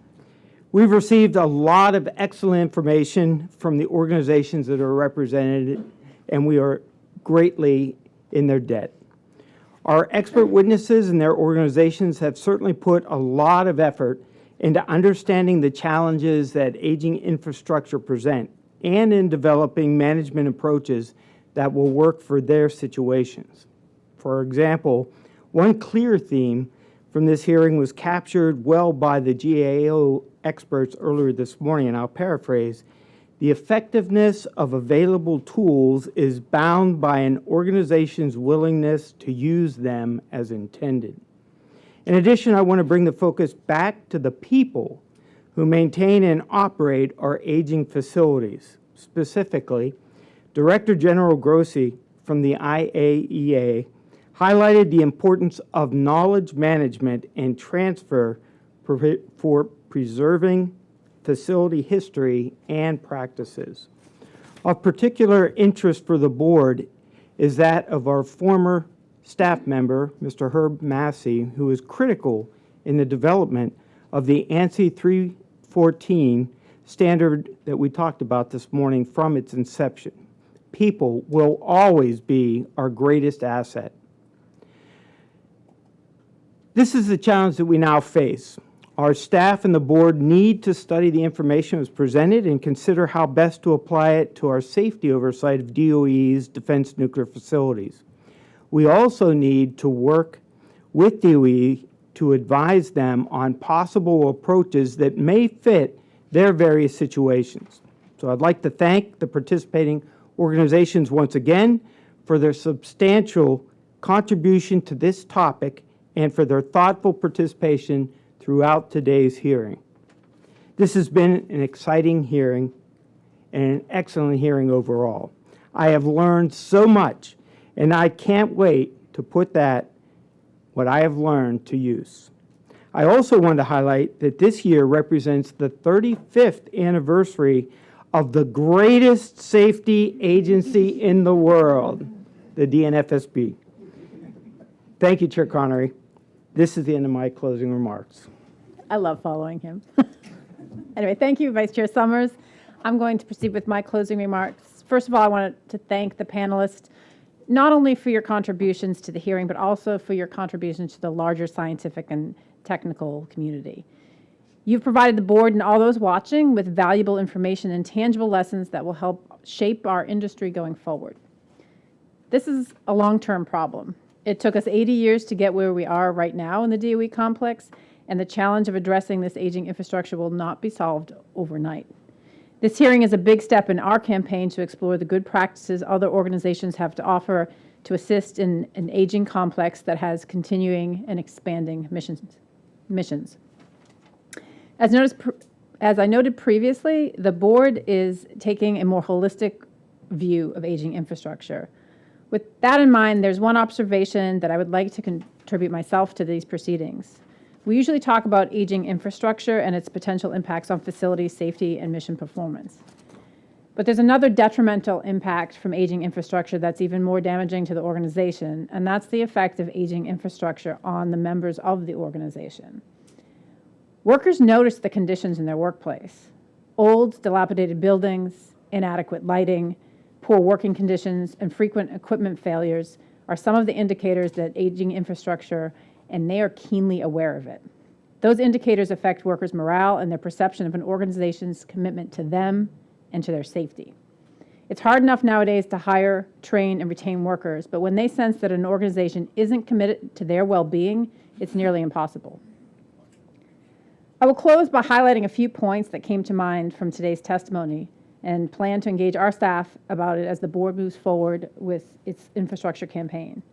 We've received a lot of excellent information from the organizations that are represented, and we are greatly in their debt. Our expert witnesses and their organizations have certainly put a lot of effort into understanding the challenges that aging infrastructure present and in developing management approaches that will work for their situations. For example, one clear theme from this hearing was captured well by the GAO experts earlier this morning, and I'll paraphrase: the effectiveness of available tools is bound by an organization's willingness to use them as intended. In addition, I want to bring the focus back to the people who maintain and operate our aging facilities. Specifically, Director General Grossi from the IAEA highlighted the importance of knowledge management and transfer for preserving facility history and practices. Of particular interest for the board is that of our former staff member, Mr. Herb Massey, who is critical in the development of the ANSI 314 standard that we talked about this morning from its inception. People will always be our greatest asset. This is the challenge that we now face. Our staff and the board need to study the information that was presented and consider how best to apply it to our safety oversight of DOE's defense nuclear facilities. We also need to work with DOE to advise them on possible approaches that may fit their various situations. So I'd like to thank the participating organizations once again for their substantial contribution to this topic and for their thoughtful participation throughout today's hearing. This has been an exciting hearing and an excellent hearing overall. I have learned so much, and I can't wait to put what I have learned to use. I also want to highlight that this year represents the 35th anniversary of the greatest safety agency in the world, the DNFSB. Thank you, Chair Connery. This is the end of my closing remarks. I love following him. Anyway, thank you, Vice Chair Summers. I'm going to proceed with my closing remarks. First of all, I wanted to thank the panelists, not only for your contributions to the hearing, but also for your contributions to the larger scientific and technical community. You've provided the board and all those watching with valuable information and tangible lessons that will help shape our industry going forward. This is a long-term problem. It took us 80 years to get where we are right now in the DOE complex, and the challenge of addressing this aging infrastructure will not be solved overnight. This hearing is a big step in our campaign to explore the good practices other organizations have to offer to assist in an aging complex that has continuing and expanding missions. As I noted previously, the board is taking a more holistic view of aging infrastructure. With that in mind, there's one observation that I would like to contribute myself to these proceedings. We usually talk about aging infrastructure and its potential impacts on facility safety and mission performance. But there's another detrimental impact from aging infrastructure that's even more damaging to the organization, and that's the effect of aging infrastructure on the members of the organization. Workers notice the conditions in their workplace. Old, dilapidated buildings, inadequate lighting, poor working conditions, and frequent equipment failures are some of the indicators that aging infrastructure, and they are keenly aware of it. Those indicators affect workers' morale and their perception of an organization's commitment to them and to their safety. It's hard enough nowadays to hire, train, and retain workers, but when they sense that an organization isn't committed to their well-being, it's nearly impossible. I will close by highlighting a few points that came to mind from today's testimony and plan to engage our staff about it as the board moves forward with its infrastructure campaign.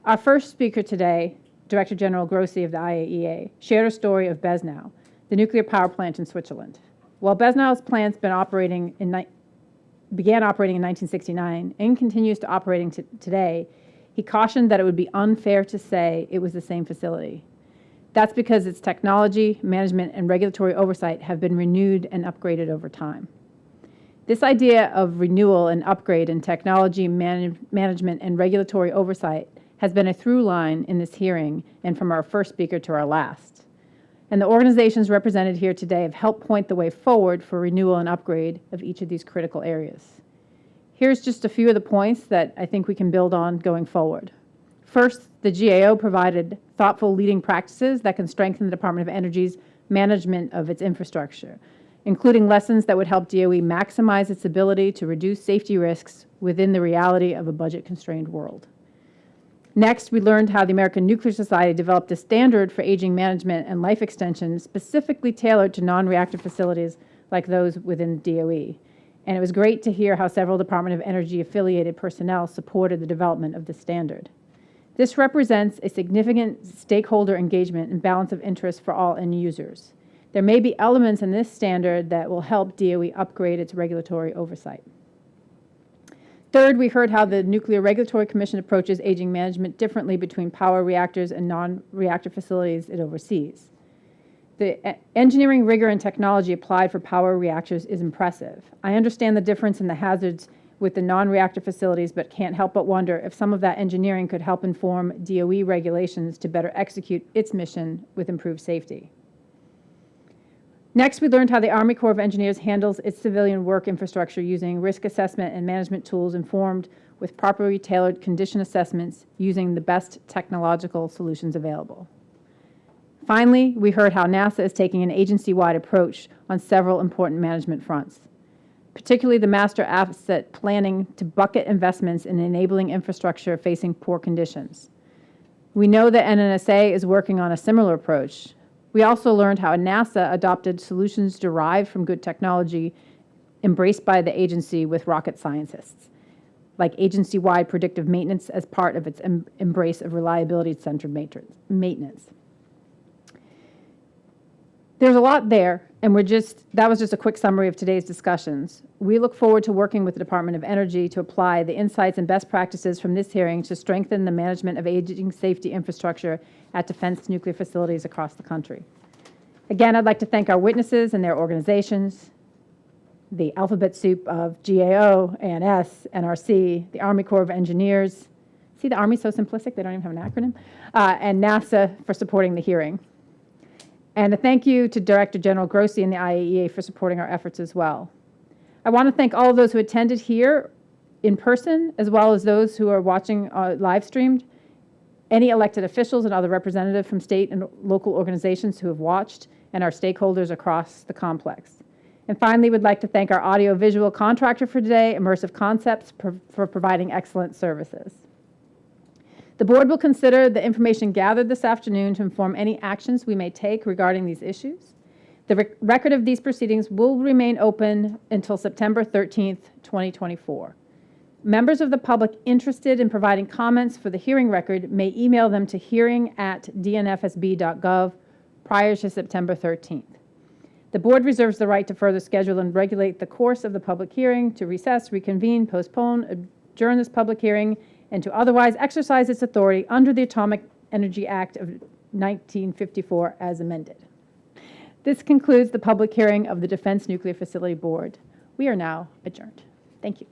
Our first speaker today, Director General Grossi of the IAEA, shared a story of Besnau, the nuclear power plant in Switzerland. While Besnau's plant's began operating in 1969 and continues to operating today, he cautioned that it would be unfair to say it was the same facility. That's because its technology, management, and regulatory oversight have been renewed and upgraded over time. This idea of renewal and upgrade in technology, management, and regulatory oversight has been a through line in this hearing and from our first speaker to our last. And the organizations represented here today have helped point the way forward for renewal and upgrade of each of these critical areas. Here's just a few of the points that I think we can build on going forward. First, the GAO provided thoughtful leading practices that can strengthen the Department of Energy's management of its infrastructure, including lessons that would help DOE maximize its ability to reduce safety risks within the reality of a budget-constrained world. Next, we learned how the American Nuclear Society developed a standard for aging management and life extension specifically tailored to non-reactor facilities like those within DOE. And it was great to hear how several Department of Energy affiliated personnel supported the development of this standard. This represents a significant stakeholder engagement and balance of interest for all end users. There may be elements in this standard that will help DOE upgrade its regulatory oversight. Third, we heard how the Nuclear Regulatory Commission approaches aging management differently between power reactors and non-reactor facilities it oversees. The engineering rigor and technology applied for power reactors is impressive. I understand the difference in the hazards with the non-reactor facilities, but can't help but wonder if some of that engineering could help inform DOE regulations to better execute its mission with improved safety. Next, we learned how the Army Corps of Engineers handles its civilian work infrastructure using risk assessment and management tools informed with properly tailored condition assessments using the best technological solutions available. Finally, we heard how NASA is taking an agency-wide approach on several important management fronts, particularly the master asset planning to bucket investments in enabling infrastructure facing poor conditions. We know that NNSA is working on a similar approach. We also learned how NASA adopted solutions derived from good technology embraced by the agency with rocket scientists, like agency-wide predictive maintenance as part of its embrace of reliability-centered maintenance. There's a lot there, and that was just a quick summary of today's discussions. We look forward to working with the Department of Energy to apply the insights and best practices from this hearing to strengthen the management of aging safety infrastructure at defense nuclear facilities across the country. Again, I'd like to thank our witnesses and their organizations, the alphabet soup of GAO, ANS, NRC, the Army Corps of Engineers. See, the Army's so simplistic, they don't even have an acronym. And NASA for supporting the hearing. And a thank you to Director General Grossi and the IAEA for supporting our efforts as well. I want to thank all of those who attended here in person, as well as those who are watching live streamed, any elected officials and other representatives from state and local organizations who have watched, and our stakeholders across the complex. And finally, we'd like to thank our audiovisual contractor for today, Immersive Concepts, for providing excellent services. The board will consider the information gathered this afternoon to inform any actions we may take regarding these issues. The record of these proceedings will remain open until September 13th, 2024. Members of the public interested in providing comments for the hearing record may email them to hearing@dnfsb.gov prior to September 13th. The board reserves the right to further schedule and regulate the course of the public hearing, to recess, reconvene, postpone, adjourn this public hearing, and to otherwise exercise its authority under the Atomic Energy Act of 1954 as amended. This concludes the public hearing of the Defense Nuclear Facility Board. We are now adjourned. Thank you.